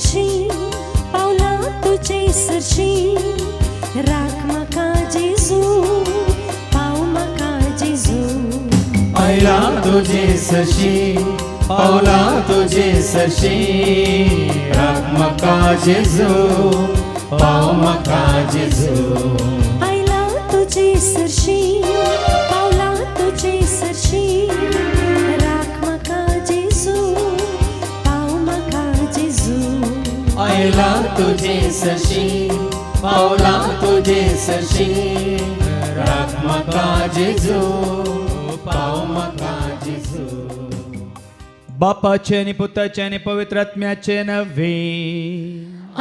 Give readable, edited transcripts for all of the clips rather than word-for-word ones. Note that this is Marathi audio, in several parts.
सरशी पावला तुझे सरशी राख म्हाका जेजू पाव म्हाका जेजू पावला तुझे सरशी पावला तुझे सरशी राख म्हाका जेजू पाव म्हाका जेजू आयला तुझे सरशी पावला तुझे सरशी राख म्हाका जेजू पाव म्हाका जेजू आयला तुझे सरशी पावला तुझे सरशी राख म्हाका जेजू पाव म्हाका जेजू बापाचे आणि पुताचे आणि पवित्र आत्म्याचे नव्हे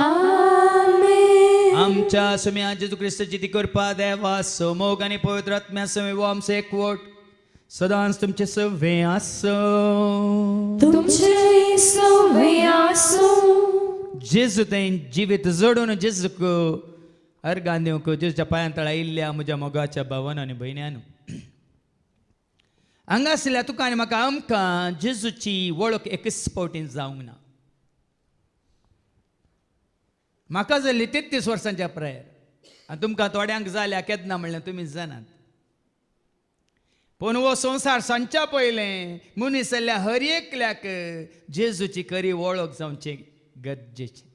आमेन आमच्या सुम्या जेजू ख्रिस्ताची ती कृपा देवा मोग आणि पवित्र आत्म्या समे व आमचे एकवट सदांच तुमचे सव्वे आसो तुमचे सव्वे आसो जेजू तें जिवीत जोडून जेजूक अर्गां दिवंक जेजूच्या पांयां तळा इल्ल्या म्हज्या मोगाच्या भावान आनी भयण्यान हांगा आसल्या तुका आनी म्हाका आमकां जेजूची वळख एकच फावटीन जावंक ना म्हाका जाल्ली 33 वर्सांच्या प्रायर आनी तुमकां थोड्यांक जाल्या केन्ना म्हणल्यार तुमी जाणात पूण हो संवसार सांच्या पयलें मनीस जाल्ल्या हर एकल्याक जेजूची खरी वळख जावची गरजेची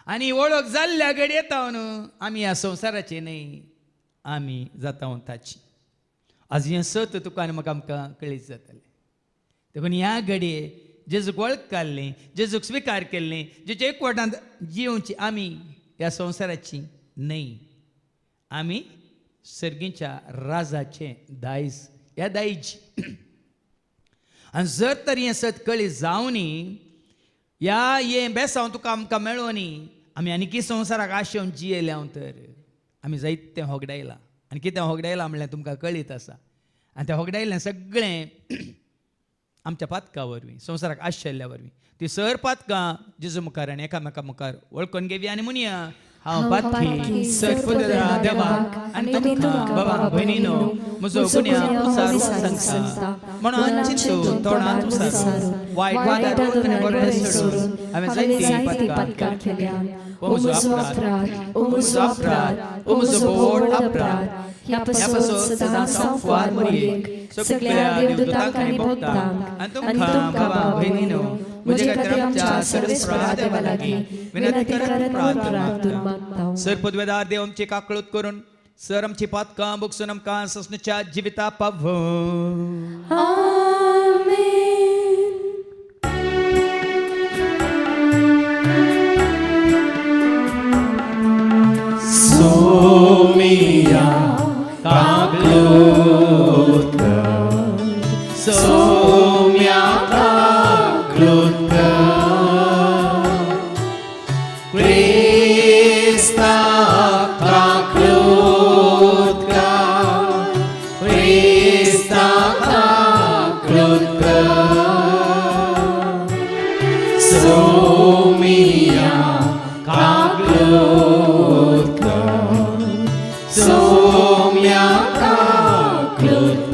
आनी वळख जाल्ल्या घडये तावन आमी ह्या संवसाराची न्ही आमी जाता ताची आज हें सत तुका आनी म्हाका आमकां कळीत जातलें देखून ह्या घडये जेजूक वळख काडली जेजूक स्विकार केल्ली जेचे एकवटांत जिवची आमी ह्या संवसाराची न्ही आमी सर्गीच्या राजाचे दायज ह्या दायज आनी जर तर हें सत कळीत जावनी ह्या हें बेसांव तुका आमकां मेळो न्ही आमी आनीकी संवसाराक आशेवन जियेले हांव तर आमी जायतें होगडायलां आनी कितें होगडायलां म्हणल्यार तुमकां कळीत आसा आनी तें होगडायलें सगळें आमच्या पातका वरवीं संवसाराक आशिल्ल्या वरवीं ती सर पातकां जेजू मुखार आनी एकामेका मुखार वळखून घेवया आनी म्हणया हांव पातकी सत्पुत्र देवाक आनी तुमकां बाबा भयणीनो म्हजो गुन्या उसारू सांगता म्हणून चिंतून तोंडांत उसारून वायट वादांतून बरें सोडून हांवें जायती पातकां केल्या ओ म्हजो अपराध ओ म्हजो अपराध ओ म्हजो बोड अपराध ह्या पासून सदांच संफवार मरयेक सगळ्या देवदूतांक आनी भक्तांक आनी तुमकां बाबा भयणीनो म्हजे खातीर आमच्या सर्वेस्परा देवा लागीं विनंती करत प्रार्थना सर पदवेदार देव आमची काकळूत करून सर आमची पातकां बगसून आमकां ससणीच्या जिविता पाव सोमिया काकळूत सोम्या काकळूत क्रिस्ता काकळूत क्रिस्ता काकळूत सोमिया काकळूत सोम्या काकळूत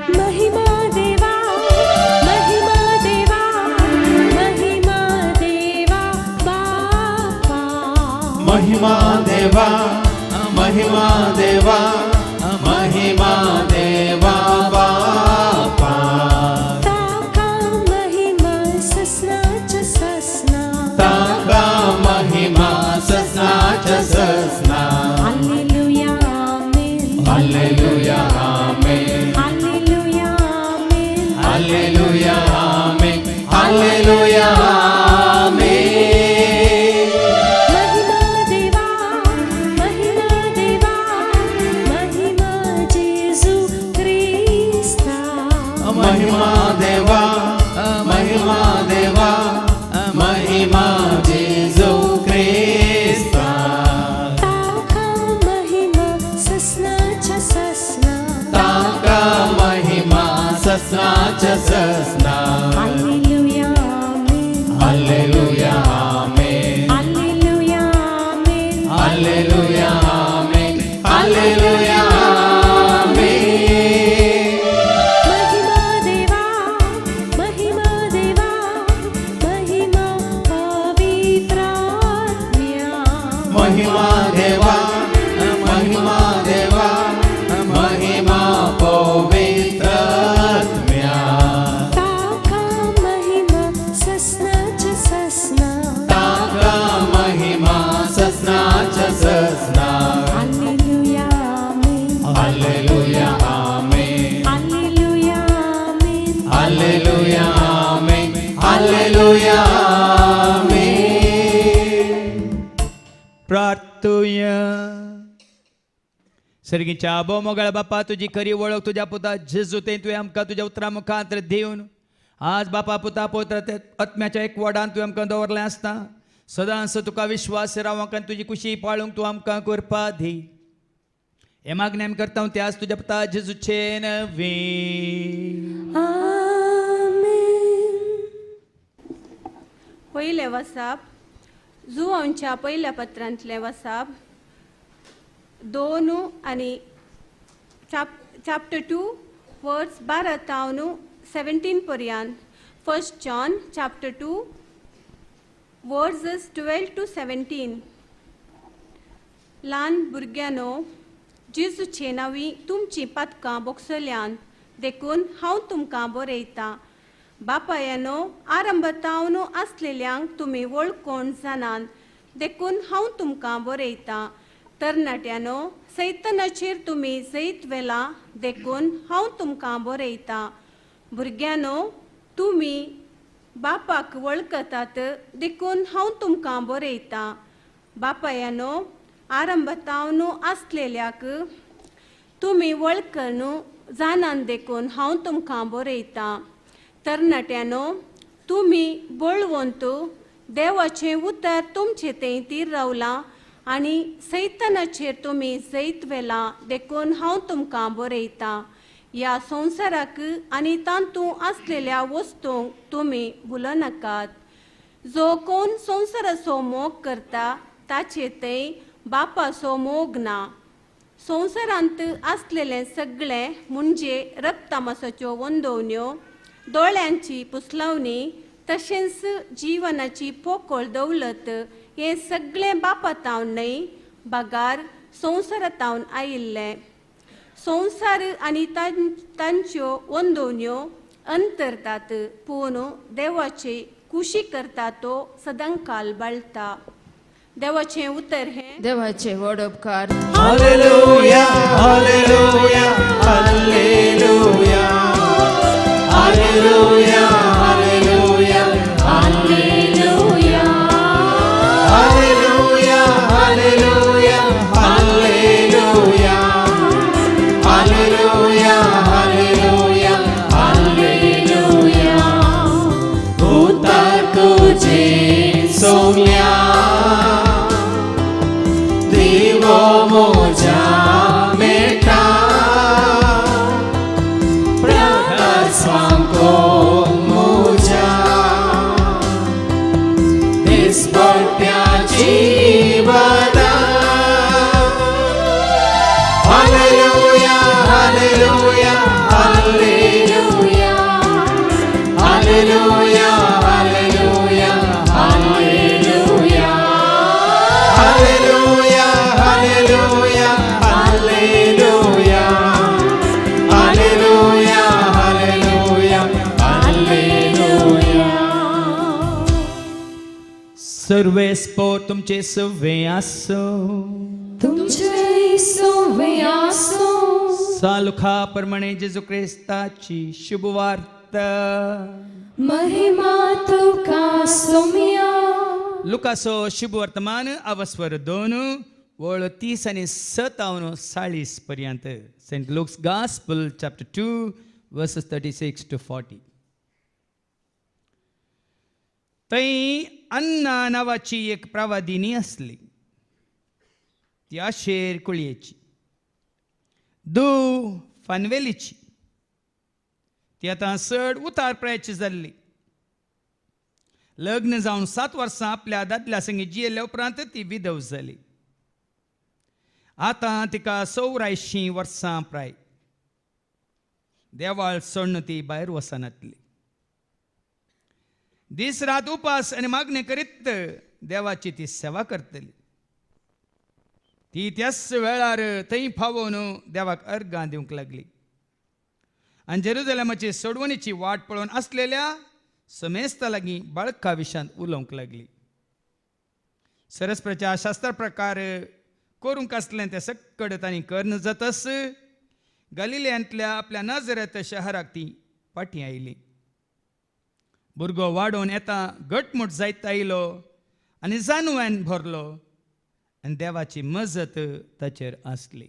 महिमा देवा महिमा देवा महिमा देवा बापा महिमा देवा महिमा देवा महिमा देवा बापा ताका महिमा ससनाच्या ससना ताका महिमा ससनाच्या ससना हालेलुया आमेन हालेलुया आमेन हालेलुया आमेन हालेलुया आमेन हालेलुया आमेन महिमा देवा महिमा जेजू ख्रिस्ता महिमा देवा महिमा देवा महिमा जेजू ख्रिस्ता ताका महिमा ससनाच्या ससना ताका महिमा ससनाच्या ससना हालेलुया आमेन हालेलुया हालेलुया आमेन हालेलुया आमेन हालेलुया आमेन हालेलुया आमेन प्रार्थूया. सर्गीच्या आबो मोगळ बापा, तुझी खरी वळख तुझ्या पुता जेजू ते तुवें आमकां तुज्या उतरा मुखांत दिवन आज बापा पुता पवित्र आत्म्याच्या एक वडान तुवें आमकां दवरलें आसता. सदांच तुका विश्वास रावंक आनी तुजी कुशी पाळूंक तूं आमकां करपा दी. हे मागणी आमी करता ते आज तुज्या पुता जेजूचे नवी. आमेन. पयलें वसाप जुवांच्या पयल्या पत्रांतलें वसाप 2 आनी चॅप्टर 2 वर्स 12 तावन 17 पर्यंत. 1 जॉन चॅप्टर 2 वर्सेस 12 to 17. ल्हान भुरग्यानो, जेजूचे नांवी तुमची पातकां बोगसल्यान देखून हांव तुमकां बरयतां. बापायानो, आरंभतावन आसलेल्यांक तुमी वळखून जाणान देखून हांव तुमकां बरयतां. तरणाट्यानो, सैतानाचेर तुमी जैत वेला देखून हांव तुमकां बरयतां. भुरग्यानो, तुमी बापाक वळखतात देखून हांव तुमकां बरयतां. बापायानो, आरंभतावन आसलेल्याक तुमी वळखून जाणान देखून हांव तुमकां बरयतां. तरणाट्यानो, तुमी बळवंत देवाचें उतर तुमचे तेंतीर रावलां आनी सैतानाचेर तुमी जैत वेलां देखून हांव तुमकां बरयतां. ह्या संवसाराक आनी तातूंत आसलेल्या वस्तूंक तुमी भुलनाकात. जो कोण संवसाराचो मोग करता ताचे थंय बापाचो मोग ना. संवसारांत आसलेलें सगळें म्हणजे रक्तमांसाच्यो वंदोवण्यो, दोळ्यांची पुसलावणी तशेंच जिवनाची पोकळ दौलत हें सगळें बापातावन न्हय, बागार संवसारातावन आयिल्लें. संवसार आनी तांच्यो वंदोवण्यो अंतरतात, पूण देवाचे कुशी करता तो सदांकाल बाळटा. देवाचें उतर हें. देवाचे व्हड उपकार. हालेलुया हालेलुया हालेलुया हालेलुया हालेलुया हालेलुया हालेलुया हालेलुया हालेलुया हालेलुया हालेलुया हालेलुया उतार तुझे सोम्या देवो मोजा मेटा प्रकाश स्वांको मोजा दिसपट्याची वदा. हालेलुया हालेलुया हालेलुया हालेलुया हालेलुया हालेलुया हालेलुया हालेलुया हालेलुया हालेलुया हालेलुया हालेलुया. सर्वे स्पोर तुमचे सवे आसो. तुमचे सोवे आसो. सालुखा प्रमाणे जेजू क्रिस्ताची शुभवार्ता. महिमा तुका सोम्या. लुकासो शुभ वर्तमान अवस्वर 2 वळ 30 आनी 47 पर्यंत. Saint Luke's Gospel chapter 2 verses 36 to 40. थंय अन्ना नावाची एक प्रवादिनी असली. ती आशेर कुळयेची, फानवेलीची. ती आतां चड उतार प्रायाची जाल्ली. लग्न जावन 7 वर्सां आपल्या दादल्या संगी जियेल्या उपरांत ती विधव जाली. आतां तिका 84 वर्सां प्राय. देवाळ सोडून ती भायर वचनातली. दीस रात उपास आनी मागणी करीत देवाची ती सेवा करतली. ती त्याच वेळार थंय फावोवन देवाक अर्गां दिवंक लागली. आनी जेरुजलेमाची सोडवणीची वाट पळोवन आसलेल्या समेस्ता लागीं बाळका विशांत उलोवंक लागली. सरस्वत्याच्या शास्त्रा प्रकार करूंक आसलें तें सक्कड तांणी करन जातस गलिलेंतल्या आपल्या नजरेत शहराक ती फाटीं आयली. भुरगो वाडोवन येता घटमूट जायत आयलो आनी जानवें भरलो आनी देवाची मजत ताचेर आसली.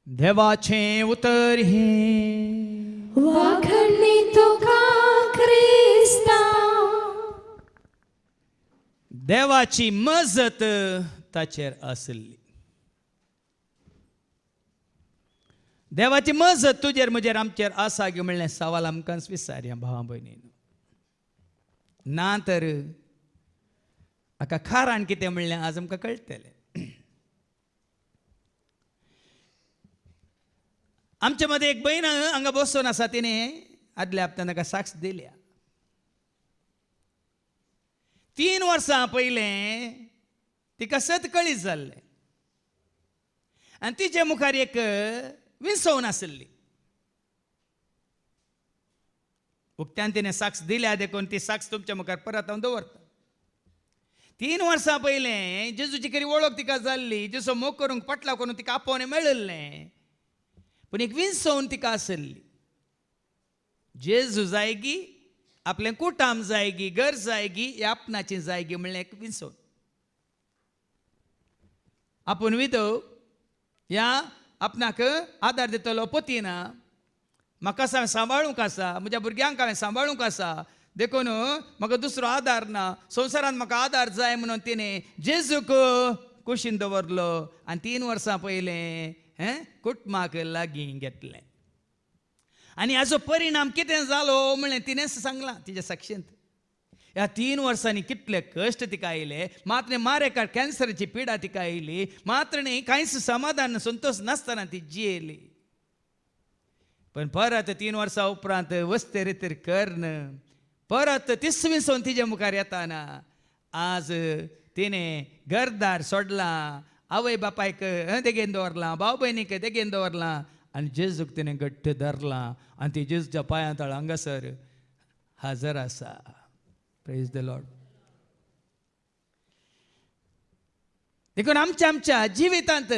देवाचें उतर हें वाखडणी तुका क्रिस्ता. देवाची मजत ताचेर आसली. देवाची मजत तुजेर म्हजेर आमचेर आसा गे म्हणलें सवाल आमकांच विचारया भावा भयणीन. ना तर हाका खारान कितें म्हणलें आज आमकां कळटलें. आमचे मदें एक भयण हांगा बसून आसा. तिणें आदल्या हप्त्यान ताका साक्ष दिल्या. 3 वर्सां पयलें तिका सतकळीत जाल्लें आनी तिचे मुखार एक विंसवण आसली. उक्त्यान तिणें साक्ष दिल्या देखून ती साक्ष तुमच्या मुखार परत हांव दवरता. 3 वर्सां पयलें जेजूची खरी वळख तिका जाल्ली. जेजू मोग करूंक पटला करून तिका आपोवणें मेळिल्लें. पूण एक विंसवण तिका आसली. जेजू जायगी, आपलें कुटाम जायगी, घर जायगी, हे आपणाची जायगी म्हणलें एक विंसवण. आपूण विधव, ह्या आपणाक आदार दितलो पती ना, म्हाका सांबाळूंक आसा, म्हज्या भुरग्यांक हांवें सांबाळूंक आसा, देखून म्हाका दुसरो आदार ना, संवसारांत म्हाका आदार जाय म्हणून तिणें जेजूक कुशीन दवरलो आनी 3 वर्सां पयलें कुटुंबाक लागीं घेतलें. आनी हाजो परिणाम कितें जालो म्हणलें तिणेंच सांगलां तिच्या साक्षींत. ह्या 3 वर्सांनी कितले कश्ट तिका आयले. मात्र मारेकार कॅन्सराची पिडा तिका आयली. मात्र न्ही कांयच समाधान संतोष नासतना ती जियेली. पण परत 3 वर्सां उपरांत वस्ते रितीर कर्ण परत 30वी सोन तिच्या मुखार येताना आज तिणें घरदार सोडलां, आवय बापायक देगेन दवरलां, भाव भयणीक देगेन दवरलां आनी जेजूक तिणें घट्ट धरलां आनी ती जेजूच्या पांयां तळ हांगासर हाजर आसा. Praise the Lord. देखून आमच्या जिवितांत,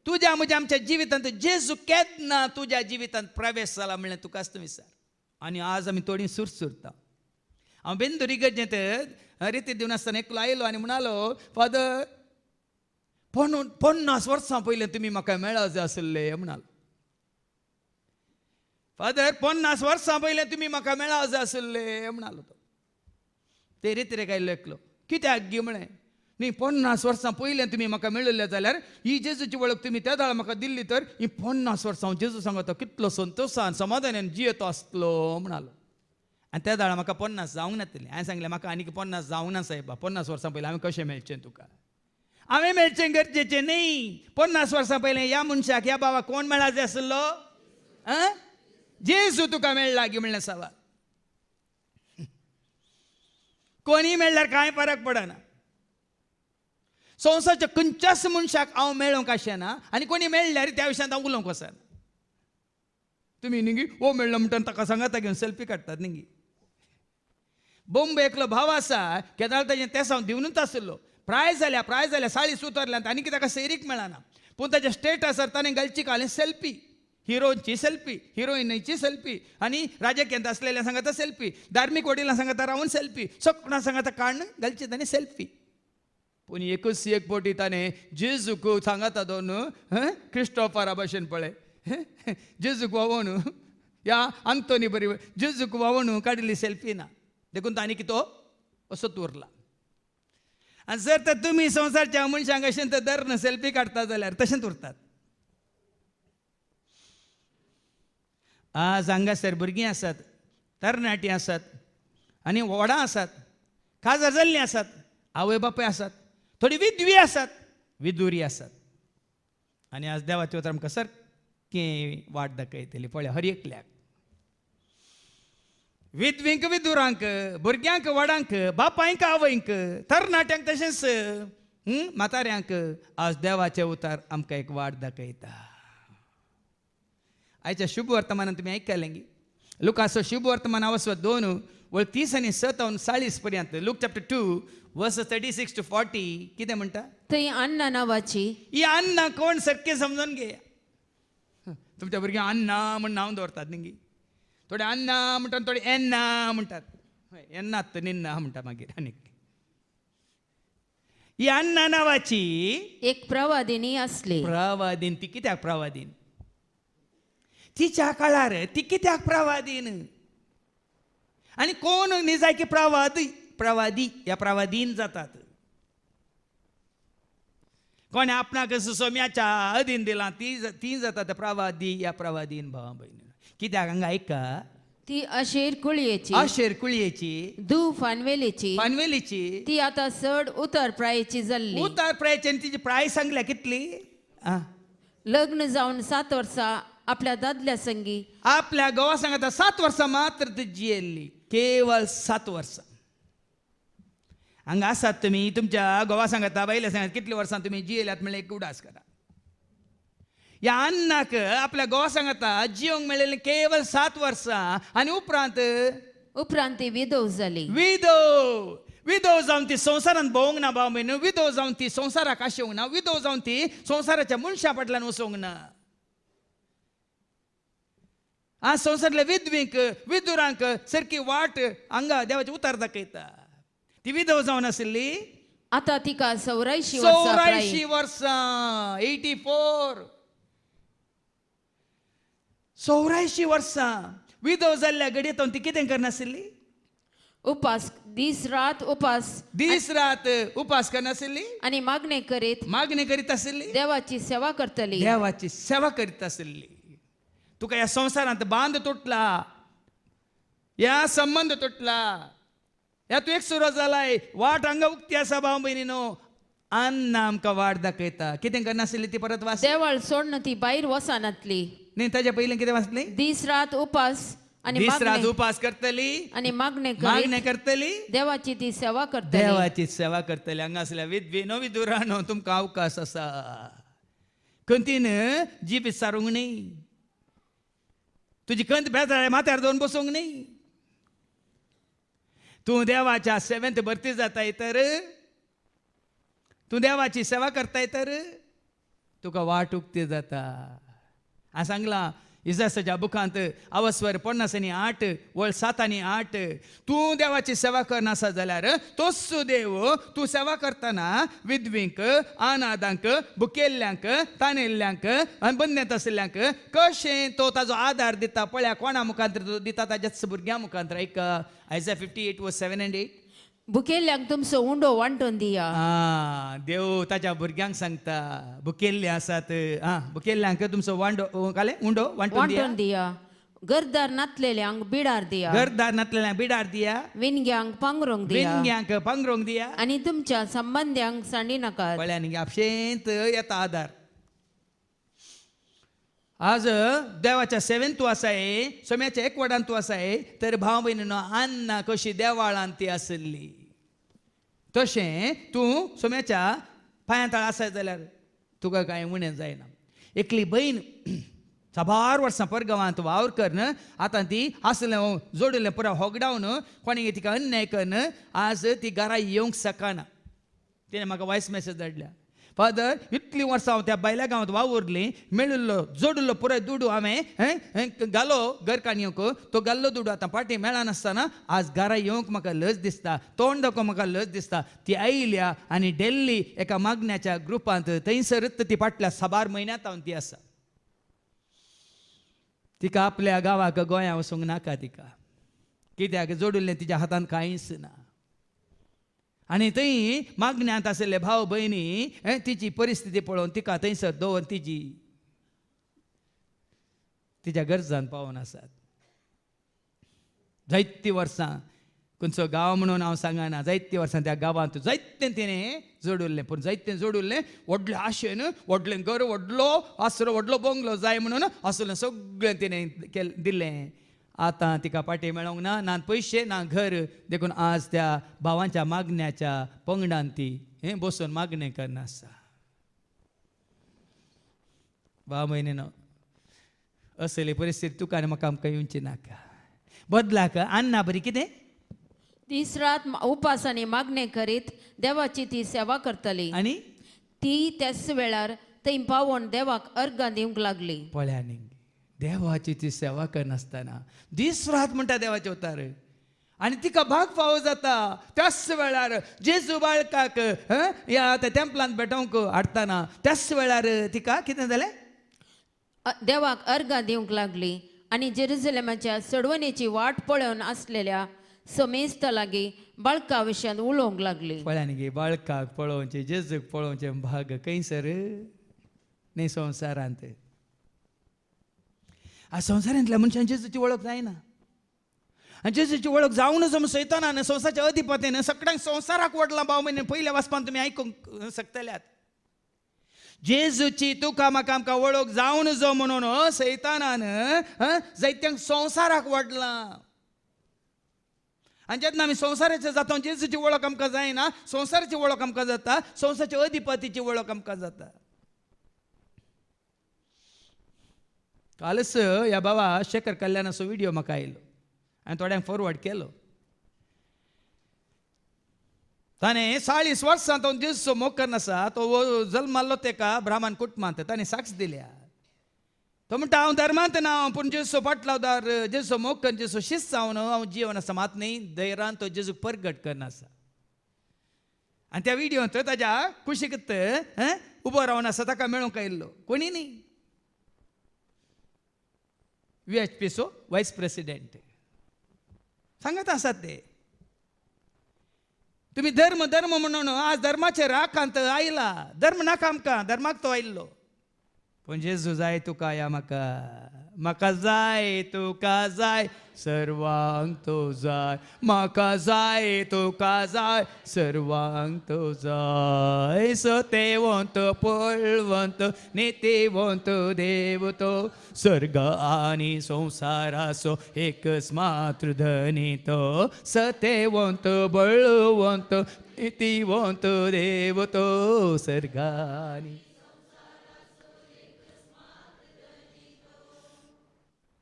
तुज्या म्हज्या आमच्या जिवितांत जेजू केन्ना तुज्या जिवितांत प्रवेश जाला म्हणलें तुकाच तूं विचार. आनी आज आमी थोडीं सुरसुरता. हांव बेंदुरी गरजेंत रिती दिवन आसतना एकलो आयलो आनी म्हणालो, फादर 50 वर्सां पयलें तुमी म्हाका मेळ्ळा जाय आसले म्हणालो. फादर 50 वर्सां पयलें तुमी म्हाका मेळ्ळा जाय आसले म्हणालो तो. ते रितीरेक आयलो एकलो. कित्याक गे म्हळें. न्ही 50 वर्सां पयलें तुमी म्हाका मेळिल्ले जाल्यार ही जेजूची वळख तुमी त्या दाळ म्हाका दिल्ली तर ही 50 वर्सां हांव जेजू सांगता कितलो संतोशान समाधानान जियेतो आसतलो म्हणालो. आनी त्या दाळ म्हाका 50 जावंक नासलें. हांवें सांगलें म्हाका आनीक 50 जावंक ना सायबा. 50 वर्सां पयलीं हांवें कशें मेळचें तुका. हांवें मेळचें गरजेचें न्ही. 50 वर्सां पयलें ह्या मनशाक ह्या बाबाक कोण मेळा जाय आसलो. जेजू तुका मेळ्ळा गे म्हणलें सवाल. कोणी मेळ्ळ्यार कांय फरक पडना. संवसारच्या खंयच्याच मनशाक हांव मेळोंक आशेना आनी कोणी मेळ्ळ्यार त्या विशयांत हांव उलोवंक वचना. तुमी न्ही ओ मेळ्ळो म्हणटा ताका सांगाता घेवन सेल्फी काडटात न्ही. बॉम्बे एकलो भाव आसा, केदार ताजें तेंस हांव दिवनूच आसलो. प्रायज जाल्या 40 उतरल्यांत आनी कितें ताका सैरीक मेळना. पूण ताच्या स्टेटसार ताणें घालची घालें सेल्फी. हिरोची सेल्फी, हिरोइनीची सेल्फी आनी राजकीयांत आसलेल्या सांगाता सेल्फी, धार्मीक वडिलां सांगाता रावून सेल्फी, सगळ्यां सांगाता काडून घालची ताणें सेल्फी. पूण एकूच एक पोटी ताणें जेजूक सांगाता दोन क्रिस्टोफरा भाशेन पळय जेजूक वावण ह्या आंतोनी बरी जेजूक वावण काडिल्ली सेल्फी ना. देखून तांणी कितो असोच उरला. आनी जर तर तुमी संवसारच्या मनशांक अशें तर धरून सेल्फी काडटा जाल्यार तशेंच उरतात. आज हांगासर भुरगीं आसात, तरणाटीं आसात आनी व्हडां आसात, काजार जाल्लीं आसात, आवय बापूय आसात, थोडी विधवी आसात, विधुरी आसात. आनी आज देवाचे उतर आमकां सारकें वाट दाखयतली. पळय हर एकल्याक, विधवींक विधुरांक, भुरग्यांक व्हडांक, बापायंक आवयंक, तरणाट्यांक तशेंच म्हाताऱ्यांक आज देवाचे उतार आमकां एक वाट दाखयता. आयच्या शुभ वर्तमानान तुमी आयकलें गी. लुकाचो शुभ वर्तमान अवस्व 2:30 आनी 40 पर्यंत. लूक चॅप्टर 2 वर्स 36 to 40 कितें म्हणटा. थंय अन्ना नांवाची ही अन्ना कोण सारकें समजून घे. तुमच्या भुरग्यांक अन्ना म्हण नांव दवरतात न्ही थोडे अन्ना म्हणटात थोडे एन्ना म्हणटात एन्नात निन्ना म्हणटा मागीर आनीक ही अन्ना नांवाची एक प्रवादिनी असली. प्रवादीन ती कित्याक प्रवादीन तिच्या काळार ती कित्याक प्रवादीन आनी कोण न्ही जाय की प्रवादी या प्रवादीन जातात. कोणे आपणाक सोम्याच्या अधीन दिला ती जातात प्रवादी या प्रवादीन भावा भयणी. कित्याक हांगा ऐका ती अशेर कुळयेची, आशेर कुळयेची, धू फानवेलीची, पानवेलीची, ती आता चड उतर प्रायेची जाल्ली. उतार प्रायची तिची प्राय सांगल्या कितली लग्न जावन 7 वर्सां आपल्या दादल्या संगी आपल्या गोवा सांगता 7 वर्सां मात्र ती जियेल्ली केवळ 7 वर्सां. हांगा आसात तुमी तुमच्या गोवा सांगता बायल्या सांगात कितल्या वर्सां तुमी जियेल्यात म्हणल्यार एक उडास करा. ह्या अन्नाक आपल्या गोवा सांगता जियोंक मेळिल्लें केवळ 7 वर्सां आनी उपरांत ती विधव जाली. विधव जावन ती संवसारांत भोवंक ना भाव म्हण विधव जावन ती संवसाराक आशेवंक ना विधव जावन ती संवसाराच्या मनशा फाटल्यान वचोंक ना. आज संवसारांतल्या विधवींक विधुरांक सारकी वाट हांगा देवाचे उतार दाखयता. ती विधव जावन आशिल्ली आता तिका 84 वर्सां 84 84 वर्सां विधव जाल्ल्या घडयेत ती कितें करनाशिल्ली उपास दीस रात उपास करनाशिल्ली आणि मागणे करीत आशिल्ली देवाची सेवा करतली. देवाची सेवा करीत आशिल्ली. तुका ह्या संवसारांत बांद तुटला ह्या संबंध तुटला ह्या तू एक सुरू जालाय वाट हांगा उक्ती आसा भाव भयणीनो. अन्न आमकां वाट दाखयता. कितें करनाशिल्ली ती परत वाच देवाळ सोडून ती भायर वसानातली. न्ही ताच्या पयलीं कितें वाचली दीस रात उपास आणि दीस रात उपास करतली आणि मागणे करतली देवाची ती सेवा करतली. देवाची सेवा करतली. हांगा असल्या विधवेनो विधुरानो तुमकां अवकाश आसा. खंतीन जीप विचारूंक न्ही तुजी खंत बेजार माथ्यार दवरून बसूंक न्ही. तूं देवाच्या सेवेंत भरती जाताय तर तूं देवाची सेवा करताय तर तुका वाट उक्ती जाता. हांवें सांगलां इसायाच्या बुकांत अवस्वर 50:8 वळ 7:8 तूं देवाची सेवा करनासा जाल्यार तोच देव तूं सेवा करतना विधवींक अनाथांक भुकेल्ल्यांक ताणेल्ल्यांक आनी बंदेंत आशिल्ल्यांक कशें तो ताजो आदार दिता पळया कोणा मुखांतर दिता ताच्याच भुरग्यां मुखांतर. ऐका आयझाया 58:7-8 भुकेल्ल्यांक तुमचो उंडो वांटून दिया. देव ताच्या भुरग्यांक सांगता भुकेल्ले आसात भुकेल्ल्यांक तुमचो उंडो वांटून दिया. गरदार नातलेल्यांक बिडार दिया. विणग्यांक पांगरोंक दिया. आणि तुमच्या संबंध्यांक सांडी नाकात. पळ्यांनी आपशेंत येता आदार. आज देवाच्या सेवेंत तूं आसाय सोम्याच्या एकवटान तूं आसाय तर भाव भयणीनो अन्ना कशी देवाळांत ती आसली तशें तूं सोम्याच्या पांया तळ आसाय जाल्यार तुका कांय उणें जायना. एकली बहीण 4 वर्सां परगांवांत वावर करन आतां ती आसलें जोडिल्लें पुरो होगडावन कोणी तिका अन्याय करन आज ती घरा येवंक शकना. तिणें म्हाका वॉयस मेसेज धाडल्या. फादर इतली वर्सां हांव त्या बायल्या गांवांत वावुरली मेळिल्लो जोडिल्लो पुराय दुडू हांवें घालो घरकान येवंक तो घाल्लो दुडू आतां पाटी मेळनासतना आज घरा येवंक म्हाका लज दिसता तोंड दाखोवंक म्हाका लज दिसता. ती आयल्या आनी डेल्ली एका मागण्याच्या ग्रुपांत थंयसरच ती फाटल्या 6 म्हयन्यांत हांव ती आसा. तिका आपल्या गांवाक गोंया वचूंक नाका तिका कित्याक जोडिल्लें तिच्या हातांत कांयच ना. आनी थंय मागण्यांत आशिल्ले भाव भयणी तिची परिस्थिती पळोवन तिका थंयसर दवरून तिच्या गरजान पावून आसात. जायतीं वर्सां खंयचो गांव म्हणून हांव सांगना जायतीं वर्सां त्या गांवांत जायतें तिणें जोडिल्लें पूण जायतें जोडिल्लें व्हडले आशेन व्हडलें घर व्हडलो आसरो व्हडलो बंगलो जाय म्हणून आसलें सगळें तिणें दिल्लें. आतां तिका पाटी मेळोंक ना पयशे ना घर देखून आज त्या भावांच्या मागण्याच्या पंगडान ती बसून मागणें करना आसा. भाव भयणीनो असली परिस्थिती तुका आनी म्हाका आमकां येवची नाका. बदलाक अन्ना बरी कितें दीस रात उपास आनी मागणे करीत देवाची ती सेवा करतली. आनी ती त्याच वेळार थंय पावोन देवाक अर्गां दिवंक लागली. पळ्यांनी देवाची ती सेवा करनासतना दीस रात म्हणटा देवाचे उतार आनी तिका भाग फावो जाता त्याच वेळार जेजू बाळकाक या त्या टेंपलांत भेटोवंक हाडटाना त्याच वेळार तिका कितें जालें देवाक अर्गां दिवंक लागली आनी जेरुसलेमाच्या सडवणेची वाट पळोवन आसलेल्या समेस्त लागीं बाळका विशयान उलोवंक लागली. पळ्यांनी गे बाळकाक पळोवचें जेजूक पळोवचें भाग खंयसर न्ही संवसारांत. आ संवसारांतल्या मनशान जेजूची वळख जायना आनी जेजूची वळख जावन जर सैतानान संवसाराच्या अधिपतीन सगळ्यांक संवसाराक वडलां भाव म्हयने पयल्या वाचपान तुमी आयकूंक शकतल्यात. जेजूची तुका म्हाका आमकां वळख जावन जो म्हणून सैतानान जायत्यांक संवसाराक वडलां आनी जेन्ना आमी संवसाराचे जाता जेजूची वळख आमकां जायना संवसाराची वळख आमकां जाता संवसाराच्या अधिपतीची वळख आमकां जाता. कालच ह्या बाबा शेखर कल्याणाचो व्हिडिओ म्हाका आयलो हांवें थोड्यांक फॉरवर्ड केलो. ताणें 40 वर्सां तो जेजूचो मोग करनासा तो जल्मालो तेका ब्राह्मण कुटुंबांत ताणें साक्ष दिल्या. तो म्हणटा हांव धर्मांत ना पूण जेजूचो फाटलावदार जेजूचो मोग करन जेजूचो शिस्त जावन हांव जिवन आसा मात न्ही धैर्यान तो जेजूक परगट करनासा. आनी त्या व्हिडिओंत ताज्या कुशीक उबो रावन आसा ताका मेळूंक आयिल्लो कोणी न्ही VHPचो वायस प्रेसिडेंट सांगत आसात ते तुम्ही धर्म धर्म म्हणून आज धर्माचे राखांत आयला धर्म नाका आमकां धर्माक तो आयिल्लो पूण जेजू जाय तुका या म्हाका म्हाका जाय तुका जाय सर्वांक तो जाय म्हाका जाय तुका जाय सर्वांक तो जाय सत्यवंत पळवंत नित्यवंत देव तो स्वर्ग आनी संसाराचो एकच मात्र धनी तो सत्यवंत बळवंत नित्यवंत देव तो स्वर्ग आनी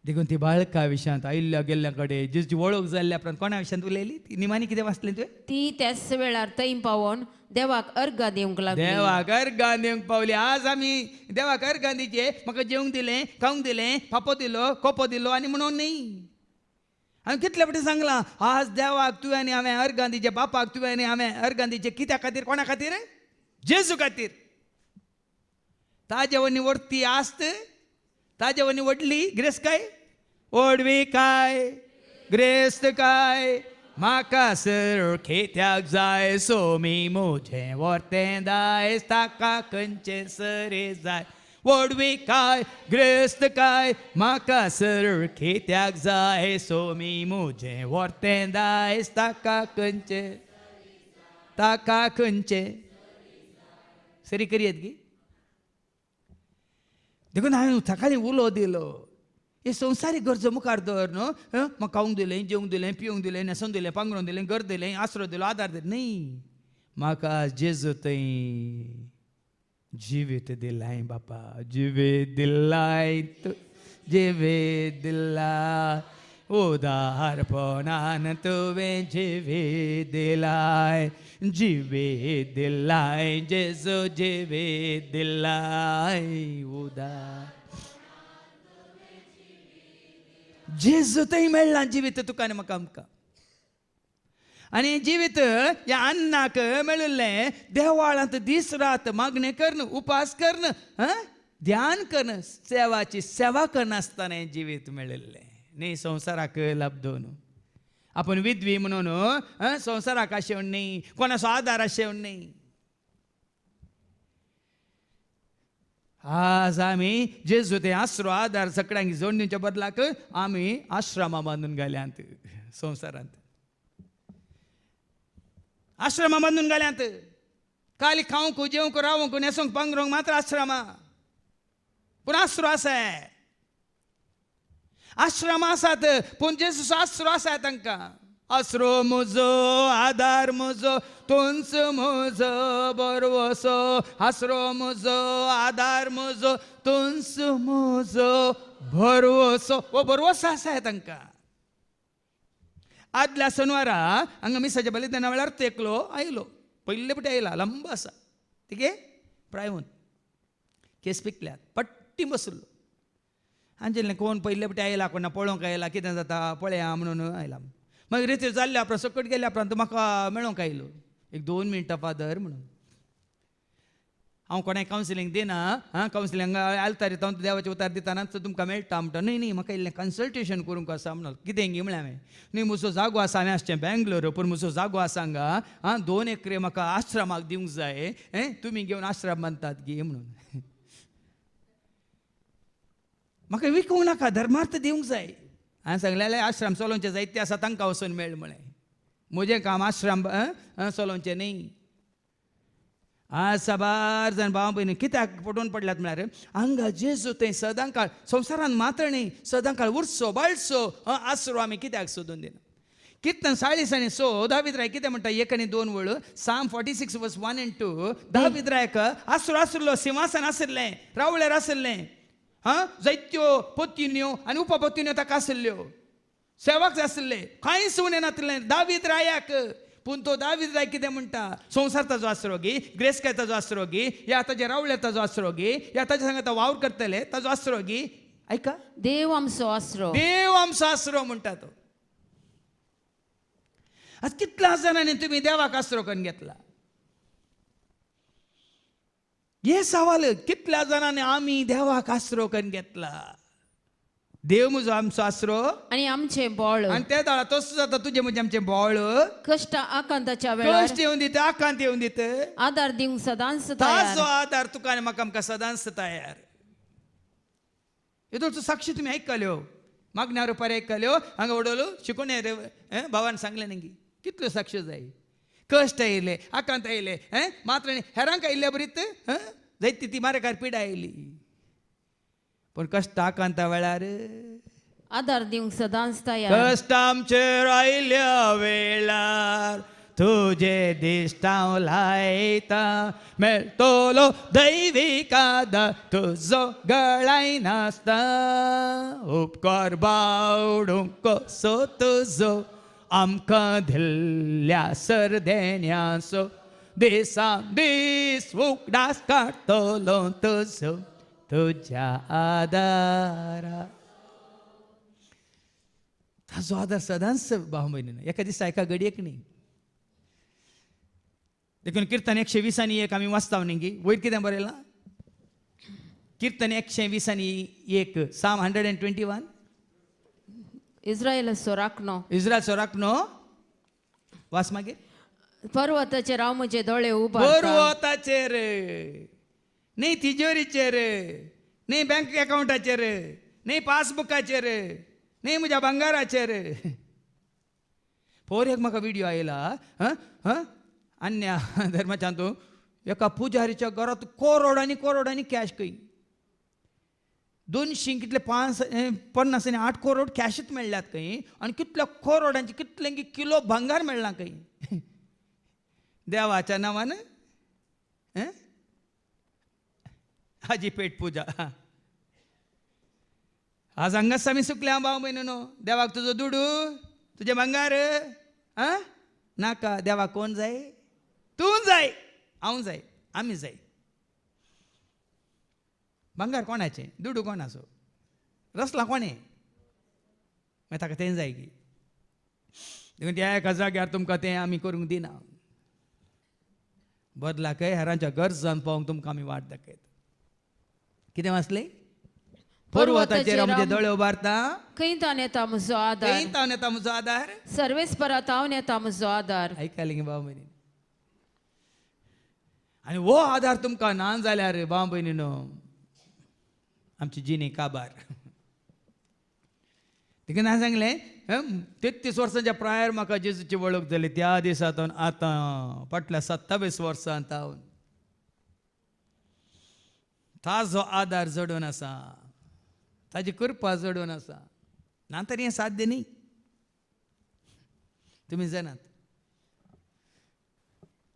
देखून ती बाळका विशयांत आयिल्ल्या गेल्ल्या कडेन जेजूची वळख जाल्ल्या उपरांत कोणा विशयांत उलयली ती निमाणी कितें वाचलें तुवें ती त्याच वेळार थंय पावोन देवाक अर्गां दिवंक लागली. देवाक अर्गां दिवंक पावली. आज आमी देवाक अर्गां दिचे म्हाका जेवंक दिलें खावंक दिलें पापो दिलो कोपो दिलो आनी म्हणून न्ही हांवें कितले फावटी सांगलां आज देवाक तुवें आनी हांवें अर्गां दिचे बापाक तुवें आनी हांवें अर्गां दिचे कित्या खातीर कोणा खातीर जेजू खातीर. ताजे वनी वर्ती आस्त ताजे वनी व्हडली ग्रेस्त काय ओडवी काय ग्रेस्त काय म्हाका सरळ खेत्याक जाय सोमी म्हजें वर्तें दायज ताका खंयचे सरे जाय ओडवी काय ग्रेस्त काय म्हाका सरळ खेत्याक जाय सोमी म्हजें वर्तें दायज ताका खंयचे सरी करियत गी देखून हांवें सकाळीं उलो दिलो हे संवसारीक गरजो मुखार दवर न्हू म्हाका खावंक दिलें जेवंक दिलें पिवंक दिलें न्हेसूंक दिलें पांघरूंक दिलें घर दिलें आसरो दिलो आदार दिलो न्ही म्हाका जेजू थंय जिवीत दिलाय बापा जिवीत दिलाय जिवीत दिलाय उदारपणान तुवें जिवीत दिलाय जिवीत दिलाय जेजू जिवीत दिलाय उदार जेजू थंय मेळ्ळां जिवीत तुका आनी म्हाका आमकां आनी जिवीत ह्या अन्नाक मेळिल्लें देवाळांत दीस रात मागणें करन उपास करन ध्यान करन सेवाची सेवा करनासतना हें जिवीत मेळिल्लें न्ही संवसाराक लाभदो न्हू आपूण विधवी म्हणून संवसाराक आशेवण न्ही कोणाचो आदार आशेवण न्ही आज आमी जेजू ते आसरो आदार सगळ्यांक जोडून दिवच्या बदलाक आमी आश्रमां बांदून घाल्यांत संवसारांत आश्रमां बांदून घाल्यांत खाली खावंक जेवंक रावंक न्हेसूंक पांघरूंक मात्र आश्रमां पूण आसरो आसा आश्रमां आसात पूण जेजूचो आसरो आसा तांकां आसरो म्हजो आदार म्हजो तोंच म्हजो बरवसो आसरो म्हजो आदार म्हजो तोंच म्हजो बरवसो हो बरवसो आसा तांकां. आदल्या शनिवारा हांगा मिसाच्या बलिदाना वेळार तेकलो आयलो पयले फावटी आयला लंब आसा तिगे प्रायवून केस पिकल्यात पट्टी बसलो आंजिल्लें कोण पयले पटी आयला कोणा पळोवंक आयला कितें जाता पळया म्हणून आयला मागीर रितीर जाल्ल्या उपरांत सकट गेल्या उपरांत म्हाका मेळोंक आयलो एक 2 मिनटां फादर म्हणून हांव कोणाक कावन्सिलींग दिना कावन्सिलींग आलतारी हांव देवाचें उतार दिताना तुमकां मेळटा म्हणटा न्ही म्हाका इल्लें कन्सल्टेशन करूंक आसा म्हणून कितें गी म्हळ्यां हांवें न्ही म्हजो जागो आसा हांवें आसचें बेंगलोर पूण म्हजो जागो आसा हांगा 2 एकरे म्हाका आश्रमाक दिवंक जाय तुमी घेवन आश्रम बांदतात गी म्हणून म्हाका विकूंक नाका धर्मार्थ दिवंक जाय हांवें सांगलें आश्रम चलोवचें जायते आसा तांकां वचून मेळ म्हळें म्हजें काम आश्रम चलोवचें न्ही आज साबार जाण भाव भयणी कित्याक पटोवन पडल्यात म्हळ्यार हांगा जेजू थंय सदां काळ संवसारान मात्र न्ही सदां काळ उरसो बाळसो आसरो आमी कित्याक सोदून दिना कितन 40 आनी 6 दावीद राय कितें म्हणटा 1 आनी 2 वळ Psalm 46 verse 1 and 2 दावीद रायक आसरो आसलो सिंहासन आसलें रावळेर आसलें जायत्यो पत्न्यो आनी उपपत्न्यो ताका आसल्यो सेवक आसले कांयच उणें नासलें दावीद रायाक पूण तो दावीद राय कितें म्हणटा संवसार ताजो आसरो गी ग्रेस्काय ताजो आसरो गी या ताजे रावळे ताजो आसरो गी या ताजे सांगात वावर करतले ताजो आसरो गी ऐका देव आमचो आसरो म्हणटा तो आज कितल्या जाणांनी तुमी देवाक आसरो करून घेतला हे सवाल कितल्या जाणांनी आमी देवाक आसरो करून घेतला देव म्हजो आमचो आसरो आणि आमचे बळ आणि त्या दाळा तसो जाता तुझे म्हणजे आमचे बोळ कष्ट आकांताच्या वेळार कश्ट येवन दिता आकांत येवन दिता आदार दिवंक सदांच ताजो तयार आदार तुका आनी म्हाका आमकां सदांच तयार हेतूचो साक्षी तुमी आयकल्यो मागण्यार रुपार आयकल्यो हांगा उडोलो शिकून भावान सांगलें न्ही कितल्यो साक्षी जाय कश्ट येयले आकांत येयले मात्र हेरांक आयिल्ले बरीत जायती ती मारेकार पिडा आयली पण कश्ट आकांता वेळार आदार दिवंक सदांच तयार कश्ट आमचेर आयिल्ल्या वेळार तुझे दिश्टांव लायता मेळटलो दैवीक आदार तुजो गळाय नासता उपकार बावडूंक कसो तुजो आमकां दिल्ल्या सरदेण्याचो दिसान दीस उगडास काडटलो तुजो तुझ्या आदारा ताजो आदार सदांच भाव भयणीनो एका दिसा एका घडयेक न्ही देखून कीर्तन 120 आनी 1 आमी वाचता न्ही वयर कितें बरयलां कीर्तन 120 आनी 1 Psalm 121 इस्रायल सोराकनो इस्रायल राखनो वाच मागीर पर्वताचेर हांव म्हजे दोळे उबारता पर्वताचेर न्ही तिजोरीचेर न्ही बँक अकाउंटाचेर न्ही पासबुकाचेर न्ही म्हज्या भांगाराचेर पोर एक म्हाका विडियो आयला अन्य धर्माच्या तूं एका पुजारीच्या घरांत करोडांनी कॅश खंय 200 कितले 50 आनी 8 करोड कॅशच मेळ्ळ्यात खंय आनी कितल्या करोडांची कितले किलो भांगार मेळ्ळा खंय देवाच्या नांवान हाजी पेट पुजा आज हांगाच आमी सुकल्या भाव भयणीनो देवाक तुजो दुडू तुजे भांगार नाका देवाक कोण जाय तूं जाय हांव जाय आमी जाय भांगार कोणाचें दुडू कोणाचो रसला कोणें मागीर ताका तें जाय की देखून त्या एका जाग्यार तुमकां तें आमी करूंक दिना बदलाकय हेरांच्या गरजान पावोवंक तुमकां आमी वाट दाखयता कितें वाचलें पर्वताचेर म्हणजे दोळे उबारता खंय तावन येता म्हजो आदार खंय तावन येता म्हजो आदार सर्वेस्परा तावन येता म्हजो आदार आयकलें गे भाव भयणी आनी वो आदार तुमकां ना जाल्यार भाव भयणीनो आमची जिणी काबार देखून हांवें सांगलें 33 वर्सांच्या प्रायर म्हाका जेजूची वळख जाली त्या दिसांतून आतां फाटल्या 27 वर्सां तावन ताजो आदार जडून आसा ताजी कृपा जडून आसा ना तरी हें साध्य न्ही तुमी जाणात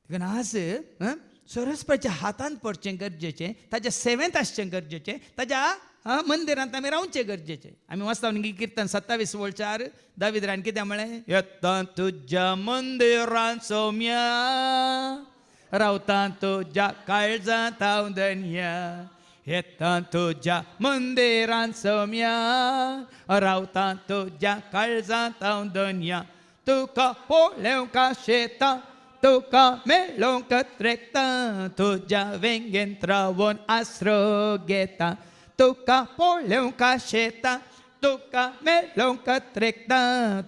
देखून आज सरस्वतीच्या हातान पडचें गरजेचें ताच्या सेवेंत आसचें गरजेचें ताच्या मंदिरांत आमी रावचें गरजेचें आमी वाचता न्ही कीर्तन 27 4 दावीद कितें म्हळें येता तुज्या मंदिरांत सौम्या रावता तुज्या काळजांत हांव धन्य येता तुझ्या मंदिरांत सम्या रावता तुझ्या काळजांत हांव धन्या तुका पळोवंक शेता तुका मेळोवंक त्रेकता तुझ्या वेंगेंत रावून आसरो घेता तुका पळोवंक शेता तुका मेळोवंक त्रेकता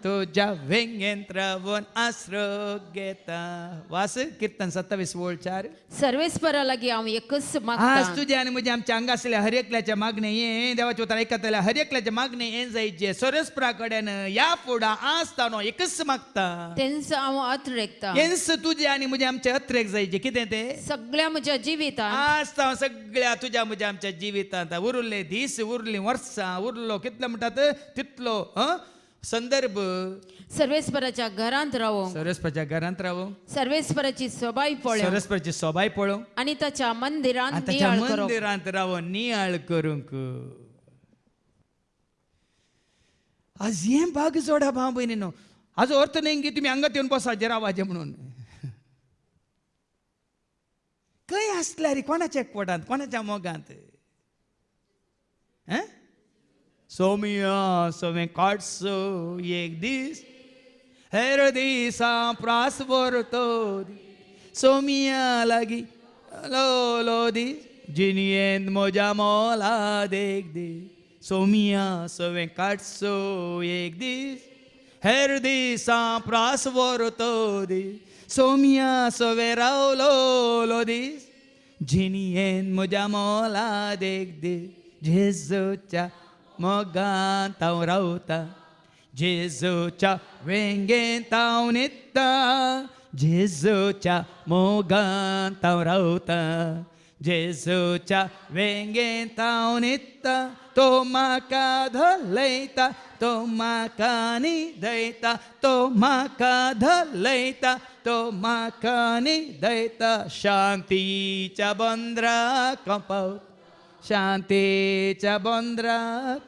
तुझ्या वेंगेंत रावून आसरो घेता. वास कीर्तन 27:4. सर्वेस्परा लागीं हांव एकच आज मागता तुझे आणि म्हजे आमच्या हांगा आसलेल्या हर एकल्याच्या मागणे हे देवाचे उतर आयकतल्या हर एकल्याच्या मागणे हे जायचे सरस्परा कडेन या फुडा आज तानो एकच मागता तेंच हांव हात रेखता हेंच तुझे आणि म्हजे आमचे अत्रेक जायचे कितें ते सगळ्या म्हज्या जिवितांत आज ताव सगळ्या तुझ्या म्हज्या आमच्या जिवितांत उरले दीस उरली वर्सां उरलो कितलो म्हणटात तितलो संदर्भ सर्वेस्पराच्या घरांत रावोंक सरस्पराच्या घरांत रावूं सर्वेस्पराची सबाई पळोवंक सरस्पराची सोबाय पळोवंक आणि ताच्या मंदिरांत आताच्या नियाळ करूंक मंदिरांत रावून नियाळ करूंक. आज हें भाग जोडा भाव भयणीनो हाजो अर्थ न्ही की तुमी हांगात येवन बसाचे रावाचे म्हणून खंय आसल्यार कोणाच्या एकवटांत कोणाच्या मोगांत सोमिया सोमे काडसो एक दीस हेर दिसा प्रास व्हरतो सोमिया लागीं लो लो दीस जिनियेंत म्हज्या मोला देख दे सोमिया सवें काडसो एक दीस हेर दिसा प्रास व्हरतो दीस सोमिया सवें रावलो लो दीस जिनियेंत म्हज्या मोला देख दे जेजूच्या मोगांत हांव रावता जेजूच्या वेंगेंत हांव न्हिदता जेजूच्या मोगांत हांव रावता जेजूच्या वेंगेंत हांव न्हिदता तो म्हाका धलयता तो म्हाका न्हिदयता तो म्हाका धलयता तो म्हाका न्हिदयता शांतीच्या बंदराक पावता शांतीच्या बंदराक.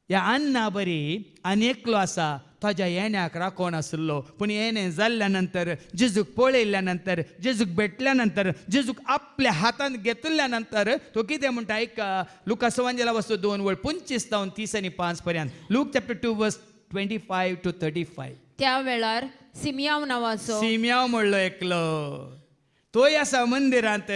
ह्या अन्ना बरी आनी एकलो आसा ताज्या येण्याक राखोन आसलो पूण येणें जाल्ल्या नंतर जेजूक पळयल्या नंतर जेजूक भेटल्या नंतर जेजूक आपल्या हातांत घेतल्या नंतर तो कितें म्हणटा ऐका लुका सवांजेला वस्तू 2:25 तावन 30 आनी 5 पर्यंत. Look chapter 2:25 to 35. त्या वेळार सिमियाव नांवाचो सिम्याव म्हणलो एकलो तोय आसा मंदिरांत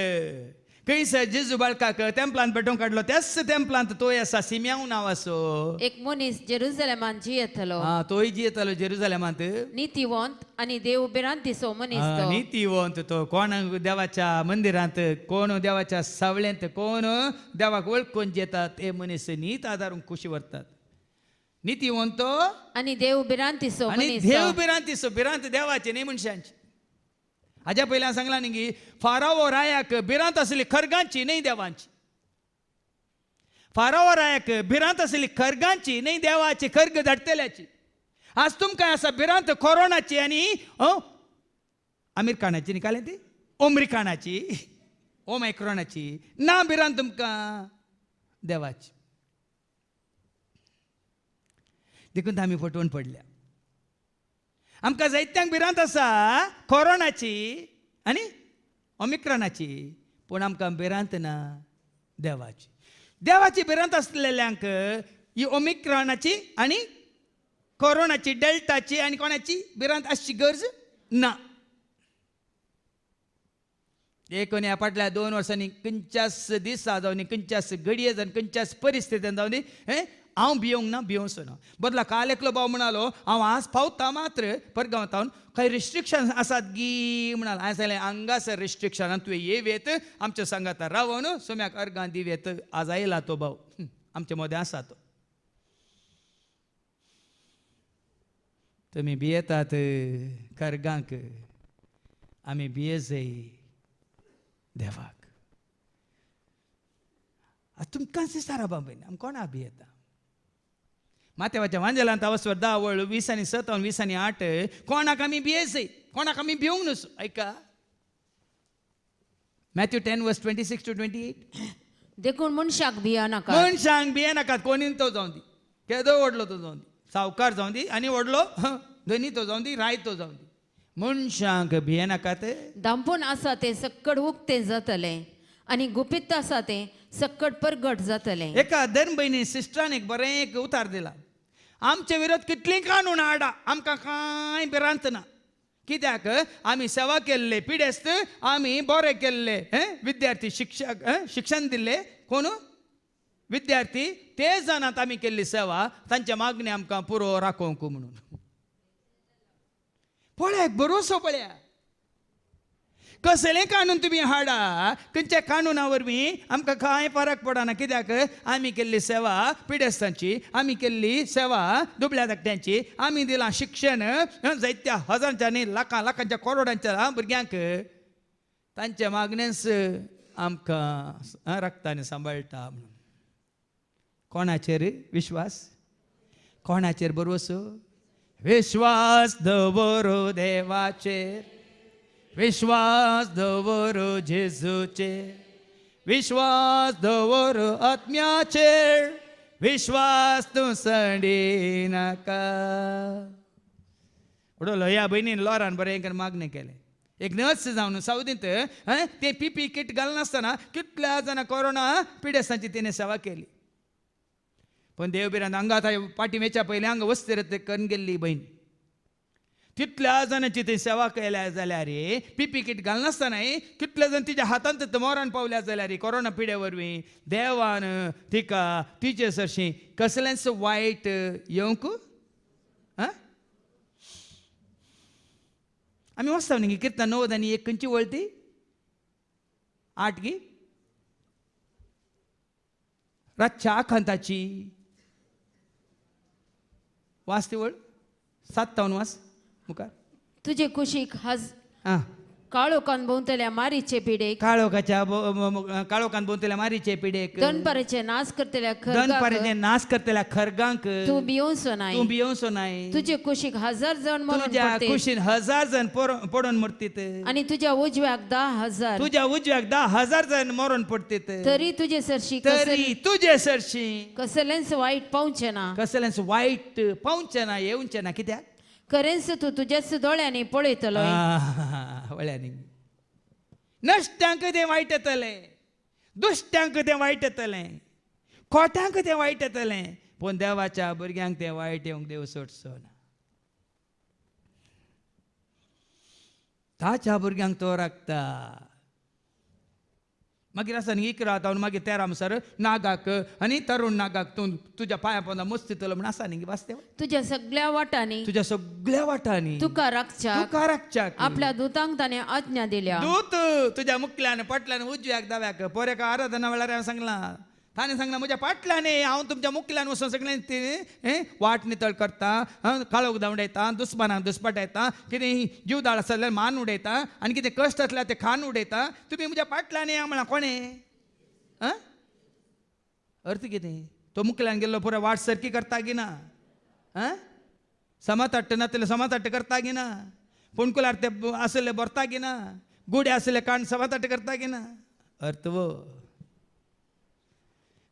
खंयसर जेजू बाळकाक तेंपलांत पेटोवंक काडलो त्याच तेंपलांत तोय आसा सिम्याव नांवाचो एक मनीस जेरुसलेमांत जियेतलो तोय जियेतालो जेरुसलेमांत नितीवंत आणि देव बिरांतीचो मनीस तो. नितीवंत तो कोण देवाच्या मंदिरांत कोण देवाच्या सावळेंत कोण देवाक वळखून जेतात ते मनीस नीत आदारून खुशी व्हरतात. नितीवंत आणि देव बिरांतीचो आनी मनीस देव तो. बिरांतीचो बिरांत देवाचे न्ही मनशांची. हाज्या पयलीं सांगला न्ही की फारावो रायाक बिरांत आसली खरगांची न्ही देवांची. फारावो रायाक बिरांत आसली खरगांची न्ही देवाची खर्ग धाडटल्याची. आज तुमकां आसा बिरांत कोरोनाची आनी आमीर खानाची निकालें ती ओमरिकाणाची ओमायक्रोनाची ना बिरांत तुमकां देवाची. देखून आमी फटवून पडल्या. आमकां जायत्यांक बिरांत आसा कोरोनाची आनी ओमिक्रॉनाची पूण आमकां बिरांत ना देवाची. देवाची बिरांत आसलेल्यांक ही ओमिक्रॉनाची आनी कोरोनाची डेल्टाची आनी कोणाची बिरांत आसची गरज ना. देखून ह्या फाटल्या 2 वर्सांनी खंयच्याच दिसा जावन खंयच्याच घडये जावन खंयच्याच परिस्थितीन जावन हांव भियोंक ना भियोंसो ना. बदला काल एकलो भाव म्हणालो हांव आज पावता मात्र परगांवांतावन खंय रिस्ट्रिक्शन आसात गी म्हणाल. हांवें सांगलें हांगासर रिस्ट्रिक्शनान तुवें येवेत आमच्या सांगाता रावन सोम्याक अर्गां दिवेत. आज आयला तो भाव आमचे मदें आसा तो. तुमी भियेतात कर्गांक आमी भियेजय देवाक. तुमकां दिसता राबा भयणी आमी कोणा भियेता. मातेवाच्या वांजेलांत अवस्वर 10 20 आनी 7 20 आनी 8 कोणाक आमी भियेजय कोणाक आमी भिवंक नसो. ऐका मॅथ्यू 10:26 to 28. देखून मनशाक भिया नाका. मनशांक भिये नाकात. कोणी तो जावं दी केदो व्हडलो तो जावं दी सावकार जावं दी आनी व्हडलो धनी तो जावं दी राय तो जावं दी मनशांक भिये नाकात. दांपून आसा ते सक्कड उक्ते जातले आणि गुपित आसा तें सक्कट परगट जातलें. एका धर्म भयणी सिस्टरान एक बरें एक उतार दिला. आमचे विरोध कितली कानून हाडा आमकां कांय भिरांत ना. कित्याक आमी सेवा केल्ले पिडेस्त आमी बरें केल्ले विद्यार्थी शिक्षण दिल्ले कोण विद्यार्थी ते जाणात आमी केल्ली सेवा तांचे मागणी आमकां पुरो राखोंक म्हणून. पळया बरोसो पळया कसलें कानून तुमी हाडा खंयच्या कानुना वरवीं आमकां कांय फरक पडना. कित्याक आमी केल्ली सेवा पिडेस्तांची आमी केल्ली सेवा दुबळ्या धाकट्यांची आमी दिलां शिक्षण जायत्या हजारांच्या न्ही लाखांच्या करोडांच्या भुरग्यांक तांच्या मागण्यांस आमकां रक्तान सांबाळटा म्हणून. कोणाचेर विश्वास कोणाचेर बरोसो विश्वास दवरो देवाचेर विश्वास दवरो जेजूचेर विश्वास दवरो आत्म्याचेर विश्वास तूं सडी नाका. उडोलो ह्या भयणीन लोरान बरें मागणें केलें. एक नर्स जावन सावदींत ते पीपी किट घालनासतना कितल्या जाणां कोरोना पिडेस्तांची तिणें सेवा केली. पण देवबिरान हांगा पाटी वेच्या पयलीं हांगा वस्तीर करून गेल्ली बहीण तितल्या जाणांची थंय सेवा केल्या जाल्यार रे पीपी किट घालनासतनाय कितले जाण तिच्या हातांत मोरान पावल्या जाल्यार कोरोना पिडे वरवीं देवान तिका तिचे सरशी कसलेंच वायट येवंक आमी वचता न्ही किर्तन 9 आनी 1 खंयची वळती 8 गी रातच्या आखांताची वाच ती वळ 57 वास मुखार. तुजे कुशीक आं काळोखान भोंवतल्या मारीचे पिडेक काळोखान भोंवतल्या मारीचे पिडेक दनपाराचे नाश करतल्या दनपाराचे नाश करतल्या खरगांक तूं भियोवचो नाय. तूं भियोवचो नाय. तुजे कुशीक 1000 जण मरून तुज्या पडटीत कुशीन 1000 जण पडून मरतीत आणि तुझ्या उजव्याक 10,000 तुज्या उजव्याक 10,000 जण मरून पडतीत तरी तुजे सरशी तरी तुजे सरशी कसलेंच वाईट पावचे ना. कसलेंच वायट पावचे ना येवचे ना. कित्याक खरेंच तूं तुज्याच दोळ्यांनी पळयतलो. वळ्यांनी नश्ट्यांक ते वायट येतले दुश्ट्यांक ते वायट येतले खोट्यांक ते वायट येतले पूण देवाच्या भुरग्यांक ते वायट येवंक देव सोडचो ना. ताच्या भुरग्यांक तो राखता. मागीर आसा न्ही 11 जावन मागीर 13 म्हणसर नागाक आनी तरुण नागाक तूं तुज्या पांया पोंदा मस्तितलो म्हण आसा न्ही वाचते तुझ्या सगळ्या वाटांनी तुज्या सगळ्या वाटांनी तुका राखच्याक तुका राखच्याक आपल्या दुतांक ताणें आज्ञा दिल्या. दूत तुज्या मुखल्यान पटल्यान उजव्याक दाव्याक पोरेका आराधना वेळार हांवें सांगलां ताणें सांगलां म्हज्या फाटल्यान हांव तुमच्या मुखल्यान वचून सगळें ते वाट नितळ करता काळोख धांवडयता दुस्मानाक दुस्पटायता कितें जीवदाळ आसा जाल्यार मान उडयता आनी कितें कश्ट आसल्यार ते खान उडयता तुमी म्हज्या फाटल्यान या म्हळ्यार कोणें अर्थ कितें तो मुखल्यान गेल्लो पुरो वाट सरकी करता गी ना समातट्ट नातले समातट्ट करता गी ना पुणकुलार ते आसले बरता गी ना गुडे आसले काण समातट्ट करता गी ना अर्थ वो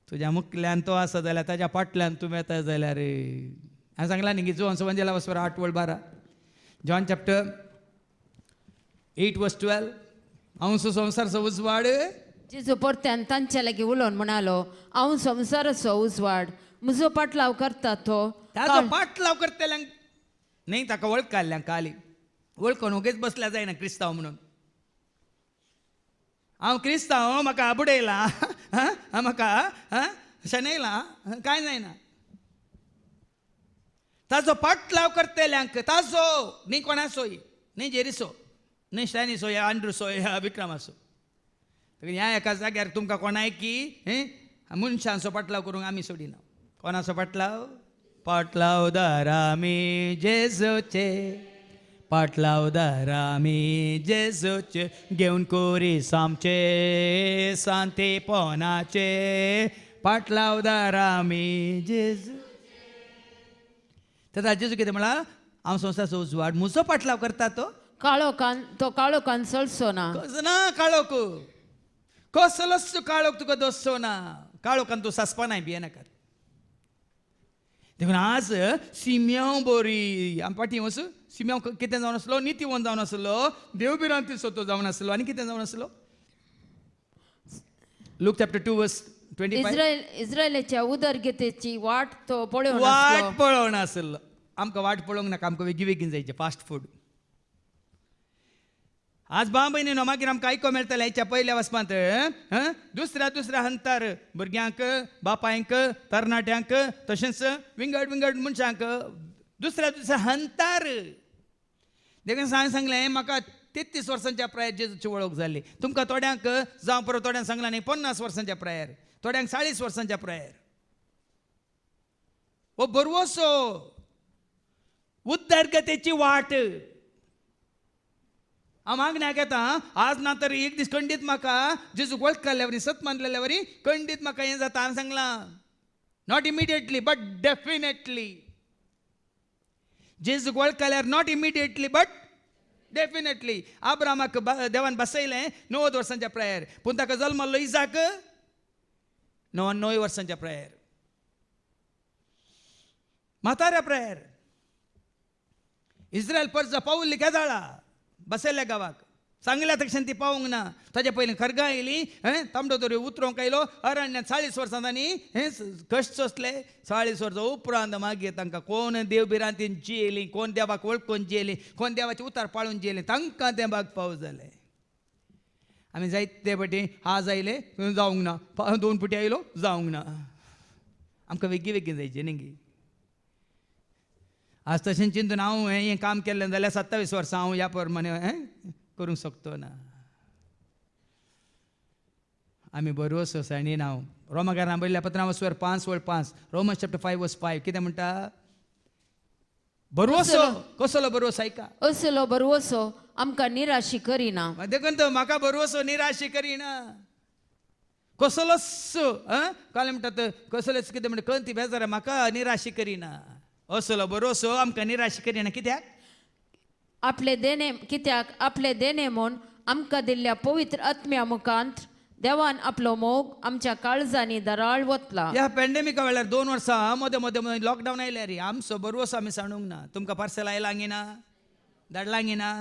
तुज्या मुखल्यान तो आसा जाल्यार ताज्या फाटल्यान तूं येता जाल्यार हांवें सांगलां न्ही जॉन संवंजेला वचपर 8:12 जॉन चॅप्टर 8:12 हांव संवसारचो उजवाड जेजू परत्यान तांच्या लागीं उलोवन म्हणालो हांव संवसाराचो उजवाड म्हजो पाटलाव करता तो ताजो पाटलाव करतल्यांक न्ही ताका वळखल्यांक काली वळखून उगेच बसल्या जायना क्रिस्तांव म्हणून. हांव क्रिस्तांव म्हाका बुडयला म्हाका शेणयला कांय जायना. ताजो पाटलाव करतल्यांक ताजो न्ही कोणाचोय न्ही जेरीसो न्ही स्टॅनिसो या आंड्रुसो या विक्रमाचो ह्या एका जाग्यार तुमकां कोणाय की मनशांचो पाटलाव करूंक आमी सोडिना. कोणाचो पाटलाव पाटलावदार आमी जेजूचे पाटलावदार आमी जेजूचे घेवन कोरी सामचे सांतेपणाचे पाटलावदार आमी जेजू. तर जेजू कितें म्हळां हांव संवसाराचो उजवाड म्हजो पाटलाव करता तो काळोखान चलचो ना. ना काळोख कसलोच काळोख तुका दोसचो ना. काळोखान तूं सासपानाय भियेनाका. देखून आज सिम्यांव बरी आमी फाटीं वच सिम्यांव कितें जावन आसलो नितीवंत जावन आसलो देवबिरांती सोतो जावन आसलो आनी कितें जावन आसलो लूक चॅप्टर 2 वर्स 25. इस्रायलाच्या उदरगतीची वाट तो पळोवन वाट आसलो. पळोवन आसलो. आमकां वाट पळोवंक नाका, आमकां बेगी बेगीन जायचें फास्ट फूड. आज भाव भयणीनो मागीर आमकां आयको मेळटलें हेच्या पयल्या वचपांत दुसऱ्या दुसऱ्या हंतार भुरग्यांक, बापायंक, तरणाट्यांक, तशेंच विंगड विंगड मनशांक दुसऱ्या दुसऱ्या हंतार. देखून सांगलें म्हाका 33 वर्सांच्या प्रायर जेजूची वळख जाली. तुमकां थोड्यांक जावं परत थोड्यांक सांगलां न्ही 50 वर्सांच्या प्रायर, थोड्यांक 40 वर्सांच्या प्रायर. हो बरवसो उद्दरगतेची वाट. हांव मागण्याक येता आज ना तर एक दीस खंडीत म्हाका जेजूक वळख काडल्या वरी, सत मानलेल्या वरी खंडीत म्हाका हें जाता. हांवें सांगलां नॉट इमिडिएटली बट डेफिनेटली. जेजूक वळख काडल्यार नॉट इमिडिएटली बट डेफिनेटली. आब्रामाक देवान बसयलें 90 वर्सांच्या प्रायर, पूण ताका जल्मल्लो इजाक 99 वर्सांच्या प्रायर. म्हाताऱ्या प्रायर. इस्रायल परजा पावल्ली केदाळा बसयल्ल्या गावाक. सांगल्या तशें ती पावूंक ना. ताचे पयलीं खरगां येयली, तांबडो तरी उतरोंक आयलो. अरण्यात 40 वर्सां आनी कश्ट सोंसले. 40 वर्सां उपरांत मागीर तांकां कोण देव बिरांतीन जियेलीं, कोण देवाक वळखून जियेलीं, कोण देवाचे उतार पाळून जियेलीं, तांकां देवाक पावस जालें. आमी जायते फाटी आज आयले जावंक ना, 2 फाटी आयलो जावंक ना. आमकां बेगी बेगीन जायचें न्ही. आज तशें चिंतून हांव हें काम केल्लें जाल्यार 27 वर्सां हांव ह्या प्रमाणे करूंक शकतो ना. आमी बरोवसो सायणीन हांव रोमाकारां बरयल्या पत्रां वचवर 5:5 रोमन्स चॅप्टर 5:5 कितें म्हणटा? बरोवसो कसलो बरोवसो आयका. असलो बरवसो आमकां निराशी करिना. देखून तो म्हाका बरोवसो निराशी करिना. कसलोच काल म्हणटात कसलोच कितें म्हणटा कंती बेजार म्हाका निराशी करिना. असलो बरोवसो आमकां निराशी करिना. कित्याक? आपले देणे म्हूण आमकां दिल्ल्या पवित्र आत्म्या मुखांत देवान आपलो मोग आमच्या काळजांनी दराळ वतला. ह्या पॅन्डेमिका वेळार 2 वर्सां मदें मदें लॉकडावन आयल्या रे. आमचो बरोवसो आमी सांडूंक ना. तुमकां पार्सल आयलांगी ना, धाडलांगी ना.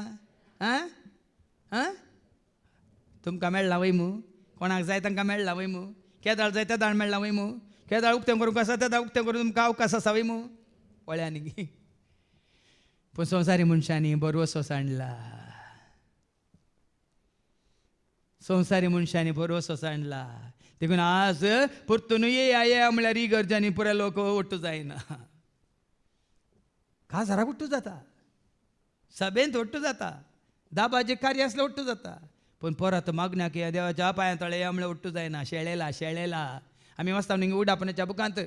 तुमकां मेळ्ळा वयमू, कोणाक जाय तांकां मेळ्ळा वयमू, केदाळ जाय त्या दाळ मेळ्ळा वयमू, केदाळ उक्तें करूंक आसा त्या उक्तें करून तुमकां अवकाश आसा वयमू वळ्यांनी. पूण संवसारी मनशांनी बरोवसो सांडला. संवसारी मनशांनी बरोवसो सांडला. देखून आज परतून ये म्हळ्यार इगर्जांनी पुराय लोक ओट्टू जायना. काजाराक ओट्टू जाता, सभेंत ओट्टू जाता, दाबाचें कार्य आसल्यार ओट्टू जाता. पूण परत मागण्याक या देवाच्या पांया तळे या म्हळ्यार ओट्टू जायना. शेळेला. आमी वाचता न्ही उडापणाच्या बुकांत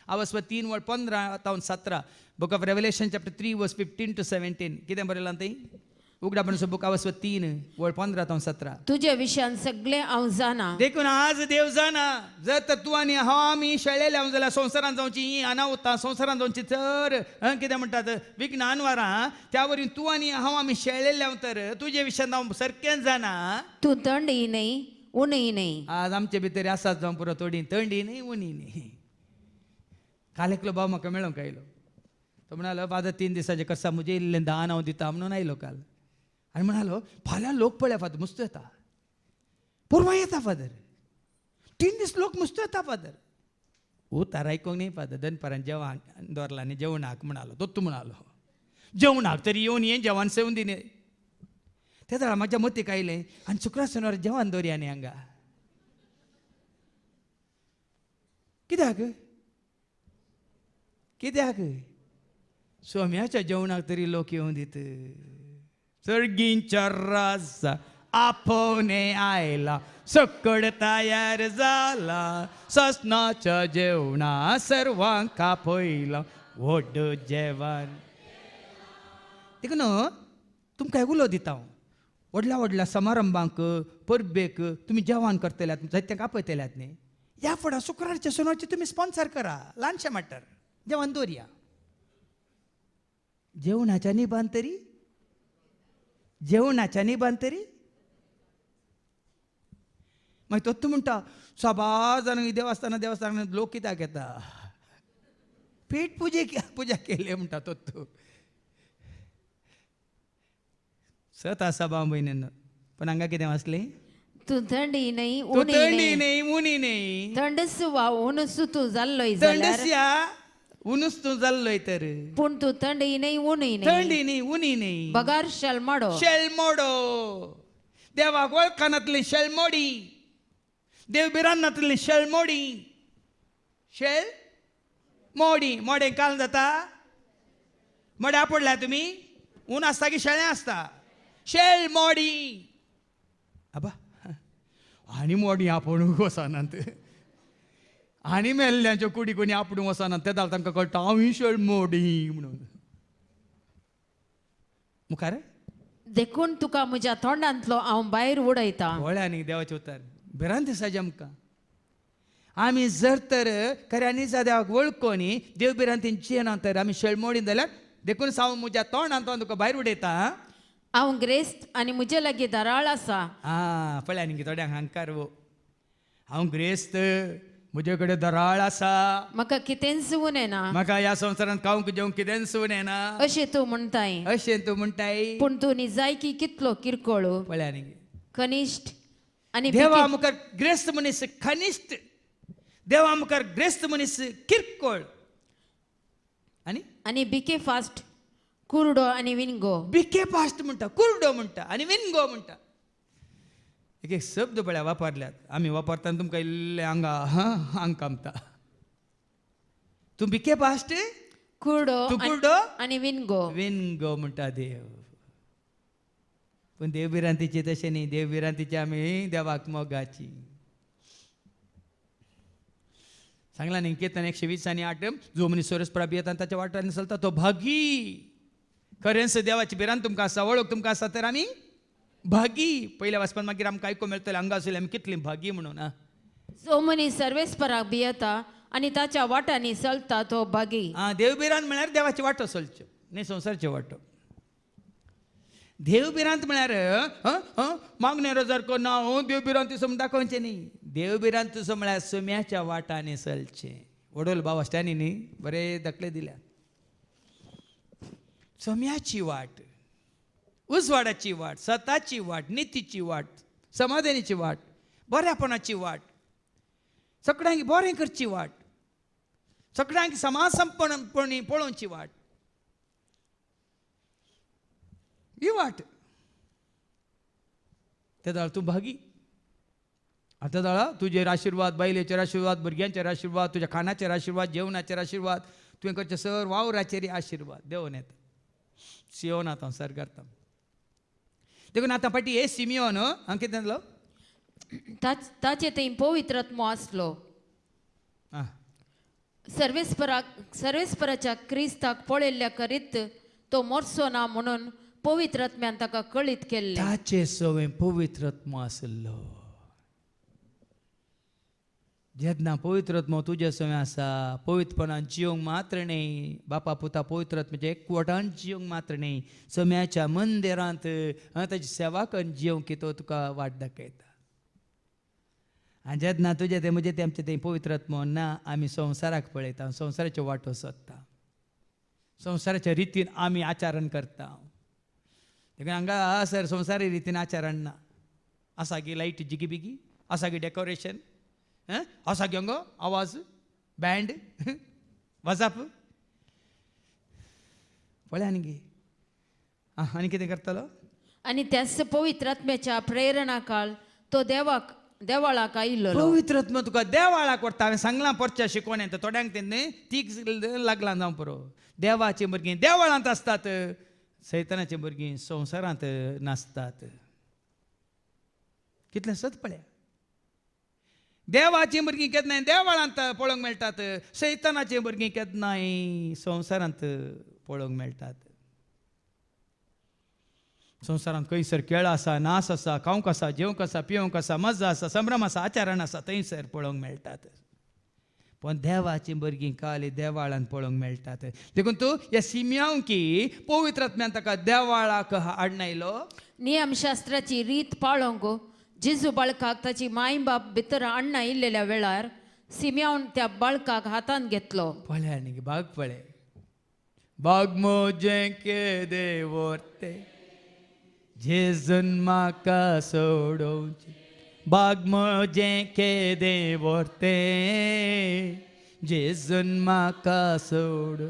अवस्व 3:15-17 बुक ऑफ रेवलेशन चॅप्टर 3:15-17 कितें बरयलां थंय? उगडापणाचो बुक अवस्व 3:15-17. तुजे विशयान सगळे हांव जाणा. देखून आज देव जाणा. जर तर तूं आनी हांव आमी शेळेले हांव जाल्यार संवसारांत जावची ही अनाहुतां, संवसारांत जावची चड कितें म्हणटात विघ्न अनवारां, त्या वरीन तूं आनी हांव आमी शेळेले हांव तर तुजे विशयान हांव सारकें जाणा. तूं थंडी न्ही उणी न्ही. आज आमचे भितर आसात जावं पुरो थोडी थंडी न्ही उणी न्ही. काल एकलो भाव म्हाका मेळोंक आयलो. तो म्हणालो फादर 3 दिसाचे कर्सा म्हजे इल्लें दान हांव दिता म्हणून आयलो काल. आनी म्हणालो फाल्यां लोक पळय फादर मुस्त येता, परवां येता फादर, 3 दीस लोक मुस्त येता फादर. उतार आयकोंक न्ही फादर दनपारान जेवण दवरला न्ही जेवणाक म्हणालो. तो तूं म्हणालो जेवणाक तरी येवन ये जेवण सेवन दिने. ते जाल्यार म्हाज्या मतीक आयलें आनी शुक्रार शेनवार जेवण दवरया न्ही हांगा. कित्याक सोम्याच्या जेवणाक तरी लोक येवं दीत. सर्गींच्या राजा आपोवणे आयला, सकड तयार जाला, ससनाच्या जेवणा सर्वांक आपयला व्हड जेवण. देखून तुमकां एक उलो दिता हांव. व्हडल्या समारंभांक परबेक तुमी जेवण करतल्यात, जायत्यांक आपयतल्यात न्ही. ह्या फुडें शुक्रारच्या शेनवारचे तुमी स्पॉन्सर करा. ल्हानशें मॅटर जेवण दवरया. जेवणाच्या निबान तरी मागीर तो म्हणटा सबार जाणांक देवस्थानांत लोक कित्याक येता? पेट पुजा केली म्हणटा तो. सत आसा भाव भयणीन. पण हांगा कितें वाचलें? तू थंडी नाही तू उणी थंडी नाही नाही उनी नाही थंडस वा ऊनसू तू जाल्लोय जाल्यार थंडस्या उनुस तू जाल्लोय तर पूण तू थंडी नाही उणी नाही थंडी नाही उनी नाही बगार शलमाडो शेलमोडो देवाक वळखानातली शेलमोडी देवबिरांनातली शेलमोडी शेल मोडी मोडे काल जाता मोड्या पडल्या तुम्ही ऊन असता की शेळ्या असता शेल मोडी आबा आणि मोडी आपण वसानांत आणि मेल्ल्यांच्या कुडी कोणी आपणूक वसानांत ते जाल्यार तांकां कळटा हांव ही शेळ मोडी म्हणून मुखार देखून तुका म्हज्या तोंडांतलो हांव भायर उडयतां वळ्यांनी देवाचे उतर भिरांत दिसाचे आमकां आमी जर तर खऱ्यांनी देवाक वळखोनी देव भिरांतीन ना तर आमी शेळ मोडीन जाल्यार देखून हांव म्हज्या तोंडांतलो तुका भायर उडयता हांव ग्रेस्त आनी म्हजे लागीं दाराळ आसा पळय न्ही थोड्यांक हांकार वो हांव ग्रेस्त म्हजे कडेन दराळ आसा म्हाका कितेंच उणेना म्हाका ह्या संवसारांत खावंक जेवंक कितेंच सुणेना अशें तूं म्हणटाय अशें तूं म्हणटाय पूण तूं निजायकी कितलो किरकोळ पळय न्ही कनिश्ट आनी देवा मुखार ग्रेस्त मनीस खनिश्ट देवा मुखार ग्रेस्त मनीस किरकोळ आनी बिके फास्ट कुरडो आनी विनगो बिके फास्ट म्हणटा कुरडो म्हणटा आनी विनगो म्हणटा एक एक शब्द पळय वापरल्यात आमी वापरतना तुमकां इल्ले आंग कामता तूं बिके फास्ट कुरडो तूं कुरडो आनी विनगो विनगो म्हणटा देव पूण देव भिरांतीचे तशें न्ही देव भिरांतीचे आमी देवाक मोगाची सांगला न्ही कीर्तन 120 आनी 8 जो मनीस सोरसपरा येता ताच्या वाटांनी चलता तो भागी खरेंच देवाची भिरांत तुमकां आसा वळख तुमकां आसा तर आमी भागी पयल्या वाचपान मागीर आमकां आयकूंक मेळटलें हांगा आसलें आमी कितलीं भागी म्हणून जो मनीस सर्वेस्पराक भियेता आनी ताच्या वाटांनी चलता तो भागी देव भिरांत म्हळ्यार देवाची वाटो चलच्यो न्ही संवसारच्यो वाटो देव भिरांत म्हळ्यार मागणेरो जर को ना देव भिरांत म्हूण दाखोवचें न्ही देव भिरांत म्हळ्यार सोम्याच्या वाटांनी चलचें वडोल भाव आसतानी न्ही बरे दखले दिल्या सोम्याची वाट उजवाडाची वाट सताची वाट नितीची वाट समाधानाची वाट बऱ्यापणाची वाट सगळ्यांक बरें करची वाट सगळ्यांक समासंपणपणी पळोवची वाट ही वाट ते जाल्यार तूं भागी आतां जाळा तुजेर आशिर्वाद बायलेचेर आशिर्वाद भुरग्यांचेर आशिर्वाद तुज्या खाणाचेर आशिर्वाद जेवणाचेर आशिर्वाद तुवें करचे सर वावराचेर आशिर्वाद देंवन येता सियोन आतां सरकारता देखून आतां फाटी हे सिमियोन हांव कितें जालो ताचे थंय पवित्रत्व आसलो सर्वेस्पराच्या क्रिस्ताक पळयल्ल्या करीत तो मोरचो ना म्हणून पवित्रत्म्यान ताका कळीत केल्ले ताचे सवय पवित्रत्व आसलो जेन्ना पवित्रत्व तुजे सवय आसा पवित्रपणान जियोंक मात्र न्ही बापा पुता पवित्रत्वाचे एकवटान जियोंक मात्र न्ही सम्याच्या मंदिरांत ताची सेवा करून जियोंक तो तुका वाट दाखयता आनी जेन्ना तुजें तें म्हजें तें आमचें तें पवित्रत्व ना आमी संवसाराक पळयता संवसाराच्यो वाटो सोदता संवसाराच्या रितीन आमी आचरण करता देखून हांगा सर संवसारी रितीन आचरण ना आसा गी लायट जिगी बिगी आसा गी डेकोरेशन आसा गी हांगा आवाज बँड वाजप पळय आनी गे आनी कितें करतलो आनी त्याच पवित्रत्म्याच्या प्रेरणा काळ तो देवाळाक आयिल्लो पवित्रत्व तुका देवाळाक व्हरता हांवें सांगलां परच्या शिकवणें थोड्यांक तेन्ना तीक लागलां जावं पुरो देवाचीं भुरगीं देवाळांत आसतात सैतानाचीं भुरगीं संवसारांत नासतात कितलें सत पळया देवाचीं भुरगीं केन्नाय देवाळांत पळोवंक मेळटात सैतानाचीं भुरगीं केन्नाय संवसारांत पळोवंक मेळटात संवसारांत खंयसर खेळ आसा नाच आसा खावंक आसा जेवंक आसा पिवंक आसा मजा आसा संभ्रम आसा आचरण आसा थंयसर पळोवंक मेळटात पण देवाचीं भुरगीं खाली देवाळांत पळोवंक मेळटात देखून तूं ह्या सिमियोंकी पवित्रत्म्यान ताका देवाळाक हाडून आयलो नियमशास्त्राची रीत पाळोवंक जेजू बाळकाक ताची माय बाप भितर हाडून आयिल्ल्या वेळार सिमियोन त्या बाळकाक हातान घेतलो पळय आनी बाग पळय बाग मोजें केदे व्हरते जेजून म्हाका सोडोवचें बाग म्हजें केदें व्हरतें जेजून म्हाका सोड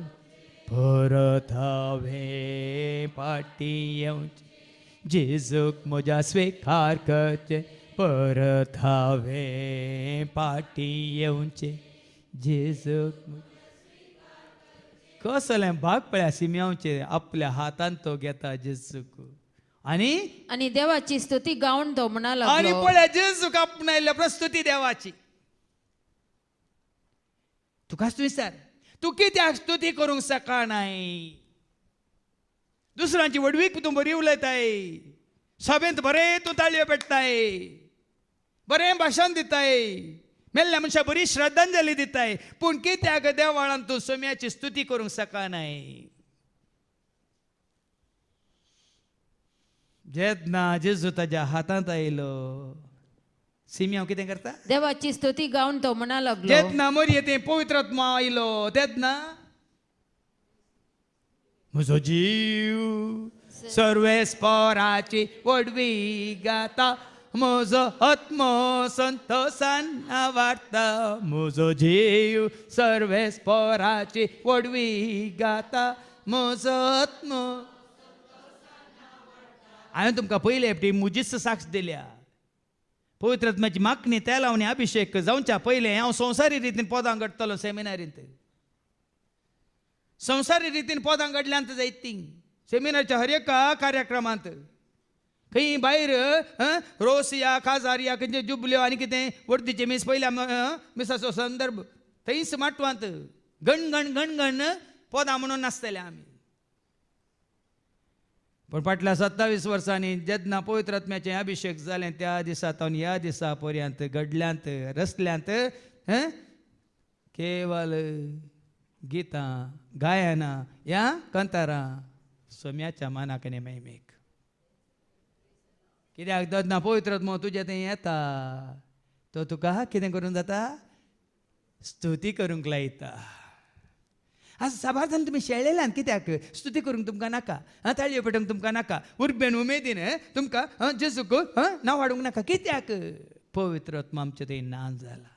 परत हांवें फाटी येवचें जेजूक म्हज्या स्विकार करचें परत हांवें फाटी येवचें जेजूक कसलें भाग पळया सिम्यावचे आपल्या हातान तो घेता जेजूक आणि देवाची स्तुती गावन तो म्हणा आणि लागलो पळया जेजूक आपणायल्या प्रस्तुती देवाची तुकाच विचार तू कित्याक स्तुती करूंक शकनाय दुसऱ्यांची वडवीक तूं बरी उलयताय सभेंत बरें तूं ताळयो पेटताय बरें भाशण दिताय मेल्ल्या मनशाक बरी श्रद्धांजली दिताय पूण कित्याक देवाळान तूं सोम्याची स्तुती करूंक शकनाय जेन्ना जेजू ताच्या हातांत आयलो सिम्याव कितें करता देवाची स्तुती गावन तो म्हणा लागलो जेन्ना मरये ते पवित्र आत्मा आयलो तेन्ना म्हजो जीव सर्वेस्पराची वडवी गाता म्हजो आत्मो संतोषान वाडटा म्हजो जीव सर्वेस्पराची वडवी गाता म्हजो आत्मो हांवें तुमकां पयले फावटी मुजीच साक्ष दिल्या पवित्र आत्म्याची मागणी त्या लावणी अभिषेक जावच्या पयलें हांव संवसारी रितीन पदां घडटलो सेमिनारींत संवसारी रितीन पदां घडल्यांत जायत ती सेमिनारच्या हर एका कार्यक्रमांत खंय भायर रोसिया खाजारिया खंयचे जुबल्यो आनी कितें वर्तीचे मीस पयल्या मिसाचो संदर्भ थंयच माटवांत गण पदां म्हणून नासतले आमी पण फाटल्या 27 वर्सांनी जेन्ना पवित्र आत्म्याचें अभिषेक जालें त्या दिसा सावन ह्या दिसा पर्यंत घडल्यांत रचल्यांत केवल गितां गायनां ह्या कंतारां सोम्याच्या मानाक आनी महिमेक कित्याक जेन्ना पवित्र आत्मो तुजें थंय येता तो तुका कितें करूंक जाता स्तुती करूंक लायता आज साबार्थान तुमी शेळिल्ल्यान कित्याक स्तुती करूंक तुमकां नाका ताळयो पेटोवंक तुमकां नाका उर्बेन उमेदीन तुमकां जेजूक नांव वाडूंक नाका कित्याक पवित्र आत्मा आमचे थंय ना जाला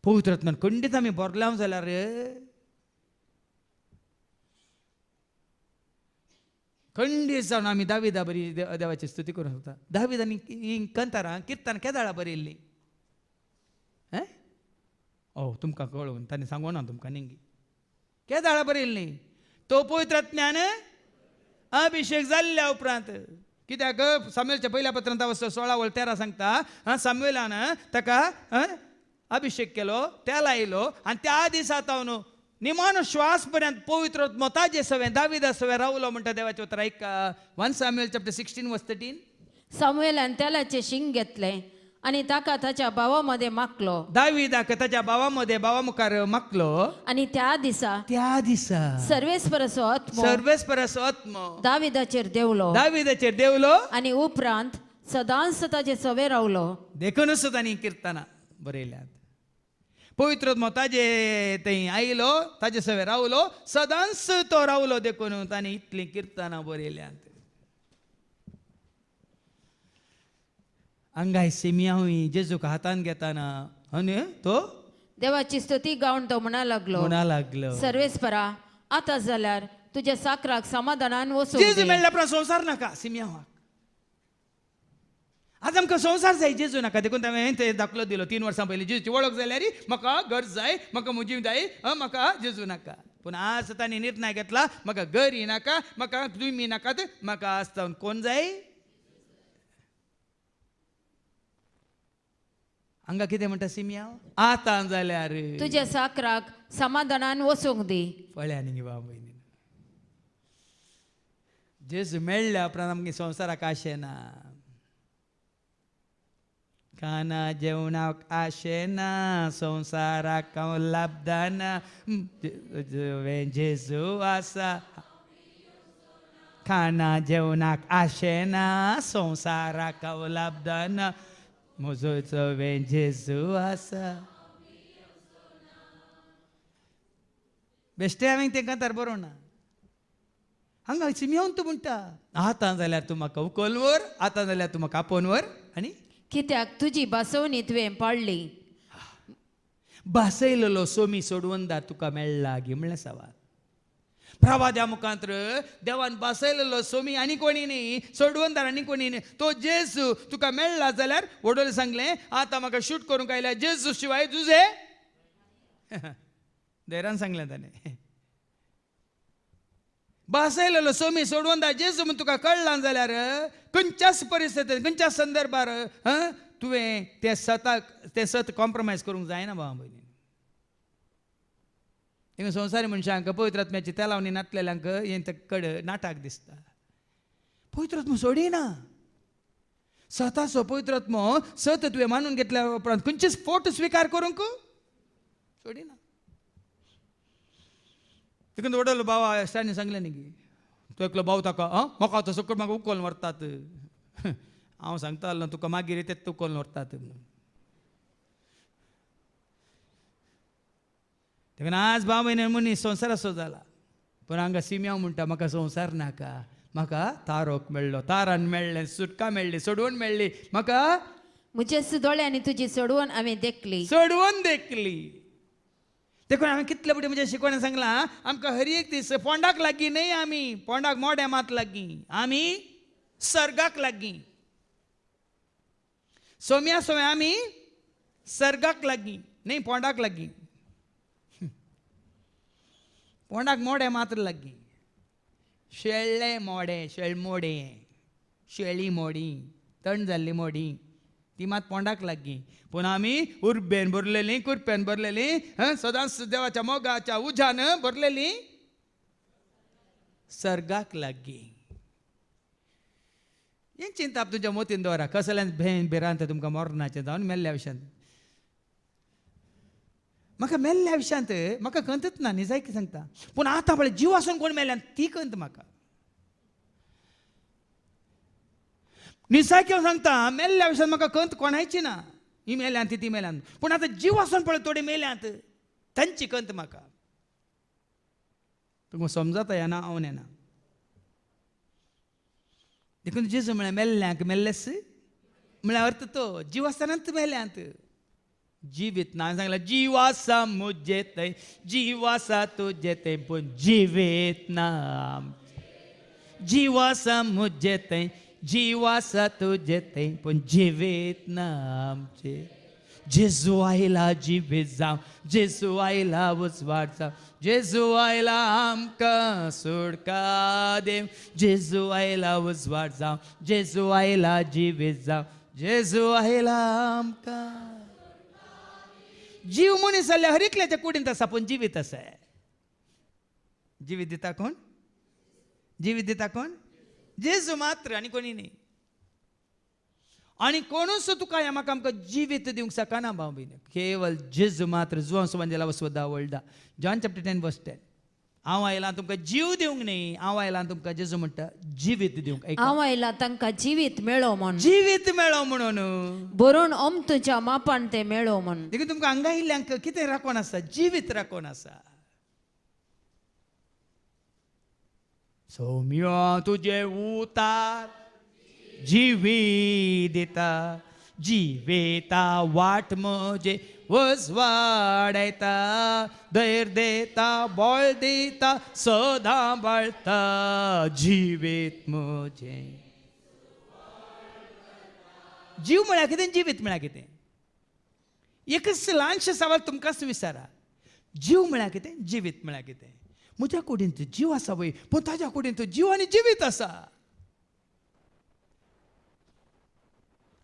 पवित्र आत्मान खंडीत आमी भरलां जाल्यार खंडीत जावन आमी दाविदा बरी देवाची स्तुती करूंक शकता दाविदानी ही कंतारां किर्तनां केदाळां बरयल्लीं तुमकां कळून ताणें सांगूना तुमकां नेंगी केदाळां बरयल्लीं तो पवित्र आत्म्यान अभिषेक जाल्ल्या उपरांत कित्याक सामुएलच्या पयल्या पत्रांत 16:13 सांगता सामुएलान ताका अभिषेक केलो त्या लायलो आनी त्या दिसा तावन निमानो श्वास पर्यंत पवित्र आत्मो ताजे सवे दाविदा सवे रावलो म्हणटा देवाचें उतर ऐका 1 Samuel chapter 16:13 सामुएलान तेलाचे शिंग घेतले आणि ताका ताच्या भावामध्ये मागलो दाविदाक ताच्या भावा मुखार मागलो आणि त्या दिसा सर्वेस्पराचो आत्मो दाविदाचेर देवलो आणि उपरांत सदांच ताचे सवे रावलो देखूनच तांणी किर्तनां बरयल्यात पवित्र आत्मो ताजे थंय आयलो ताजे सवे रावलो सदांच तो रावलो देखून तांणी इतलीं किर्तनां बरयल्यात अंगाय सिमियावी जेजूक हातान घेताना तो देवाची स्तुती गावन तो म्हणा लागलो सर्वेस्परा आता जाल्यार तुझ्या साकराक समाधानान वचूंक जेजू दे. मेळ्ळ्या उपरांत संवसार नाका सिमियावाक आज आमकां संवसार जाय जेजू नाका देखून हांवें ते दाखलो दिलो 3 वर्सां पयलीं जेजूची वळख जाल्यार म्हाका घर जाय म्हाका म्हजी जाय म्हाका जेजू नाका पूण आज तांणी निर्णय घेतला म्हाका घरय नाका म्हाका तुमी नाकात म्हाका आज जावन कोण जाय हांगा कितें म्हणटा सिमिया आतां जाल्यार तुझ्या साकराक समाधानान वचूंक दी पळया न्ही भाव भयणी जेजू मेळ्ळ्या उपरांत आमगे संवसाराक आशे ना खाना जेवणाक आशे ना संवसाराक हांव लाभदाना जेजू आसा खाना जेवणाक आशे ना संवसाराक हांव लाभदाना म्हजो चवें जेजू आसा बेश्टे हांवें तें कांतार बरोवना हांगा सिमियोन तूं म्हणटा आतां जाल्यार तूं म्हाका उखल व्हर आतां जाल्यार तूं म्हाका आपोवन व्हर आनी कित्याक तुजी बसवणी तुवें पाळली. बसयलेलो सोमी सोडवंदार तुका मेळ्ळा गे म्हणलें सवाल. प्रवाद्या मुखांतर देवान बसयलेलो सोमी आनी कोणी न्ही, सोडवंदार आनी कोणी न्ही, तो जेजू तुका मेळ्ळा जाल्यार वडोले सांगलें आतां म्हाका शूट करूंक आयल्या जेजू शिवाय तुजे धैर्यान सांगलें ताणें. बसयलेलो सोमी सोडवंदार जेजू म्हूण तुका कळ्ळा जाल्यार खंयच्याच परिस्थितींत खंयच्याच संदर्भार तुवें तें सत कॉम्प्रोमायज करूंक जायना भावा भयणी. हिंगा संवसारी मनशांक पवित्र आत्म्याची तेलावणी नातलेल्यांक हें कड नाटक दिसता. पवित्र आत्मो सोडिना. सताचो पवित्र आत्मो सत तुवें मानून घेतल्या उपरांत खंयचेच फोट स्विकार करूंक सोडिना. देखून वडलो भाव स्टॅनी सांगलें न्ही की तो एकलो भाव ताका म्हाका तो सकट म्हाका उखलून व्हरतात. हांव सांगता आसलो तुका मागीर तेच उखलून व्हरतात म्हणून. देखून आज भाव म्हयने मनीस संवसार असो जाला. पूण हांगा सिम्याव म्हणटा म्हाका संवसार नाका, म्हाका तारोक मेळ्ळो, तारान मेळ्ळें, सुटका मेळ्ळी, सोडवण मेळ्ळी, म्हाका म्हज्या दोळ्यांनी तुजी सोडवण हांवें देखली. सोडवण देखली. देखून हांवें कितले बडी म्हज्या शिकवण्यान सांगलां आमकां हर एक दीस पोंडाक लागीं न्ही, आमी पोंडाक मोड्या मात लागीं, आमी सर्गाक लागीं. सोम्या सोम्या आमी सर्गाक लागीं न्ही पोंडाक लागीं. पोंडाक मोडे मात्र लागीं. शेळ्ळे मोडे, शेळमोडे, शेळी मोडी, तण जाल्ली मोडी ती मात पोंडाक लागीं. पूण आमी उर्बेन भरलेलीं, कुरपेन भरलेलीं, सदांच देवाच्या मोगाच्या उज्यान भरलेलीं सर्गाक लागीं. हें चिंता तुज्या मोतीन दवरा. कसल्यान भेन भिरांत तुमकां मरणाचें जावन मेल्ल्या विशयांत. म्हाका मेल्ल्या विशयांत म्हाका खंतच ना न्ही, जाय की सांगता. पूण आतां पळय जीव आसून कोण मेल्यान ती खंत म्हाका. निसाय किंवा सांगता मेल्ल्या विशयांत म्हाका खंत कोणायची ना. ही मेल्यांत ती मेल्यांत. पूण आतां जीव आसून पळय थोडे मेल्यांत तांची खंत म्हाका. तुमकां समजता येना हांव नेना. देखून जेजू म्हळ्यार मेल्ल्यांक मेल्लेस म्हळ्यार अर्थ तो जीव आसतनाच मेल्यांत. जिवीत ना सांगला जीव आसा मुजे थंय, जीव आसा तुजे थंय, पूण जिवीत ना. जीव आसा मुजे थंय, जीव आसा तुजे थंय, पूण जिवीत ना आमचे. जेजू आयला जिवीत जावं, जेजू आयला उजवाड जावं, जेजू आयला आमकां सुटका देव, जेजू आयला उजवाड जावं, जेजू आयला जिवीत जावं, जेजू आयला आमकां. जीव मनीस जाल्ल्या हर एकल्याच्या कुडींत आसा, पूण जिवीत आसा. जिवीत दिता कोण? जिवीत दिता कोण? जेजू मात्र आनी कोणी न्ही. आनी कोणूच तुका ह्या म्हाका आमकां जिवीत दिवंक शकना भाव भयण. केवल जेजू मात्र. जुवां सुवांजेला वसवदा वळदा. जॉन चॅप्टर 10 वर्स 10. हांव आयलां तुमकां जीव दिवंक न्ही, हांव आयलां तुमकां जेजू म्हणटा जिवीत दिवंक. हांव आयला तांकां जिवीत मेळो म्हण. जिवीत मेळो म्हणून. बरोवन तुज्या मापान ते मेळो म्हण. देखून तुमकां हांगा आयिल्ल्यांक कितें राखोन आसा? जिवीत राखोन आसा. सौम्य तुजे उतार जिवीत दिता, जिवेता वाट म्हजे वजवाडयता, धैर्य देता, बळ दिता, सदां बाळता, जिवीत म्हजे. जीव म्हळ्यार कितें, जिवीत म्हळ्यार कितें? एकच ल्हानशें सवाल तुमकांच विचारा. जीव म्हळ्यार कितें, जिवीत म्हळ्यार कितें? म्हज्या कुडींत जीव आसा वय, पूण ताज्या कुडींत जीव आनी जिवीत आसा.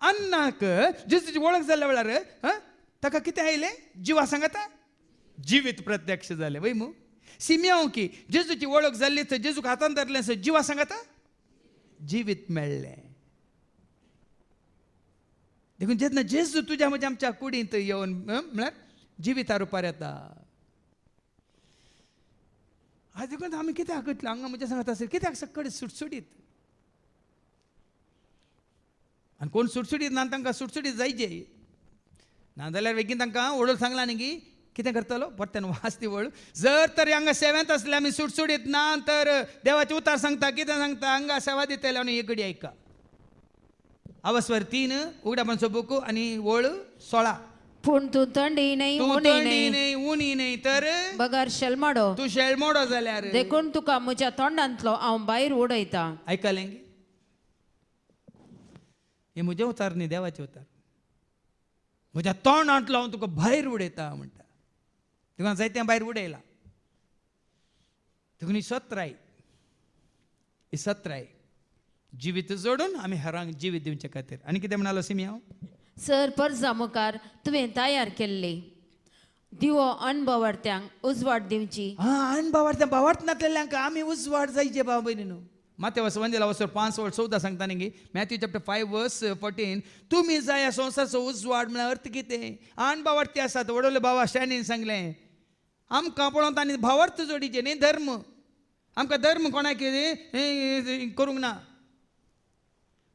अन्नाक जेजूची वळख जाल्ल्या वेळार ताका कितें आयलें? जिवा सांगता जिवीत प्रत्यक्ष जालें वय मू. सिम्याव की जेजूची वळख जाल्ली थंय जेजूक हातान धरलें थंय जिवा सांगता जिवीत मेळ्ळें. देखून जेन्ना जेजू तुज्या म्हज्या आमच्या कुडींत येवन म्हळ्यार जिविता रुपार येता. आज देखून आमी कित्याक करतले हांगा म्हज्या सांगता आसत कित्याक सकड सुटसुटीत. आनी कोण सुटसुटीत ना तांकां सुटसुटीत जायचे नाजाल्यार बेगीन तांकां वडोल सांगला न्ही की कितें करतलो परत्यान वास ती वळ. जर तर हांगा सेव्यांत आसले आमी सुटसुटीत ना तर देवाचे उतार सांगता कितें सांगता हांगा सेवा दितले आनी एक घडी आयका. अवस्वर 3 उघड्यापणाचो बुक आणि ओळ 16. पूण तूं थंडी नाही तू उणी थंडी नाही नाही उणी नाही तर बगार शेलमाडो तू शेळमोडो जाल्यार देखून तुका म्हज्या तोंडांतलो हांव भायर उडयता. ऐकलें हे म्हजे उतार न्ही देवाचे उतार. म्हज्या तोंडांतलो हांव तुका भायर उडयता म्हणटा. तुका जायत्या भायर उडयला. तुका सत्राय ही सत्राय जिवीत जोडून आमी हेरांक जिवीत दिवचे खातीर. आनी कितें म्हणालो सिमी हांव सर परजा मुखार तुवें तयार केल्ली दिवो अणभवार्थ्यांक उजवाड दिवची. आनी भावार्थनातल्यांक आमी उजवाड जायचे भाव भयणीनो. माते वंदेला वसर 5:14 सांगता न्ही मॅथ्यू चॅप्टर 5:14 तुमी जाय ह्या संवसाराचो उजवाड म्हळ्यार अर्थ कितें. आण भावार्थी आसात वडोले भावा स्टॅनीन सांगलें आमकां पळोवन तांणी भावार्थ जोडीचे न्ही धर्म. आमकां धर्म कोणाक करूंक ना.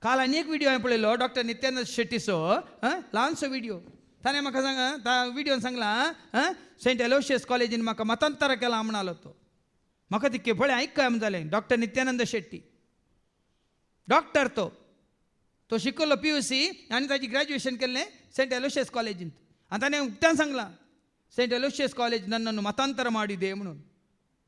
काल आनी एक व्हिडिओ हांवें पळयलो डॉक्टर नित्यानंद शेट्टीचो ल्हानसो व्हिडिओ. ताणें म्हाका सांगा त्या व्हिडिओन सांगलां सेंट एलोशियस कॉलेजीन म्हाका मतांतर केलां म्हणलो तो. म्हाका ती केफळे आयकय म्हण जालें. डॉक्टर नित्यानंद शेट्टी डॉक्टर तो शिकलो PUC आनी ताची ग्रॅज्युएशन केल्लें सेंट एलोशियस कॉलेजींत. आनी ताणें उक्त्यान सांगलां सेंट एलोशियस कॉलेज नन्नू मतांतर माडी दे म्हणून.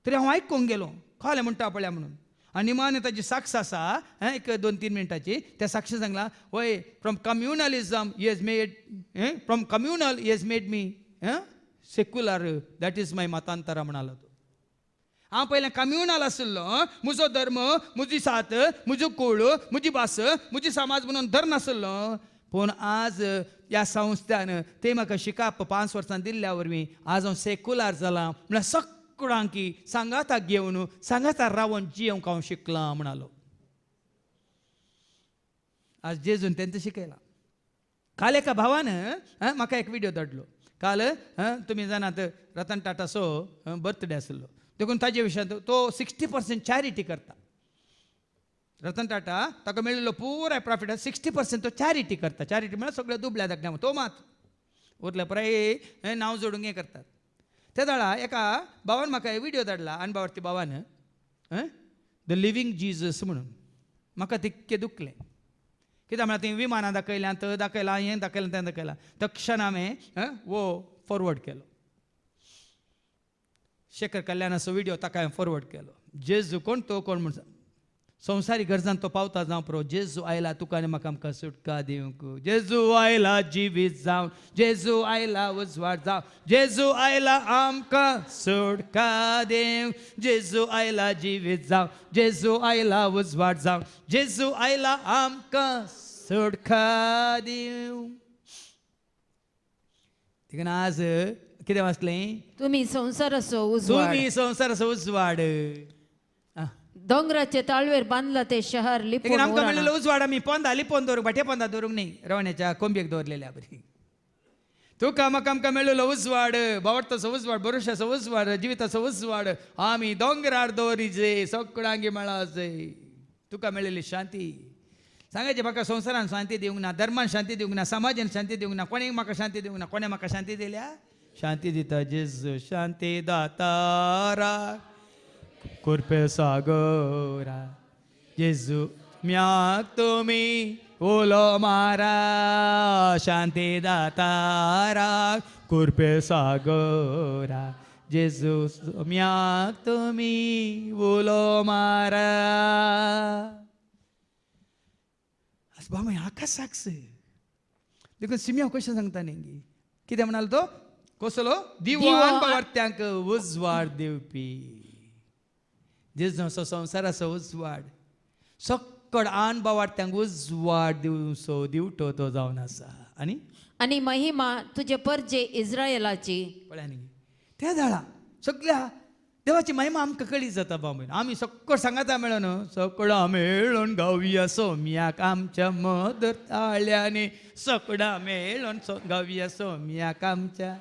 तरी हांव आयकूंक गेलो खालें म्हणटा पळया म्हणून. आनी निमाणे ताची साक्ष आसा 1-2-3 मिनटाची. त्या साक्षी सांगला वय from communalism he has made from communal he has made me secular that is my मतांतरा म्हणालो तो. हांव पयलें कम्युनल आशिल्लो म्हजो धर्म म्हजी सात म्हजो कुळ म्हजी भास म्हजी समाज म्हणून धर नाशिल्लो. पूण आज ह्या संस्थान ते म्हाका शिकाप 5 वर्सां दिल्ल्या वरवीं आज हांव सेक्युलर जालां म्हळ्यार सगळ्यांकी सांगाता घेवन सांगाता रावन जियोंक हांव शिकलां म्हणालो. आज जेजून तेंच शिकयलां. काल एका भावान म्हाका एक व्हिडिओ धाडलो. काल तुमी जाणात रतन टाटाचो बर्थडे आशिल्लो देखून ताजे विशयांत तो 60% चॅरिटी करता. रतन टाटा ताका मेळिल्लो पुराय प्रॉफिट 60% तो चॅरिटी करता. चॅरिटी म्हळ्यार सगळ्या दुबळ्या धाकट्यांक तो मात उरले पुराय नांव जोडूंक हें करतात. त्या दाळा एका भावान म्हाका व्हिडिओ धाडला अणभावार्थी भावान द लिव्हिंग जिजस म्हणून. म्हाका तितकें दुखलें कित्याक म्हळ्यार थंय विमानां दाखयल्यां थंय दाखयलां हें दाखयलां तें दाखयलां. तक्षण हांवें वो फॉरवर्ड केलो. शेखर कल्याणाचो व्हिडिओ ताका हांवें फॉरवर्ड केलो. जेजू कोण तो कोण म्हण संवसारी गरजांत तो पावता जावं प्रो. जेजू आयला तुका आनी म्हाका आमकां सुटका दिवंक. जेजू आयला जिवीत जावन जेजू आयला उजवाड जावन जेजू आयला आमकां सुटका दिवंक. जेजू आयला जिवीत जावन जेजू आयला उजवाड जावन जेजू आयला आमकां सुटका दिवंक. देखून आज कितें वाचलें तुम्ही संसाराचो उजवाड तुम्ही संवसाराचो उजवाड. दोंगराचे ताळवेर बांदला ते शहर लिपून आमकां उराना. मेळिल्लो उजवाड आमी पोंदा लिपोवन दवरूंक भाटे पोंदा दवरूंक न्ही रवण्याच्या कोंबयेक दवरलेल्या बरी. तुका म्हाका आमकां मेळिल्लो उजवाड भावार्थाचो उजवाड भरोशाचो उजवाड जिविताचो उजवाड आमी दोंगरार दवरिजे सगळ्यांक मेळाजे. तुका मेळिल्ली शांती सांगायचे म्हाका संवसारान शांती दिवंक ना धर्मान शांती दिवंक ना समाजान शांती दिवंक ना कोणें म्हाका शांती दिवंक ना. कोणें म्हाका शांती दिल्या शांती दिता जेजू शांती दातारा कृपे सागरा. जेजू म्याक तुमी उलो मारा शांती दातारा कृपे सागरा. जेजू म्याक तुमी उलो मारा. बाबा हाका साक्ष देखून सिमिया कशें सांगता न्ही कितें म्हणालो तो कसलो दिवान भावार्थ्यांक उजवाड दिवपी. जेजूचो संवसाराचो उजवाड सक्कड आन भावार्थ्यांक उजवाड दिवचो दिवटो तो जावन आसा. आणि महिमा तुजे परजे इस्रायेलाची. पळया न्ही त्या झाडा सगळ्या देवाची महिमा आमकां कळी जाता बाबा. आमी सक्कड सांगाता मेळोन सकडा मेळोन गावया सोम्याक आमच्या मदर ताळ्यानी सकडा मेळोन गावया सोम्याक आमच्या.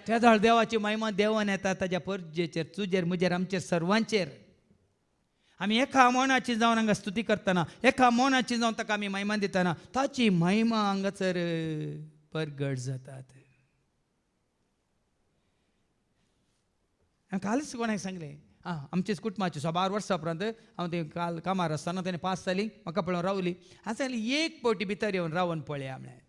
त्या झाड देवाची महिमा देवान येता ताच्या परजेचेर तुजेर म्हजेर आमचेर सर्वांचेर. आमी एका मौनाची जावन हांगा स्तुती करतना एका मौनाची जावन ताका आमी महिमा दितना ताची महिमा हांगासर परगट जातात. कालच कोणाक सांगलें आं आमचेच कुटुंबाचे 12 वर्सां उपरांत हांव ते काल कामार आसतना ताणें 5 साली म्हाका पळोवन रावली हांव सांगलें एक पावटी भितर येवन रावन पळया म्हळ्यार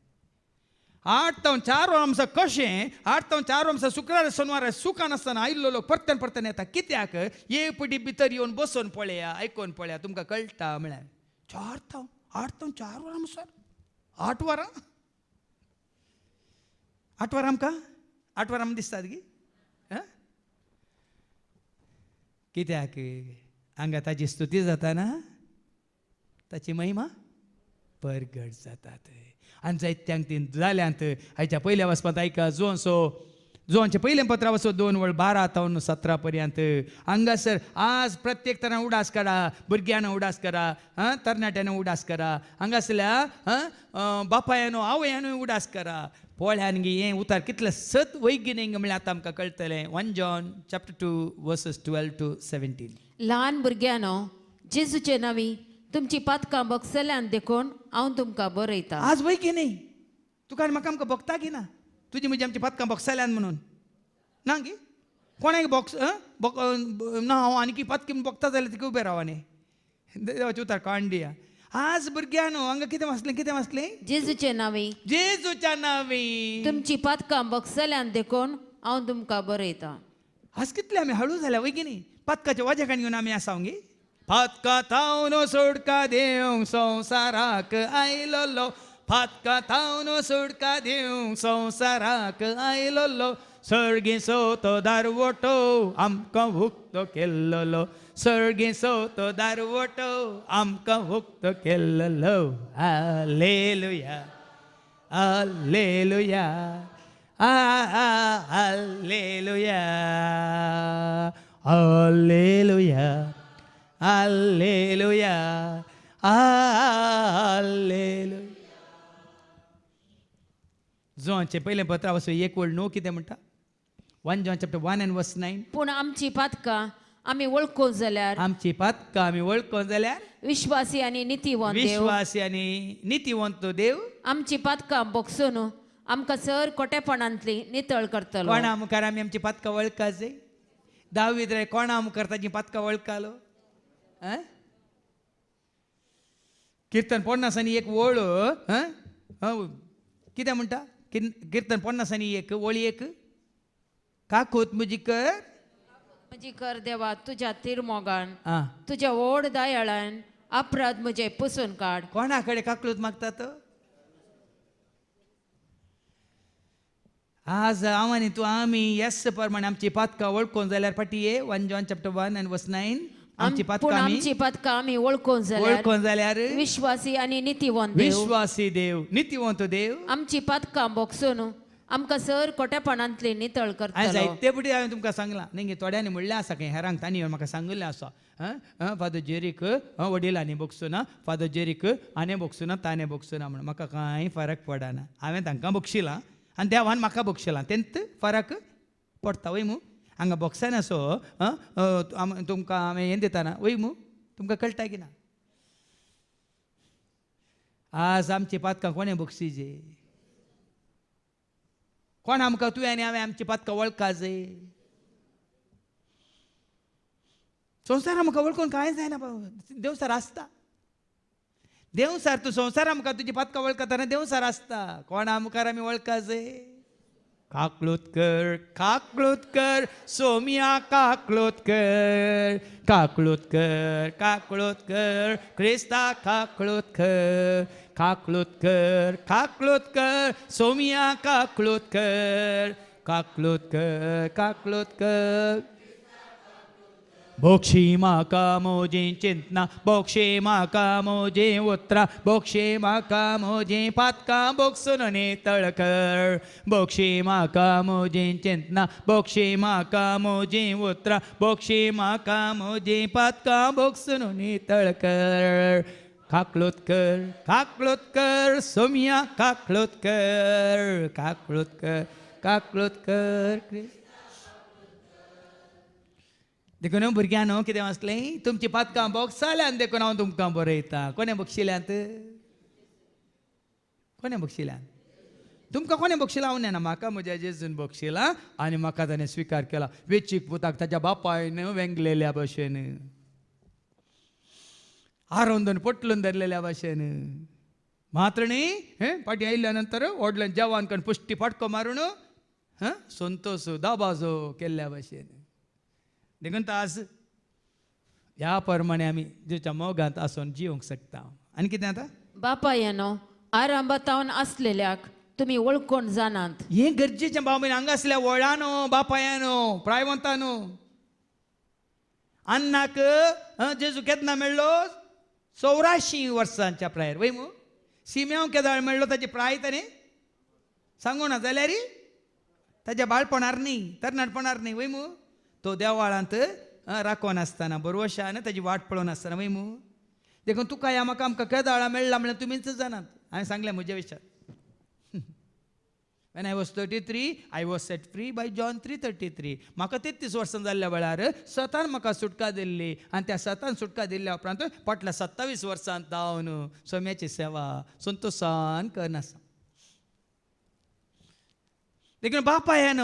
8 तावन 4 वरां कशें 8 तावन 4 वरां शुक्रार शेनवार सुखान आसतना आयिल्लो लोक परतन परतन येता कित्याक एक पावटी भितर येवन बसून पळया आयकून पळया तुमकां कळटा म्हळ्यार 4 तावन 8 तावन 4 वरां सर 8 वरां 8 वरां आमकां 8 वरां दिसतात गी कित्याक हांगा ताची स्तुती जाता ना ताची महिमा परगट जातात आनी जायत्यांक ती जाल्यांत हाच्या पयल्या वचपांत ऐका जोआंचे पयलें पत्रा वचो 2:12 तावन 17 पर्यंत हांगासर आज प्रत्येक तरां उडास करा भुरग्यानं उडास करा तरणाट्यानं उडास करा हांगासरल्या बापायानो आवयानूय उडास करा पोळ्यान गी हें उतार कितलें सत वैगिनींग म्हळ्यार आतां आमकां कळटलें 1 John chapter 2 verses 12 to 17 ल्हान भुरग्यानो जेजूचे नांवी तुमची पातकां बक्षल्यान देखून हांव तुमकां बरयतां आज वैगिनी तुका आनी म्हाका आमकां बगता की ना तुजी म्हजी आमची पातकां बक्षल्यान म्हणून ना गी कोणाक बॉक्स ना हांव आनी पातकी बगता जाल्यार तिका उबें राव न्ही देवाचे उतार काण दिया आज भुरग्यानो हांगा कितें वाचलें जेजूचे नांवी जेजूच्या नांवी तुमची पातकां बक्षल्यान देखून हांव तुमकां बरयतां आज कितले आमी हळू जाल्या वैगिनी पातकाच्या वाजेकान घेवन आमी आसा गे पातका थावन सोडका देव संवसाराक आयलो पातका थावन सोडका देव संवसाराक आयलो सर्गेचो तो दारवटो आमकां हुक्तो केल्लो सर्गेचो तो दारवटो आमकां हुक्तो केल्लो हालेलुया हालेलुया हालेलुया हालेलुया हालेलुया हालेलुया जोआंचे पयलें पत्रा वचो 1:9 कितें म्हणटा 1 John chapter 1 and verse 9 पूण आमची पातकां आमी वळखूं जाल्यार आमची पातकां आमी वळखूं जाल्यार विश्वासी आनी नितीवंत देव विश्वासी आनी नितीवंत देव आमची पातकां बक्षून आमकां सर खोटेपणांतली नितळ करतलो कोणा मुखार आमी आमची पातकां वळखा जाय दावीद रे कोणा मुखार ताची पातकां वळखालो किर्तन 50 आनी एक वळ कितें म्हणटा किर्तन 50 आनी एक वळी एक काकोत म्हजी कर म्हजी कर देवा तुज्या तिरमोगान आं तुज्या व्हड दयाळान अपराध म्हजे पुसून काड कोणा कडेन काकलूत मागतात आज हांव आनी तूं आमी येस प्रमाणे आमची पातकां वळखून जाल्यार फाटीये 1 John chapter 1 and verse 9 आमची पूण पातकां आमी आमची पातकां आमी वळखूं जाल्यार वळखून जाल्यार विश्वासी आनी नितीवंत देव विश्वासी देव नितीवंत देव आमची पातकां बक्षून आमकां सर खोटेपणांतली नितळ हांवें करतलो जायते बुटी हांवें तुमकां सांगलां न्ही थोड्यांनी म्हणलें आसा खंय हेरांक तांणी म्हाका सांगिल्लें आसा फादर जेरीक वडिलांनी बक्षुना फादर जेरीक आनी बक्षुना ताणें बक्षुना म्हणून म्हाका कांय फरक पडना हांवें तांकां बक्षिलां आनी देवान म्हाका बक्षिलां तेंत फरक पडटा वय मू हांगा बॉक्सान असो तुमकां हांवें हें दिताना वय मू तुमकां कळटा की ना आज आमची पातकां कोणें बक्षिजे कोण आमकां तुवें आनी हांवें आमची पातकां वळखा जाय संवसार आमकां वळखून कांय जायना देवसार आसता देवसार तूं संवसार आमकां तुजी पातकां वळखता देवसार आसता कोणा मुखार आमी वळखा जाय काकलूत कर सोमिया काकलूत कर क्रिस्ता काकलूत कर सोमिया काकलूत कर बोक्षी म्हाका मोजें चिंतना बोक्षे म्हाका मोजें उतरां बोक्षे म्हाका मोजें पातकां बोगसून नितळ कर बोक्षे म्हाका मोजें चिंतना बोक्षे म्हाका मोजें उतरां बोक्षे म्हाका मोजें पातकां बोगसून नितळ कर काकलूत कर सोमिया काकलूत कर देखून भुरग्यानो कितें वाचलें तुमची पातकां बॉक्साल्यान देखून हांव तुमकां बरयतां कोणें बक्षिल्यांत तुमकां कोणें बक्षी लावूं ना म्हाका म्हज्या जेजून बक्षिला आनी म्हाका ताणें स्विकार केला वेचीक पुताक ताच्या बापायन वेंगलेल्या भशेन आरोंदून पटलून धरलेल्या भशेन मात्र न्ही फाटीं आयिल्ल्या नंतर व्हडल्यान जेवान करून पुश्टी फाटको मारून संतोष दाबाजो केल्ल्या भशेन देखून आज ह्या प्रमाणे आमी जेच्या मोगांत आसून जिवंक शकता आनी कितें आतां बापायनो आरंभातावन असलेल्याक तुम्ही ओळखून जाणात हें गरजेचें भाव भयण हांगा असल्या वळानो बापायानो प्रायवंतानो अन्नाक जेजू केन्ना मेळ्ळो 84 वर्सांच्या प्रायर वय मू सिम्याव केदाळ मेळ्ळो ताची प्राय ताणें सांगू ना जाल्यार ताच्या बाळपणार न्ही तरणाटपणार न्ही वय मू तो देवाळांत राखोन आसतना बरोवशान ताची वाट पळोवन आसतना वय मू देखून तुका या म्हाका आमकां केदाळा मेळ्ळा म्हळ्यार तुमीच जाणात हांवें सांगलें म्हज्या विशयात When I was 33, I was set free by John 3:33. म्हाका 33 वर्सां जाल्ल्या वेळार सतान म्हाका सुटका दिल्ली आनी त्या सतान सुटका दिल्ल्या उपरांत फाटल्या 27 वर्सांत हांव सोम्याची सेवा संतोशान करन आसा देखून बापा हें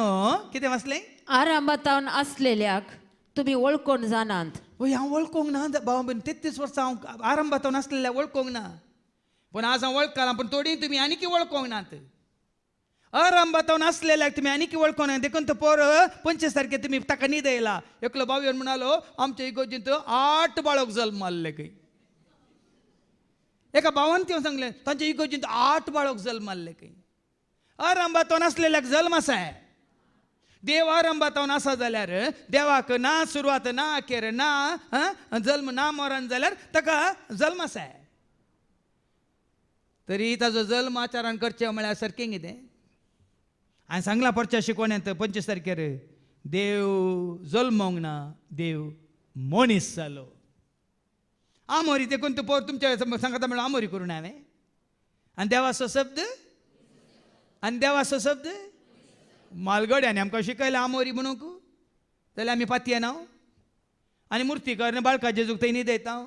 कितें वाचलें आरंभातावन असलेल्याक तुम्ही ओळखून जाणात वय हांव वळखोंक ना भाव भयण 33 वर्सां हांव आरंभातावन आसलेल्या वळखोंक ना पूण आज हांव वळखला पूण थोडी तुमी आनीक वळखोंक नात आरंभातावन असलेल्याक तुमी आनीक वळखोंक ना देखून तो पोर 25 तारखे तुमी ताका न्हीद येयला एकलो भाव येवन म्हणालो आमच्या इगोजींत 8 बाळक जल्म मारले खंय एका भावान तें सांगलें तांच्या इगोजींत 8 बाळक जल्म मारले खंय आरंभातावन असलेल्याक जल्म आसा देव आरंभातावन आसा जाल्यार देवाक ना सुरवात ना अखेर ना जल्म ना मरण जाल्यार ताका जल्म आसा तरी ताजो जल्म आचारान करचें म्हळ्यार सारकें कितें हांवें सांगलां परच्या शिकवण्यांत 25 तारखेर देव जल्मोंक ना देव मनीस जालो आमोरी देखून तूं पोर तुमच्या सांगता म्हणून आमोरी करूं ना हांवें आनी देवाचो शब्द मालगड्यांनी आमकां शिकयला आमोरी म्हणूंक जाल्यार आमी पातयेन हांव आनी मुर्तीकार बाळका जेजूक थंय न्हीद येता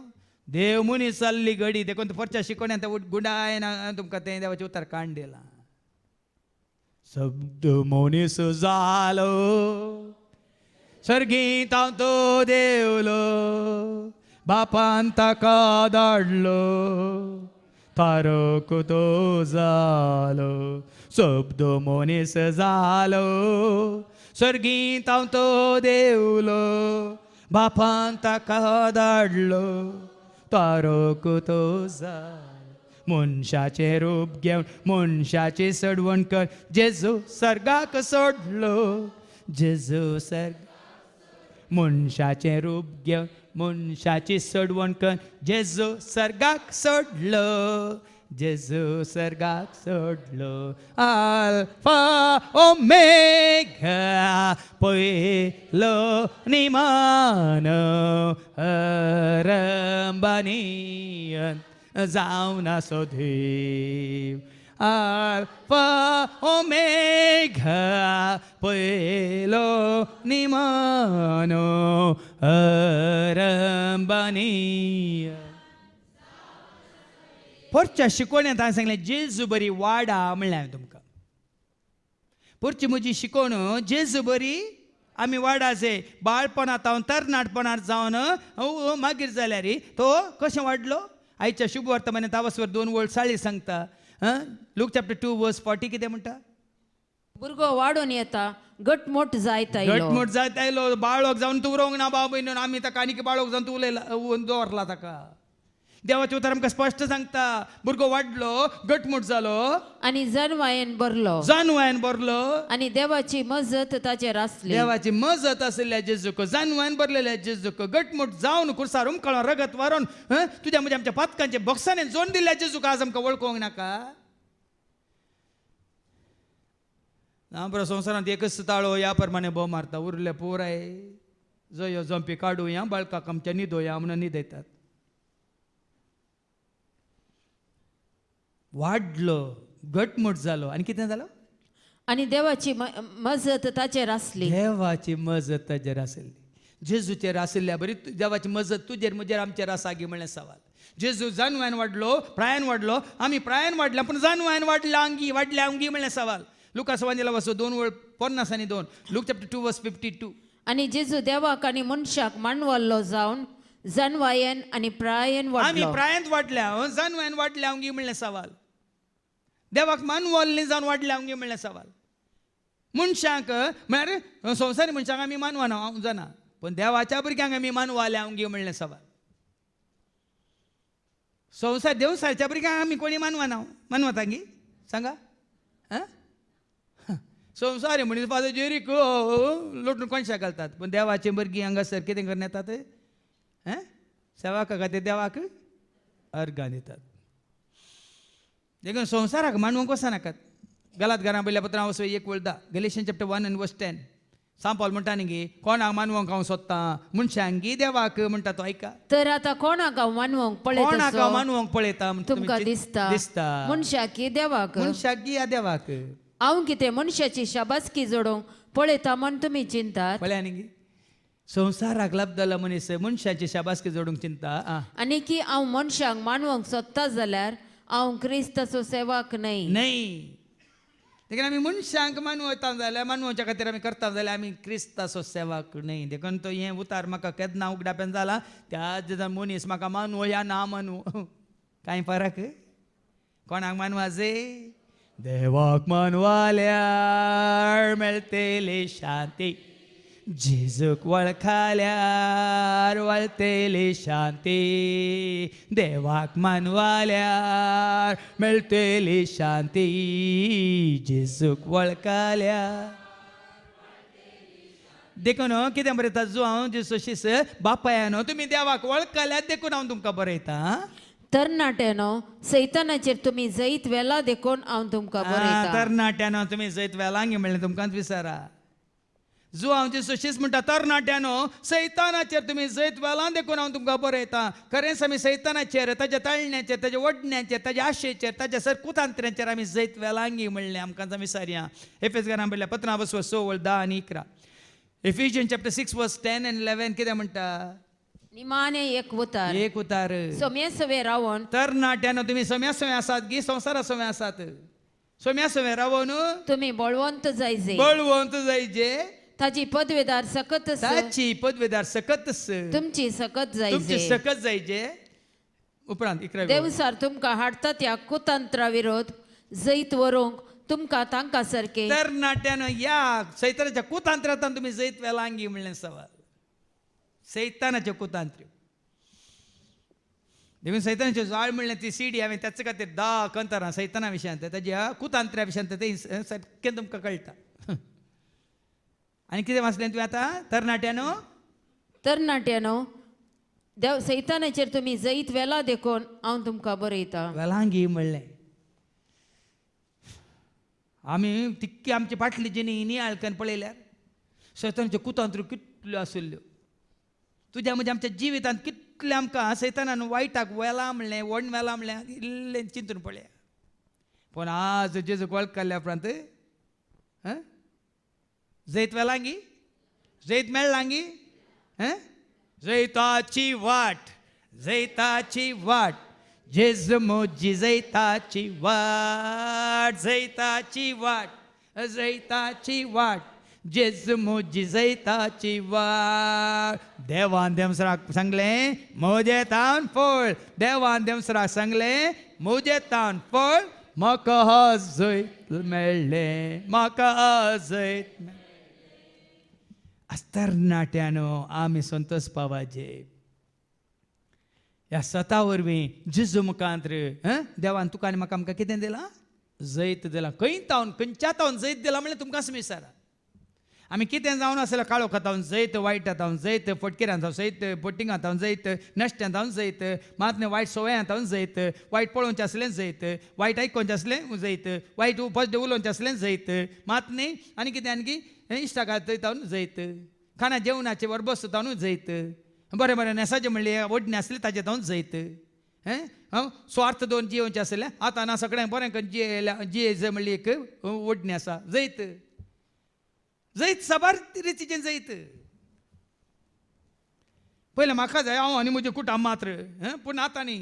देव मनीस जाल्ली घडी देखून परच्या शिकवण्यांत गुंडायन तुमकां तें देवाचें उतर काण दिलां शब्द मनीस जालो सर्गींत हांव तो देवलो बापान ताका धाडलो तारक तो जालो शब्द मनीस जालो सर्गींत हांव तो देवलो बापान ताका धाडलो तारक तो जालो मनशाचे रूप घेवन मनशाची सडवण कर जेजू सर्गाक सोडलो जेजू मनशाचे रूप घेवन मनशाची सडवण कर जेजू सर्गाक सोडलो जेजू सर्गाक सोडलो आल्फा ओमेगा पयलो निमानो आरंभानी जावन आसो देव आल्फा ओमेगा पयलो निमानो आरंभानी परच्या शिकवण्यात हांवें सांगलें जेजू बरी वाडा म्हणलें हांवें तुमकां परची म्हजी शिकवण जेजू बरी आमी वाडाचे बाळपणांत हांव तरणाटपणांत जावन मागीर जाल्यार तो कशें वाडलो आयच्या शुभ वर्तमानांत तावसवर 2 वळ साळी सांगता लूक चॅप्टर 2 वर्स 40 कितें म्हणटा भुरगो वाडून येता घटमोट जायता घटमूट जायत आयलो बाळक जावन तूं उरोंक ना बाब भयण आमी ताका आनीक बाळक जावन तूं उलयला दवरला ताका देवाचें उतर आमकां स्पश्ट सांगता भुरगो वाडलो घटमूट जालो आणि जन्मायेन बरलो जानवायन बरलो आणि देवाची मजत ताचेर आसली देवाची मजत आसलेल्या जेजूक जानवायन बरलेल्या जेजूक घटमूट जावन कुर्सार उमकळोन रगत वारोन तुज्या म्हज्या आमच्या पातकांचे बॉक्सांनी जोड दिल्ल्या जेजूक आज आमकां वळखोंक नाका बरो संवसारांत एकच ताळो ह्या प्रमाणे भोव मारता उरले पुराय जयो जंपी काडुया बाळकाक आमच्या न्हिदोया म्हणून न्हिदयतात वाडलो घटमूट जालो आनी कितें जालो आणि देवाची मजत ताचेर आसली देवाची मजत ताचेर आसली जेजूचेर आसल्या बरी देवाची मजत तुजेर म्हजेर आमचेर आसा गी म्हणलें सवाल जेजू जानवान वाडलो, प्रायान वाडलो, आमी प्रायान वाडला, पूण जानवान वाडला अंगी म्हणलें सवाल. लुकास वांजेला वचो 2:50 आनी 2. Look chapter 2:52. आणि जेजू देवाक आणि मनशाक मानवल्लो जावन जनवायन आणि प्रायन आमी वाडलो. प्रायांत वाडल्या, जानवान वाडल्या अंगी म्हणलें सवाल. देवाक मानवल्लीं जावन वाडल्या अंगी म्हणलें सवाल. मनशांक म्हळ्यार संवसारी मनशांक आमी मानवाना हांव जाणा, पण देवाच्या भुरग्यांक आमी मानवाल्या अंगी म्हणलें सवाल. देवसारच्या भुरग्यांक आमी कोणी मानवता गी सांगा. संवसारी मनीस फादर जेरीक लोटून कोणशाक घालतात, पण देवाचे भुरगीं हांगासर कितें करून येतात? सेवा खातीर देवाक अर्गां दितात. देखून संवसाराक मानवंक वचनाकात. गलात घरां पयल्या पत्रां वचो 1:10. गलेशियन चॅप्टर 1:10. सांग पावल म्हणटा न्ही गे, कोणाक मानवंक हांव सोदतां, मनशांक गी देवाक म्हणटा तो ऐका. तर आता कोणाक हांव मानवंक कोणाक हांव पळयता मानवंक पळयता तुमकां दिसता मनशाक की देवाक. मनशाक गी या देवाक. हांव कितें मनशाची शाबासकी जोडूंक पळयता म्हण तुमी चिंतात. पळया न्ही गे, संवसाराक लाभदलो मनीस मनशाची शाबासकी जोडूंक चिंता. आनी की हांव मनशाक मानवंक सोदता जाल्यार हांव क्रिस्ताचो सेवाक नाही. देखून आमी मनशांक मानवता जाल्यार मानवच्या खातीर आमी करता जाल्यार आमी क्रिस्ताचो सेवाक न्हय. देखून तो हें उतार म्हाका केन्ना उगडाप्यान जाला, त्या मनीस म्हाका मानवो या ना मानवो कांय फरक. कोणाक मानवा जे देवाक मानवाल्यार मेळटली शांती, जेजूक वळखल्यार वळटली शांती. देवाक मानवाल्यार मेळटली शांती, जेजूक वळखल्यार. देखून कितें बरयता जो हांव जेसोशीस बापायानो तुमी देवाक वळखल्यार देखून हांव तुमकां बरयता. तरणाट्यानो सैतानाचेर तुमी जैत वेला देखून हांव तुमकां बरयता. तरणाट्यानो तुमी जैत वेलांगी म्हणलें तुमकांच विचारा. जो हांव जेसोशीस म्हणटा तरणाट्यानो सैतानाचेर तुमी जैत वेलां देखून हांव तुमकां बरयता. खरेंच आमी सैतानाचेर, ताच्या तळण्याचेर, ताच्या वडण्याचेर, ताच्या आशेचेर, ताच्या सरकुतांत्र्याचेर आमी जैत वेलांगी म्हणलें आमकां विचारया. एफेसकारां पयल्या पत्रां बसवा 6:10 आनी 11. एफिशियन चॅप्टर 6:10 and 11 कितें म्हणटा? निमाणे एक उतार. एक उतार. सोम्या सवे रावोन तरणाट्यानो तुमी सोम्या सवे आसात गी संवसारा सवे आसात. सोम्या सवे रावोन तुमी बळवंत जायजे, बळवंत जायचे, ताची पदवेदार सकत ताची पदवेदार सकत तुमची सकत तुमची जायजे. सकत जायचे. उपरांत 11. देवसार तुमकां हाडता त्या कुतंत्रा विरोध जैत व्हरूंक तुमकां तांकां सारके. तरणाट्यानो या सैतानाच्या कुतांत्रांतल्यान तुमी जैत वेलांगी म्हणलें सवाल. सैतानाचे कुतांत्र देखून सैतानाचे जाळ म्हणलें ती सीडी हांवें त्याच खातीर 10 कंतरां सैताना विशयांत ताच्या कुतांत्र्या विशयांत तें सारकें तुमकां कळटा. आनी कितें वाचलें तुवें आतां? तरणाट्यानो देव सैतानाचेर तुमी जैत वेला देखून हांव तुमकां बरयता. वेलांगी म्हणलें. आमी तितकी आमची फाटली जिणी नियाळकन पळयल्यार सैतानाच्यो कुतांत्र्यो कितल्यो आशिल्ल्यो. तुज्या म्हणजे आमच्या जिवितांत कितलें आमकां सैतानान वायटाक वेला म्हणलें, वड वेला म्हणलें, इल्लें चिंतून पळया. पूण आज जेजूक वळखल्या उपरांत जैत वेलांगी, जैत मेळ्ळांगी. जैताची वाट, जैताची वाट, जेजू मोजी जैताची वाट, जैताची वाट, जैताची वाट, जेजू मोजी जैताची वाट. देवान देवसराक सांगलें मोजेतान फळ, देवान देवसराक सांगलें मोजेतान फळ, म्हाका आज जैत मेळ्ळें, म्हाका आज जैत मेळ्ळें. तरणाट्यानो आमी संतोश पावाजे. ह्या सता वरवीं जेजू मुखांतर देवान तुका आनी म्हाका आमकां कितें दिलां? जैत दिलां. खंय तावन खंयच्या तावन जैत दिलां म्हणल्यार तुमकां विचारा. आमी कितें जावन आसलें काळोख तावन जैत, वायट तावन जैत, फटकेऱ्यां तावन जैत, पट्टिंगां तावन जैत, नश्ट्यां तावन जैत, मातने वायट सवयां तावन जैत, वायट पळोवचें आसलें जैत, वायट आयकोवचें आसलें जैत, वायट पॉजिटीव उलोवचें आसलें जैत, मातने आनी कितें आनी इश्टागात तावन जैत, खाणा जेवणाचे वर बस तावन जैत, बरें बरें नेसाचें म्हणलें वडणें आसलें ताजें तावन जैत. स्वार्थ दोन जियोवचें आसलें आतां ना सगळ्यांक बरें जियेज म्हणली एक वडणें आसा जैत. जैत साबार रितीचें जैत. पयलें म्हाका जाय हांव आनी म्हजें कुटाम मात्र पूण आतां न्ही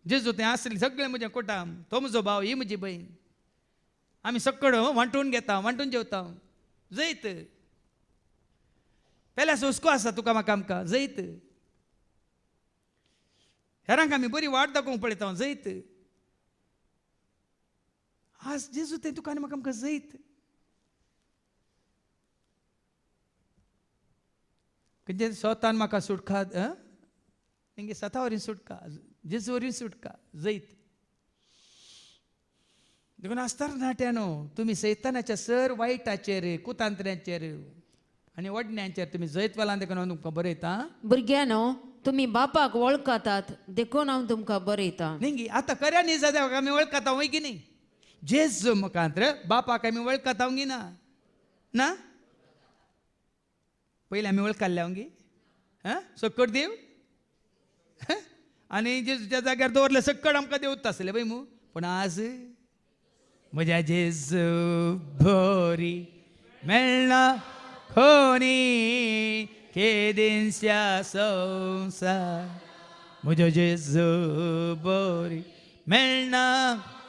जेजू तें आसलें सगळें म्हजें कुटाम, तो म्हजो भाव, ही म्हजी भयण. आमी सक्कड वांटून घेता, वांटून जेवता. जैत पेल्यास हुस्को आसा तुका म्हाका आमकां, जैत. हेरांक आमी बरी वाट दाखोवंक पळयता, जैत. आज जेजू तें तुका आनी म्हाका आमकां जैत. म्हणजे स्वतान म्हाका सुटका तेंगे स्वता वरी सुटका, जेजू वरी सुटका, जैत. देखून आसतार नाट्यानो तुमी सैतानाच्या सर वायटाचेर, कुतांत्र्यांचेर आनी वडण्यांचेर तुमी जैत वेळान देखून हांव तुमकां बरयता. भुरग्यानो, तुम्ही बापाक वळखतात देखून हांव तुमकां बरयतां. न्ही आतां खऱ्या न्ही जाल्यार आमी वळखता वय की न्ही. जेजू मुखांत्र बापाक आमी वळखता वंगी ना पयलीं आमी वळखल्ल्या वंगी सक्कड देव आनी जेजूच्या जाग्यार दवरले सक्कड आमकां देवता आसले पळय मू. पूण आज म्हज्या जेजू बरी मेळना कोणी केदींच्या संवसार. म्हजो जेजू बरी मेळना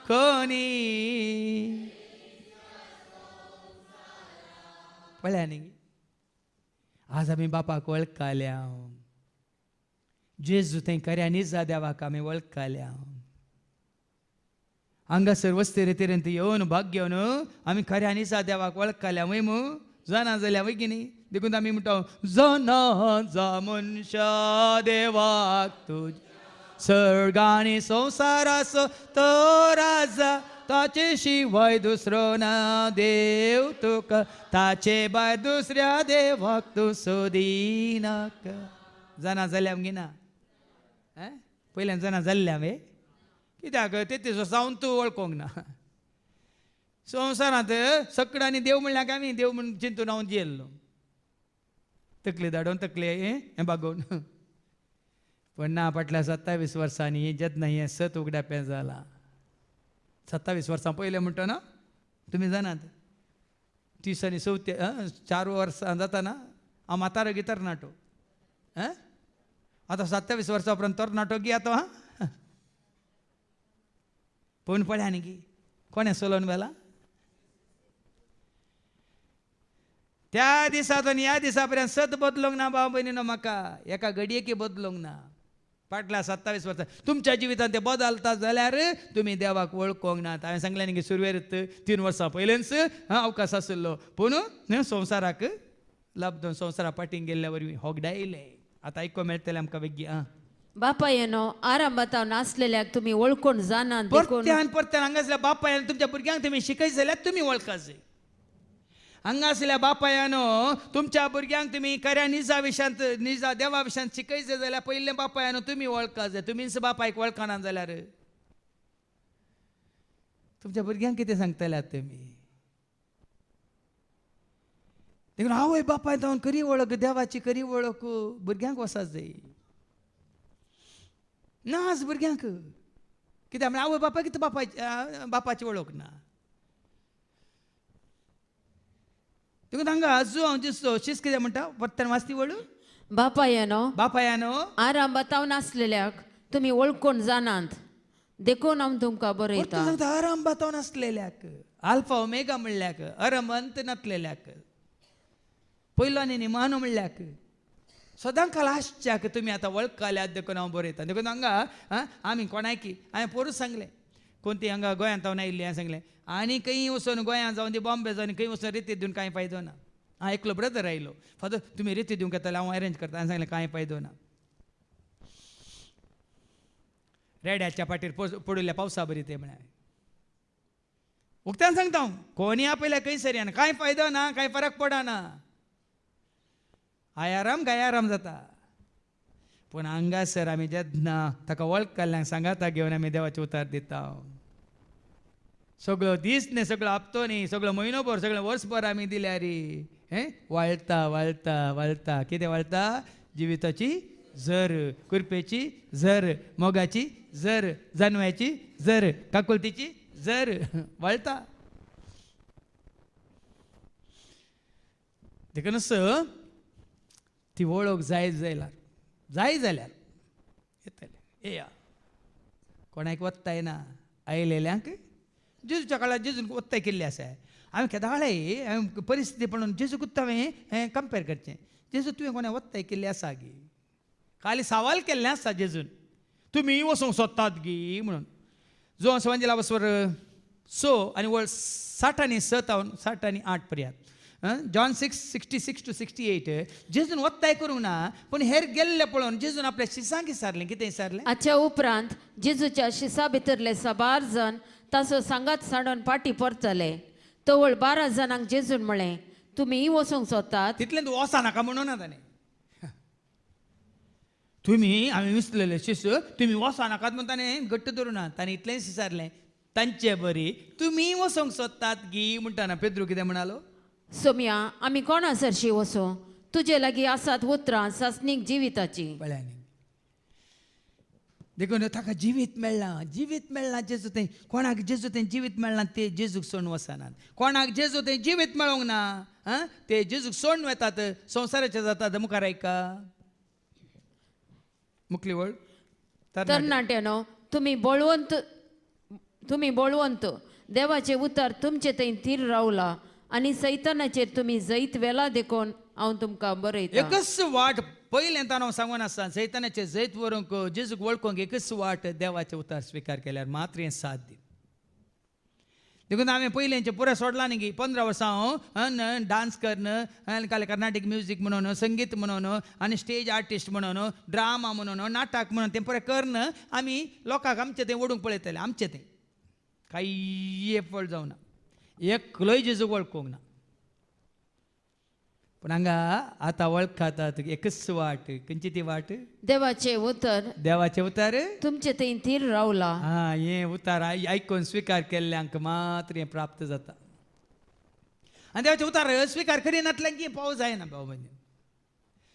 कोणी. पळया न्ही आज आमी बापाक वळखल्या. जेजू थंय खऱ्या निजा देवाक आमी वळखल्या. हांगासर वस्ते रितीरेंत येवन भाग घेवन आमी खऱ्या निजा देवाक वळखल्या वय मू. जाणा जाल्या वय की न्ही. देखून आमी म्हणटा जाणा जा मनशा देवाक तुज सर्गानी संवसाराचो तो राजा, ताचे शिवाय दुसरो ना देव तुका, ताचे भायर दुसऱ्या देवाक तूं सोदिनाका. जाणा जाल्या आमगे ना पयल्यान जाणा जाल्ल्या वे कित्याक तेचो जावन तूं वळखोंक ना. संवसारांत सक्कडांनी देव म्हणल्यार आमी देव म्हण चिंतून हांव जियेल्लो, तकली धाडोवन तकले हें बागोवन. पण ना फाटल्या 27 वर्सांनी जेन्ना हें सत उगडापें जालां, 27 वर्सां पयलें म्हणटा ना तुमी जाणात. 30 आनी 4 वर्सां जाताना हांव म्हातारो गी तरणाटो. आतां 27 वर्सां उपरांत तरणाटो गी आतां पळोवन पळया न्ही गी कोणें चलोवन व्हेला. त्या दिसांतून ह्या दिसा पर्यंत सत बदलूंक ना भाव भयणीनो. म्हाका एका घडयेकी बदलूंक ना. फाटल्या 27 वर्सां तुमच्या जिवितांत ते बदलता जाल्यार तुमी देवाक वळखोंक नात. हांवें सांगलें न्ही सुरवेर 3 वर्सां पयलेंच अवकाश आसलो, पूण संवसाराक लाभ दोन संवसारा पाटींग गेल्ल्या वरवीं होगडायले. आतां आयको मेळटलें आमकां वेगळी. बापायनो, आरांभातावन आसलेल्याक तुम्ही वळखून जाणात देखून परत्यान परत्यान हांगासल्या बापायान तुमच्या भुरग्यांक तुमी शिकयत जाल्यार तुमी वळखात. हांगासल्या बापायानो तुमच्या भुरग्यांक तुमी खऱ्या निजा विशयांत निजा देवा विशयांत शिकयत जाल्यार पयले बापायानो तुमी वळखात जाय. तुमीच बापायक वळखना जाल्यार तुमच्या भुरग्यांक कितें सांगतल्यात तुमी. देखून आवय बापाय जावन खरी वळख, देवाची खरी वळख भुरग्यांक वचत जाय. ना आज भुरग्यांक कित्याक म्हळ्यार आवय बापाय कितें बापाची वळख ना. देखून हांगा आजू हांव दिसतो शिस्त कितें म्हणटा परत्यान वाचती वळू. बापायानो आरांभातावन आसलेल्याक तुम्ही वळखून जाणात देखून हांव तुमकां बरयतां. आराम बातावन आसलेल्याक आल्फा ओमेगा म्हणल्याक अरमंत नासलेल्याक पयलो आनी निमानो म्हणल्याक सदांच लास्टच्याक तुमी आतां वळखल्यात देखून हांव बरयता. देखून हांगा आमी कोणायकी हांवें पोरूच सांगलें कोण ती हांगा गोंयांत हांव आयिल्ली हांवें सांगलें आनी खंय वचून गोंयांत जावन ती बॉम्बे जावन खंय वचून रिती दिवन कांय फायदो ना. हांव एकलो ब्रदर आयलो, फादर तुमी रिती दिवंक येताले हांव अरेंज करता. हांवें सांगलें कांय फायदो ना. रेड्याच्या पाटीर पडिल्ल्या पावसा बरी ते म्हळ्यार उक्त्यान सांगता हांव कोणी आपयल्या खंय सरी ना, कांय फायदो ना, कांय फरक पडना. आयाराम गायाराम जाता. पूण हांगासर आमी जेन्ना ताका वळखल्यांक सांगाता घेवन आमी देवाचे उतार दिता. सगळो दीस न्ही, सगळो हप्तो न्ही, सगळो म्हयनोभर, सगळें वर्सभर आमी दिल्या रे वाळटा वाळटा वाळटा. कितें वाळटा? जिविताची झर, कुरपेची झर, मोगाची झर, जानव्याची झर, काकुलतीची झर वाळटा. देखूनच ती वळख जायत जायला जाय जाल्यार येतले येया कोणाक वत्ताय ना आयलेल्यांक जेजूच्या काळात जेजून वत्ताय केल्ली आसा हांवें केदाळे परिस्थिती पळोवन जेजू कुत्ता हांवें कंपेर करचें जेजू तुवें कोणा वत्ताय केल्ली आसा गी खाली सवाल केल्लें आसा जेजून तुमी वचूंक सोदतात गी म्हणून जो संवंजला वचवर 6 आनी वळ 60 आनी 7 आनी 8 पर्यंत जॉन 6:66 to 68 जेजून वत्ताय करूंक ना पूण हेर गेल्ले पळोवन जेजून आपल्या शिसांक विचारलें कितें विचारलें हाच्या उपरांत जेजूच्या शिसा भितरले 12 जण ताचो सांगात साडून फाटी परतले तवळ 12 जाणांक जेजून म्हळें तुमी वचूंक सोदतात तितलें तूं वसा नाका म्हणून ना ताणें तुमी हांवें विसरलेले शिशू तुमी वसा नाकात म्हणून ताणें घट्ट धरूं ना ताणें इतलेंच विचारलें तांचे बरी तुमी वचोंक सोदतात गी म्हणटाना पेद्रू कितें म्हणालो सोम्या आमी कोणा सरशी वचूं तुजे लागीं आसात उतरां सासणीक जिविताची पळयांनी देखून ताका जिवीत मेळना जेजू थंय कोणाक जेजू थंय जिवीत मेळना ते जेजूक सोडून वचनात कोणाक जेजू थंय जिवीत मेळोंक ना ते जेजूक सोडून वतात संवसाराचे जातात मुखार ऐका मुखली वळ तरणाट्यानो तुमी बळवंत देवाचे उतर तुमचे थंय थीर रावला आनी सैतानाचेर तुमी जैत वेला देखून हांव तुमकां बरयतां एकच वाट पयलें हांव सांगून आसा सैतानाचे जैत व्हरूंक जेजूक वळखूंक एकच वाट देवाचे उतार स्विकार केल्यार मात्र हें साथ दी देखून हांवें पयलेंचे पुरो सोडला न्ही 15 वर्सां हांव डान्स करन कर्नाटीक म्युजीक म्हणून संगीत म्हणून आनी स्टेज आर्टिस्ट म्हणून ड्रामा म्हणून नाटक म्हणून तें पुरें करन आमी लोकांक आमचें तें ओडूंक पळयतले आमचें तें कांय फळ जावना एकलोय जेजूक वळखूंक ना पूण हांगा आतां वळखातात एकच वाट खंयची ती वाट देवाचे उतर देवाचे उतार तुमचे थंय थीर रावला हें उतार आयकून स्विकार केल्ल्यांक मात्र हें प्राप्त जाता आनी देवाचे उतार स्विकार करिनातल्यांक हें पावो जायना भाव म्हणजे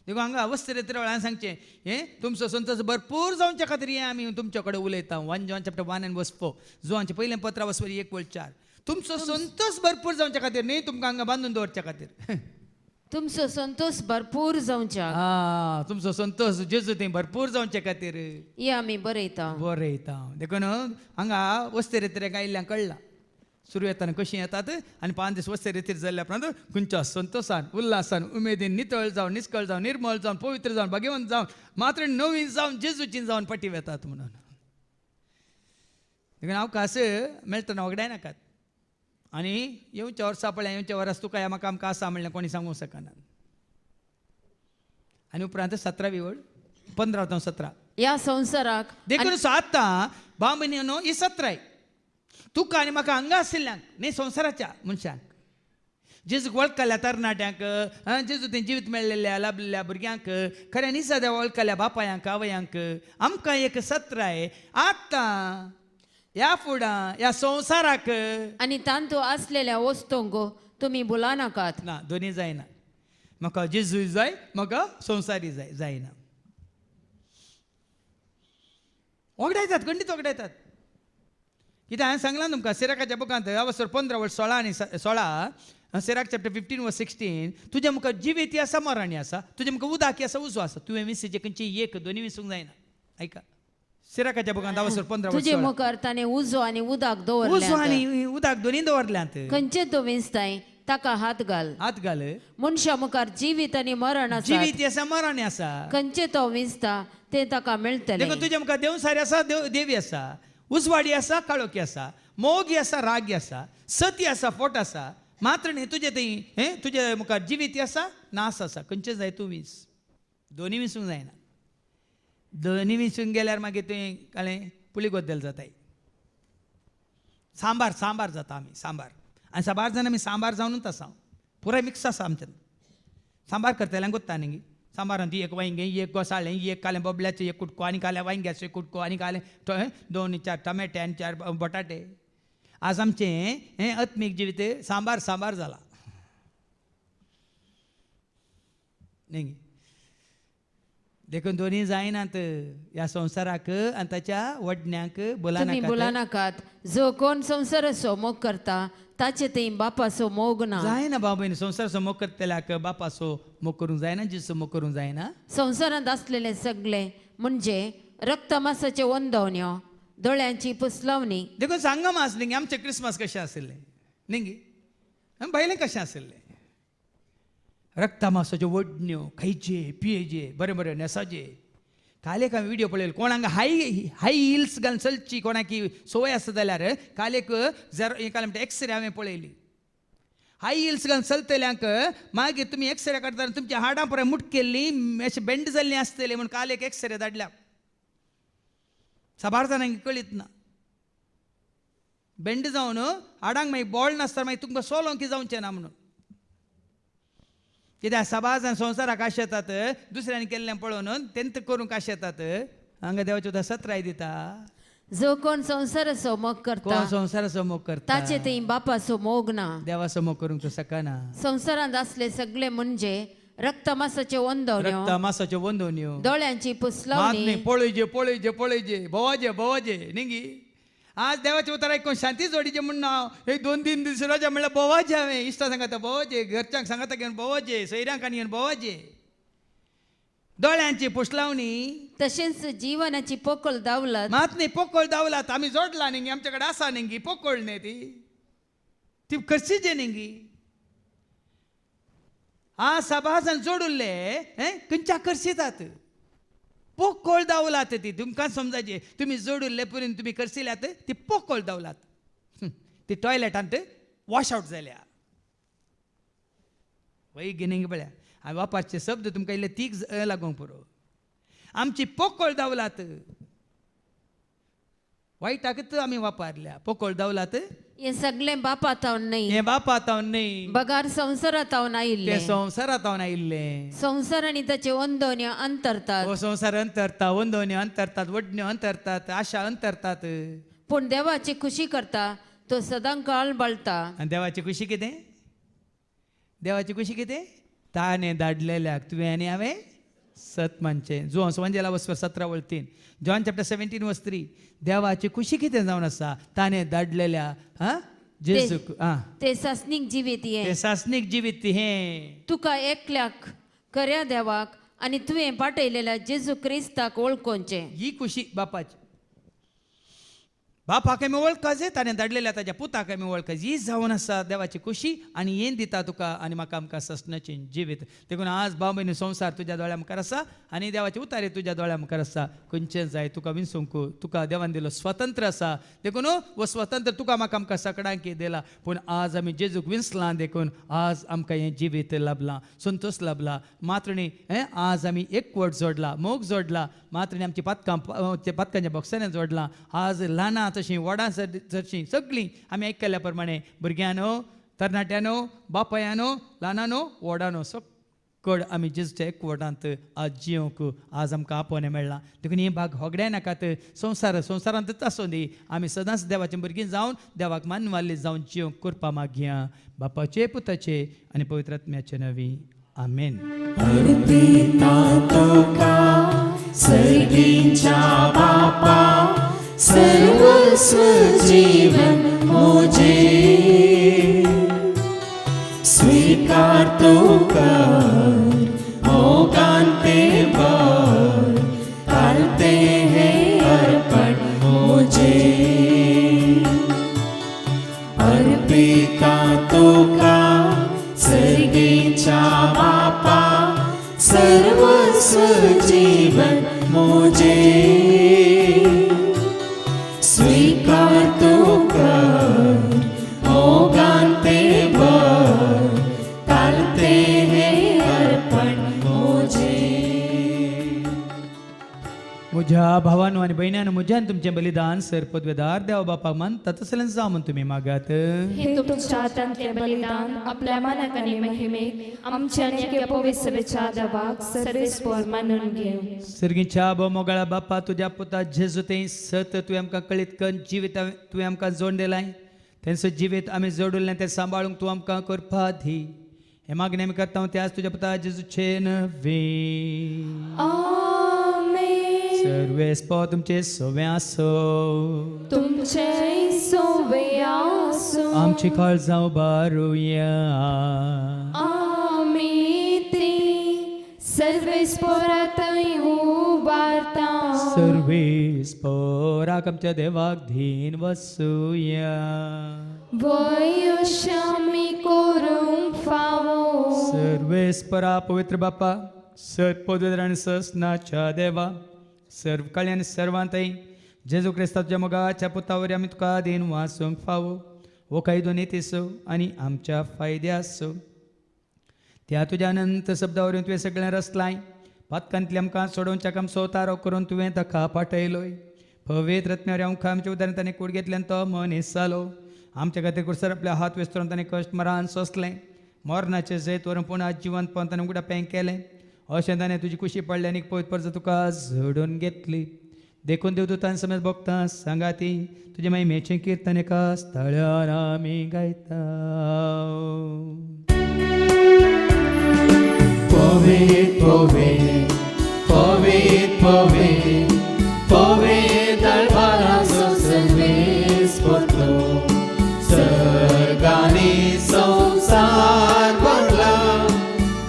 देखून हांगा अवस्थे वेळान सांगचें हें तुमचो संतोश भरपूर जावच्या खातीर हें आमी तुमचे कडेन उलयता 1 John chapter 1 and verse 4 जोहांचें पयलें पत्र वचपरी 1:4 तुमचो संतोष भरपूर जावच्या खातीर न्ही तुमकां हांगा बांदून दवरच्या खातीर तुमचो संतोष भरपूर जावच्या तुमचो संतोष जेजू थंय भरपूर जावचे खातीर हे आमी बरयता बरयता देखून हांगा वस्ते रितीर आयिल्ल्यांक कळ्ळां सुरू येताना कशीं येतात आनी 5 दीस वस्ते रितीर जाल्ल्या उपरांत खंयच्या संतोशान उल्हासान उमेदीन नितळ जावन निश्कळ जावन निर्मळ जावन पवित्र जावन भाग्यवंत जावन मात्र नवीन जावन जेजूची जावन पटी येतात म्हणून देखून अवकाश मेळटना वगडाय नाकात आनी येवच्या वर्सां पळय येवच्या वरास तुका म्हाका आमकां आसा म्हणलें कोणी सांगूंक शकना आनी उपरांत 17वी वळ 15 to 17 ह्या संवसाराक देखून आतां बामणीनो ही 17 तुका आनी म्हाका हांगा आशिल्ल्यांक न्ही संवसाराच्या मनशांक जेजूक वळखल्या तरणाट्यांक जेजू थंय जिवीत मेळिल्ल्या लाभलेल्या भुरग्यांक खऱ्या निसाद्या वळखल्या बापायांक आवयांक आमकां एक 17 आतां ह्या फुडां ह्या संवसाराक आनी तांतू आसलेल्या वस्तूंक तुमी भुला नाकात ना दोनी जायना म्हाका जेजूय जाय म्हाका संवसारी जायना वगडायतात खंडीत वगडायतात कित्याक हांवें सांगलां तुमकां सिराकाच्या बुकांत अवसर 15 वर्स 16 आनी 16 सिराक चॅप्टर 15 वर्स 16 तुज्या मुखार जिवीत आसा मरणी आसा तुज्या मुखार उदाकी आसा उजो आसा तुवें विसचे खंयची एक दोनी विसूंक जायना ऐका सिराकाच्या बुकांत अवसर 15 वर्स तुजे मुखार ताणें उजो आनी उदक उजो दवरल्या आनी उदक दोनी दवरल्यांत खंयचे तूं विंचताय ताका हात घाल हात घाल मनशा मुखार जिवीत आनी मरण आसा जिवीत आसा मरणी आसा खंयचे तो विंचता ते ताका मेळटले देखून तुज्या मुखार देवसारी आसा देवी आसा उजवाडी आसा काळोखी आसा मोगी आसा रागी आसा सती आसा फोट आसा मात्र न्ही तुजे थंय तुजे मुखार जिवीत आसा नास आसा खंयचे जाय तूं वीस दोनी विसूंक जायना दोनी विसूंक गेल्यार मागीर तुवें कळ्ळें पुलिगोद्दल जाताय सांबार जाता आमी सांबार आनी सांबार जावन आमी सांबार जावनूच आसा पुराय मिक्स आसा आमच्यान सांबार करतल्यांक कोत्ता न्ही सांबारान ती एक वांयगें एक घोसाळें एक कालें बबल्याचें एक कुटको आनी कालें वांयग्याचो एक कुटको आनी कालें 2-4 टमाटे आनी 4 बटाटे आज आमचें आत्मीक जिवीत सांबार जाला न्ही देखून दोन्ही जायनात या संसाराक आणि ताच्या वडण्याक बोला तुम्ही बोला नाकात जो कोण संसाराचो मोग करता ताचे ते बापाचो मोग ना जायना बाबा संसाराचो मोग करतल्याक बापाचो मोग करूंक जायना जिचो मोग करूंक जायना संसारात असलेले सगळे म्हणजे रक्तमासाचे वंदवण्यो दोळ्यांची पुसलावणी देखून सांगा मास निंगी आमचे क्रिसमस कशें आसले निंगी भायले कशें आसले रक्तमासाच्यो वडण्यो खायचे पियेचे बरें बरें नेसाचे काल एक व्हिडिओ पळयलो कोणाक हाय हिल्स घालून चलची कोणाक सवय आसा जाल्यार काल एक जर काल म्हणटा एक्सरे हांवें पळयली हाय हिल्स घालून चलतल्यांक मागीर तुमी एक्सरे काडटना तुमच्या हाडां पळय मुटकेल्लीं अशें बेंड जाल्लीं आसतलीं म्हूण काल एक एक्सरे धाडल्या साबार जाणांक कळीत ना बेंड जावन हाडांक मागीर बॉल नासता मागीर तुमकां सोलोंक जावचें ना म्हणून कित्याक साबार जाण संवसाराक आश येतात दुसऱ्यांनी केल्लें पळोवन तेंत करूंक आश येतात हांगा देवाचे उदक सत्राय दिता जो कोण संसाराचो मोग करता कोण संसाराचो मोग करता ताचे ते बापाचो मोग ना देवाचो मोग करूंक तो सकना संसारात असले सगळे म्हणजे रक्तमासाचे वंदवण्यो रक्तमासाच्यो वंदवण्यो दोळ्यांची मात पुसलावणी न्ही पळयजे पळयजे पळयजे भोवाजे भोवाजे निंगी आज देवाचे उतर आयकून शांती जोडीचे म्हण हांव हे 2-3 दीस रजा म्हणल्यार भोवाजे हांवें इश्टा सांगाता भोवाजे घरच्यांक सांगाता घेवन भोवाजे सैऱ्यांक आनी घेवन भोवाजे दोळ्यांची पुसलावणी तशेंच जीवनाची पोकळ दावलत मात न्ही पोकळ दावलात आमी जोडला निंगी आमचे कडेन आसा निंगी पोकळ न्ही ती करचीचे निंगी आ सभाजन जोडुल्ले खंयच्या करशितात पोकळ दावलात ती तुमकां समजाचे तुमी जोडुल्ले पुरीन तुमी करशिल्यात ती पोकळ दावलात ती टॉयलेटांत वॉश आउट जाल्या वय गिनिंग पळया हांवें वापरचे शब्द तुमकां इल्ले तीक लागूंक पुरो आमची पोकळ दावलात वायटाकच आमी वापरल्या पोकळ दावलात हे सगळे बापात नाही हे बापात न्ही बगार संसारात आयिल्ले ते संवसारात आयिल्ले संसार आणि ताचे वंदवण्यो अंतरतात हो संसार अंतरता वंदवण्यो अंतरतात वडण्यो अंतरतात आशा अंतरतात पूण देवाची खुशी करता तो सदां काळ बळटा आनी देवाची खुशी कितें देवाची खुशी कितें ताणें धाडलेल्याक तुवें आनी हांवें सत मानचें जुवांस वंजेला वस्वर 17:3 जॉन चॅप्टर 17:3 देवाची खुशी कितें जावन आसा ताणें धाडलेल्या जेजूक ते सासनीक जिवीत ते ये सासनीक जिवीत हें तुका एकल्याक खऱ्या देवाक आणि तुवें पाठयलेल्या जेजू क्रिस्ताक वळखोवचें ही खुशी बापाची बापाक आमी वळखचे ताणें धाडलेल्या ताच्या पुताक आमी वळखचे ही जावन आसा देवाची खुशी आनी हें दिता तुका आनी म्हाका आमकां ससनाचें जिवीत देखून आज भाव भयणी संवसार तुज्या दोळ्या मुखार आसा आनी देवाचे उतारे तुज्या दोळ्या मुखार आसा खंयचें जाय तुका विंसूंक तुका देवान दिलो स्वतंत्र आसा देखून वो स्वतंत्र तुका म्हाका आमकां सगळ्यांक दिला पूण आज आमी जेजूक विंसलां देखून आज आमकां हें जिवीत लाभलां संतोष लाभला मात्र न्ही आज आमी एकवट जोडला मोग जोडला मात्र न्ही आमची पातकांच्या बॉक्सांनी जोडलां आज ल्हानां तशीं व्हडां जरशीं सगळीं आमी आयकल्ल्या प्रमाणे भुरग्यांनो तरणाट्यांनो बापायांनो ल्हानांनो व्हडांनो सकड आमी जेजूच्या एकवटांत आज जियोंक आज आमकां आपोवणें मेळ्ळां देखून ही भाग होगड्या नाकात संवसारांतच आसूं दी आमी सदांच देवाचीं भुरगीं जावन देवाक मानवाल्लीं जावन जियोंक करपा मागया बापाचे पुताचे आनी पवित्र आत्म्याचे नवी आमेन अर्पिता तुका सर्गीच्या बापा सर्वस्व जीवन मुझे स्वीकार तो कर मोगांते बर डालते हैं अर्पण मुझे अर्पिता तुका सर्गीच्या बापा सर्वस्व जीवन मुझे स्वीकार तो कर मोगांते बर डालते हैं अर्पण मुझे म्हज्या भावांनो आनी भयण्यांनो म्हज्यान तुमचें बलिदान सर पदवेदार देवा बापाक मानता तसलें जावं म्हूण तुमी मागात हे तुमच्या हातांतले बलिदान आपल्या मनाक आनी महिमेक आमच्या नित्य पवित्र विचाराक सर्वेस्पर मानून घेव सर्गीच्या मोगाळा बापा तुज्या पुता जेजू तें सत तुवें आमकां कळीत कर जिवीत तुवें आमकां जोड दिलाय तेंचो जिवीत आमी जोडुल्लें तें सांबाळूंक तूं आमकां करपा दी हे मागणें आमी करता ते आज तुज्या पुता जेजूचे नवे सर्वेस्पो तुमचे सोवे आसो. तुमचे सोवे आसो. आमची काळजां उबारुया. आमी ती सर्वेस्पोरातय उबारता. सर्वेस्पोराक आमच्या देवाक धीन वसूया. वयुष्यामी करूंक फावो. सर्वेस्परा पवित्र बापा, सत्पवित्र आणि ससनाच्या देवा, सर्व काळी आणि सर्वांतय जेजू क्रिस्ताच्या मोगाच्या पुतावर आमी तुका दिन वासूंक फावो. वो काही दोन्ही तिसो आणि आमच्या फायद्यासो. त्या तुझ्या अनंत शब्दावरून तुवें सगळें रचलाय. पातकांतली आमकां सोडोवच्या काम सोतारो करून तुवें ताका पाठयलोय. पवित्र आत्म्यावर आमकां आमच्या उदारण ताणें कूड घेतल्यान तो मनीस जालो. आमच्या खातीर कुसर आपल्या हात विस्तरून ताणें कश्ट मरान सोंसलें. मरणाचें जैत व्हरून पूण आज जिवंत पावन ताणें उगडा पेंग केलें. अशें ताणें तुजी कुशी पडली आनी पवित्र परज तुका झडून घेतली. देखून देवदूतान समेत भोगता सांगाती तुजे महिमेचें कीर्तन एका स्थळार आमी गायता. Povet, povet, povet, povet, povet alvarazo सर्वेस्पोतो. सर्गाने संसार भरला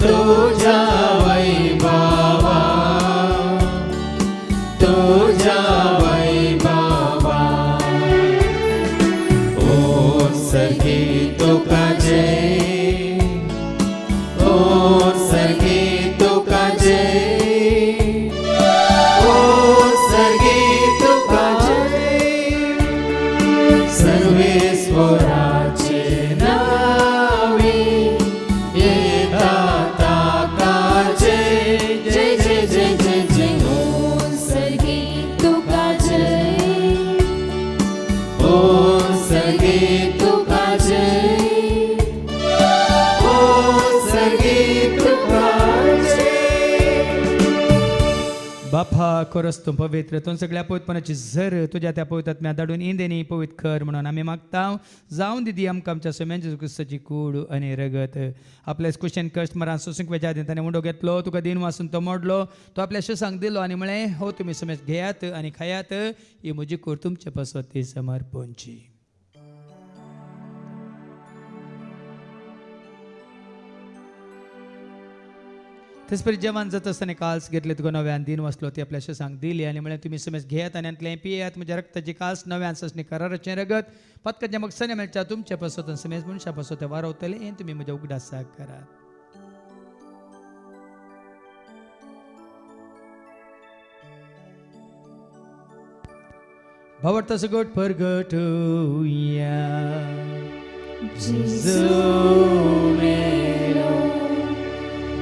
तुझ्या वैभवा, तुझ्या वैभवा. ओ सर्गे तुका जय, ओ सर्गे तुका जय, ओ सर्गे तुका जय. सर्वेस्वराचे नावे येता ताका जय, जय जय जय जय जय. ओ सर्गे तुका जय. ओ सर्गे तुका जय, ओ सर्गे तुका जय. बापा खरोच तूं पवित्र, तूं सगळ्या पवित्रपणाची झर तुज्या त्या पवित्रात्म्या धाडून इंदेनी पवित्र कर म्हणून आमी मागता. जावन दिदी आमकां आमच्या सोम्यांच्या क्रिस्ताची कूड आनी रगत. आपल्या कुशेन कश्ट मरान सोसूंक वेच्या आदी ताणें मुंडो घेतलो, तुका दिन वासून तो मोडलो, तो आपल्या शिसांक दिलो आनी म्हळें हो तुमी समेत घेयात आनी खायात, ही म्हजी कूड तुमचे पासत समर्पणची. तेच जेवण जात आसतना काल्स घेतले तुका नव्यान दिन वाचलो ती आपल्या शिसांक दिली आनी म्हळ्यार तुमी समेज घेयात आनी आंतलें पियेयात. म्हज्या रक्ताची काल्स नव्यान ससणी कराराचें रगत पत्काच्या मग सने मेळच्या तुमच्या पासत समेज मनशा पासत वारवतले हें तुमी म्हज्या उगडासाक करात. भावार्थ सगट परगटुया. जेजू मेलो,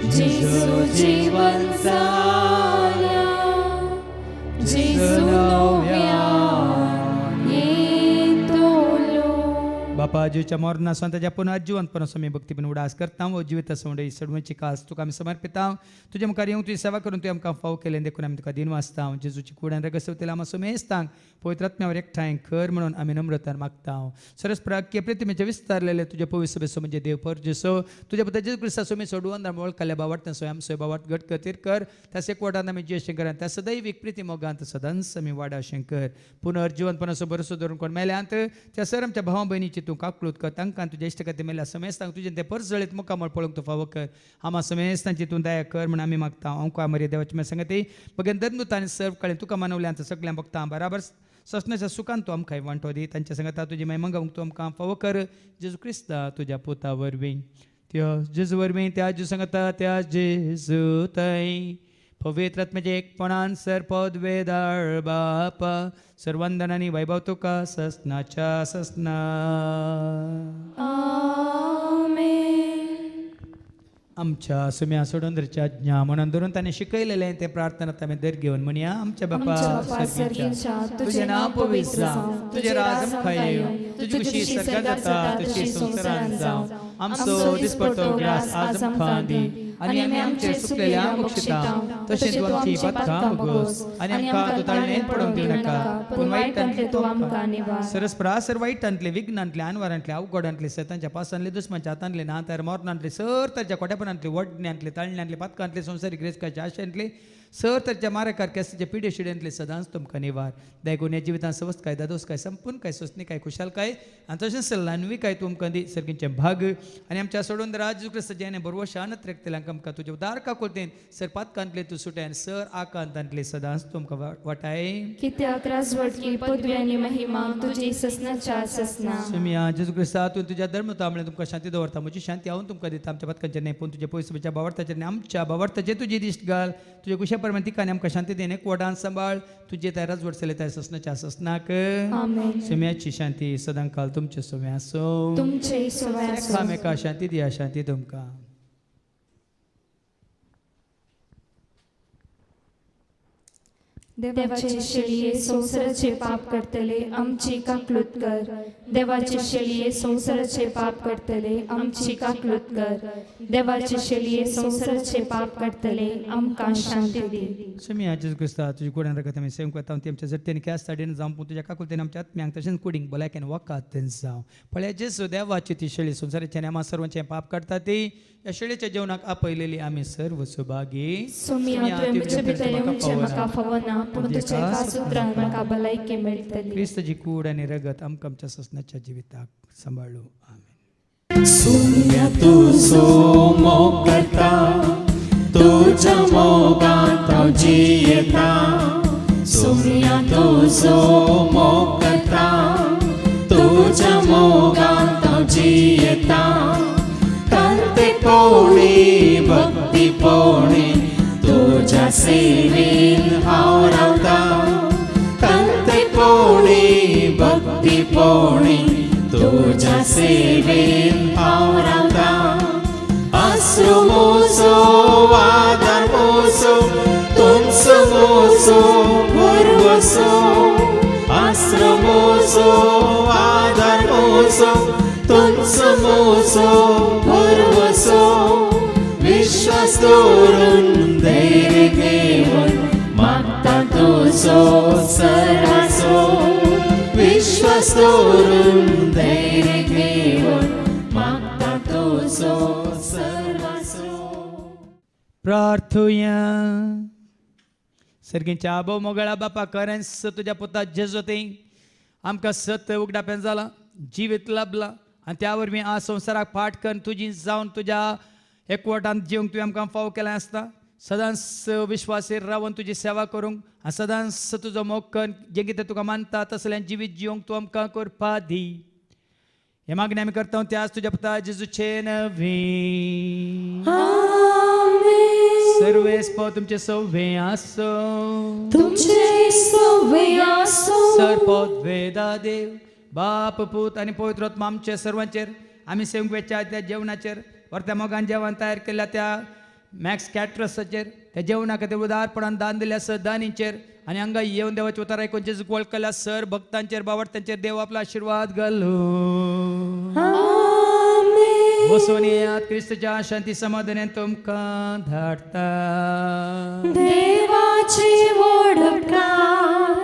जेजू जीवन जाल्या, जेजू नव्यान येतलो. बापा जीवच्या मरना स्वताच्या पुनर्जीवनपणा आमी भक्तीपण उडास करता. वो जिवीत सोंडई सडवची कास तुका आमी समर्पिता. तुज्या मुखार येवंक तुजी सेवा करून तुवें आमकां फाव केलें देखून आमी तुका दिन वाचता. जेजूची कुडान रगसवतेला आमी सोमेस्तांक पवित्र आत्म्यावर एकठांय कर म्हणून आमी नम्रतान मागता. सरस प्राक्य प्रतिमेचे विस्तारलेले तुज्या पवित्र सभेचो म्हणजे देव परजेसो तुज्या पुता जेजू क्रिस्ता सोमी सोडवून वळखल्या बावाट स्वयं सोय बावाट घट खातीर कर. त्या एकवटान आमी जय शंकर त्या सदैवीक प्रिती मोगांत सदांच आमी वाडा शंकर. पुनर्जीवनपणाचो बरोसो धरून कोण मेल्यांत त्या सर आमच्या भावा भयणीची तूं काकलूत कर. तांकां तुज्या इश्ट खातीर मेल्या समेस्तांक तुजें ते परस जळीत मुखामळ पळोवंक तूं फावो कर. आमा समेस्तांची तूं दया कर म्हण आमी मागता. हांव मरे देवाची मे सांगती बगेन धर्मदूतांनी सर्व कळें तुका मानवल्यांत सगळ्यां भक्तां बराबर ससण्याच्या सुखान तूं आमकां वांटो दी. तांच्या सांगता तुजी मागीर मंगावंक तूं आमकां फावो कर. जेजू क्रिस्ता तुज्या पुता वरवीं त्या जेजू वरवीं त्या जेजू सांगता त्या जेजू थंय पवित्र आत्म्याचे एकपणान सरपद वेदाळ बापा सर्वंदनांनी वैभव तुका ससनाच्या ससना. आमच्या सुम्या सोडूंदरच्या ज्ञा म्हणून धरून ताणें शिकयलेलें ते प्रार्थनात आमी दर घेवन म्हणया. आमच्या बापा सर्गीच्या तुजें नांव पवित्र जावं, तुजें राज आमकां येवं, तुजी खुशी स्वर्गांत जाता तशी संवसारांत जावं. आमचो दिसपडटो ग्रास आज आमकां दी आनी आमी आमचेर चुकलेल्या बक्षिता तशेंच तूं आमची पातकां भोगोस आनी आमकां तूं ताळणेंत पडोवंक दिवं नाका पूण वायटांतले तूं आमकां निवार. सरस्परासर वायटांतले विघ्नांतले अनवरांतले अवघडांतले सतांच्या पासांतले दुस्मांच्या हातांतले नातार मोरणांतले सर ताच्या कोट्यापणांतले वडण्यांतले ताळण्यांतले पातकांतले संवसारीक रेचकाच्या आशेंतले सर त्याच्या मारेकार केसाच्या पिढे शिड्यांतले सदांच तुमकां निवार देगुन्या जिवितांत सवस्त काय दादोस काय संपूर्ण काय सोसणी काय खुशाल काय आनी तशेंच लानवी काय तुमकां दी सर्गींचे भाग आनी आमच्या सोडून राजू क्रिस्त जेणे बरोबर शानत रेखतल्यांक आमकां तुज्या उदार काकुलतेन सर पातकांतले तूं सुट्यान सर आकांतांतले सदांच तुमकां वाटाय कित्याक राजवटकी पदवी आनी महिमा तुजी ससनाच्या ससना सुमी जेजू क्रिस्ता हातून तुज्या धर्म तांबळे तुमकां शांती दवरता म्हजी शांती हांव तुमकां दिता आमच्या पतकांचेर न्ही पूण तुज्या पयसुबेच्या बावरताचेर न्ही आमच्या बावरताचेर तुजी दिश्ट घाल तुज्या कुशा प्रमाणे तिकांनी आमकां शांती देणे कोडान सांबाळ तुजे त्या राजवटसले त्या ससनाच्या ससनाक आमेन. सुम्याची शांती सदां काल तुमचे सुम्या आसूं तुमचे सवय आसूं. एकामेका शांती दिया शांती तुमकां देवाचे शेळये संसाराचे पाप करतले आमची काकलूत कर देवाचे शेळये संसाराचे पाप करतले आमची काकलूत कर देवाचे शेळये संसाराचे पाप करतले आमकां शांती दी सुम्या जेजू क्रिस्ता तुजी कोड्यान रगत आमी सेव करता ती आमच्या जट्टेन कॅस ताडेन जावं पूण तुज्या काकुलतेन आमच्या आत्म्यांक तशेंच कुडींक भलायकेन वकात जावं पळय जेजू देवाची ती शेळी संसाराचे आमी सर्वांचे पाप करता ती या शेळयेच्या जेवणाक आपयलेली आमी सर्व सुभागी सुमिया तुमचे भितर उंचे म्हाका फवना पूण तुजे कासूत्रान म्हाका भलायकी मेळटली क्रिस्तची कूड आनी रगत आमकां आमच्या ससनाच्या जिविताक सांबाळू आमेन सुम्या तुजो मोग करता तुज्या मोगांत हांव जियेता सुम्या तुजो मोग करता तुज्या मोगांत हांव जियेता कांते पोवणी भक्ती पोवणी तुज्या सेवेन हांव रावता कांते पोवणी भक्ती पोवणी तुज्या सेवेन हांव रावता आसरो मोसो आदार मोसो तुमचो मोसो भरवसो आसरो मोसो आदार मोसो तुमचो मोसो भरवसो विश्वास दवरून धैर्य घेवन मागता तुजो सरासो विश्वास दवरून धैर्य घेवन मागता तुजो सर्वासो प्रार्थुया सर्गींच्या आबो मोगळा बापा खरेंच तुज्या पुता जेजो ते आमकां सत्य उगडाप्यान जाला जिवीत लाभला आनी त्या वरवीं आ संवसाराक फाट करून तुजी जावन तुज्या एकवटान जिवंक तुवें आमकां फाव केलें आसता सदांच विश्वासेर रावन तुजी सेवा करूंक आनी सदांच तुजो मोग कर जें कितें तुका मानता तसलें जिवीत जिवंक तूं आमकां करपा दी हे मागणी आमी करता त्याच तुज्या पुता जेजूचे नवी सर्वेस तुमचे सव्वे आसो तुमचे सवय आसूं सरपद वेदा देव बाप पूत आनी पवित्र आत्मा आमचे सर्वांचेर आमी सेवंक वेच्या त्या जेवणाचेर वर्त्या मोगान जेवण तयार केल्या त्या मॅक्स कॅट्रसाचेर त्या जेवणा खातीर उदारपणान दान दिल्या सर दानीचेर आनी हांगा येवन देवाचे उतार आयकून जेजूक वळखल्या सर भक्तांचेर बावडतांचेर देव आपलो आशिर्वाद घालो वसोन येयात क्रिस्तच्या शांती समाधानान तुमकां धाडटा देवाची वडकार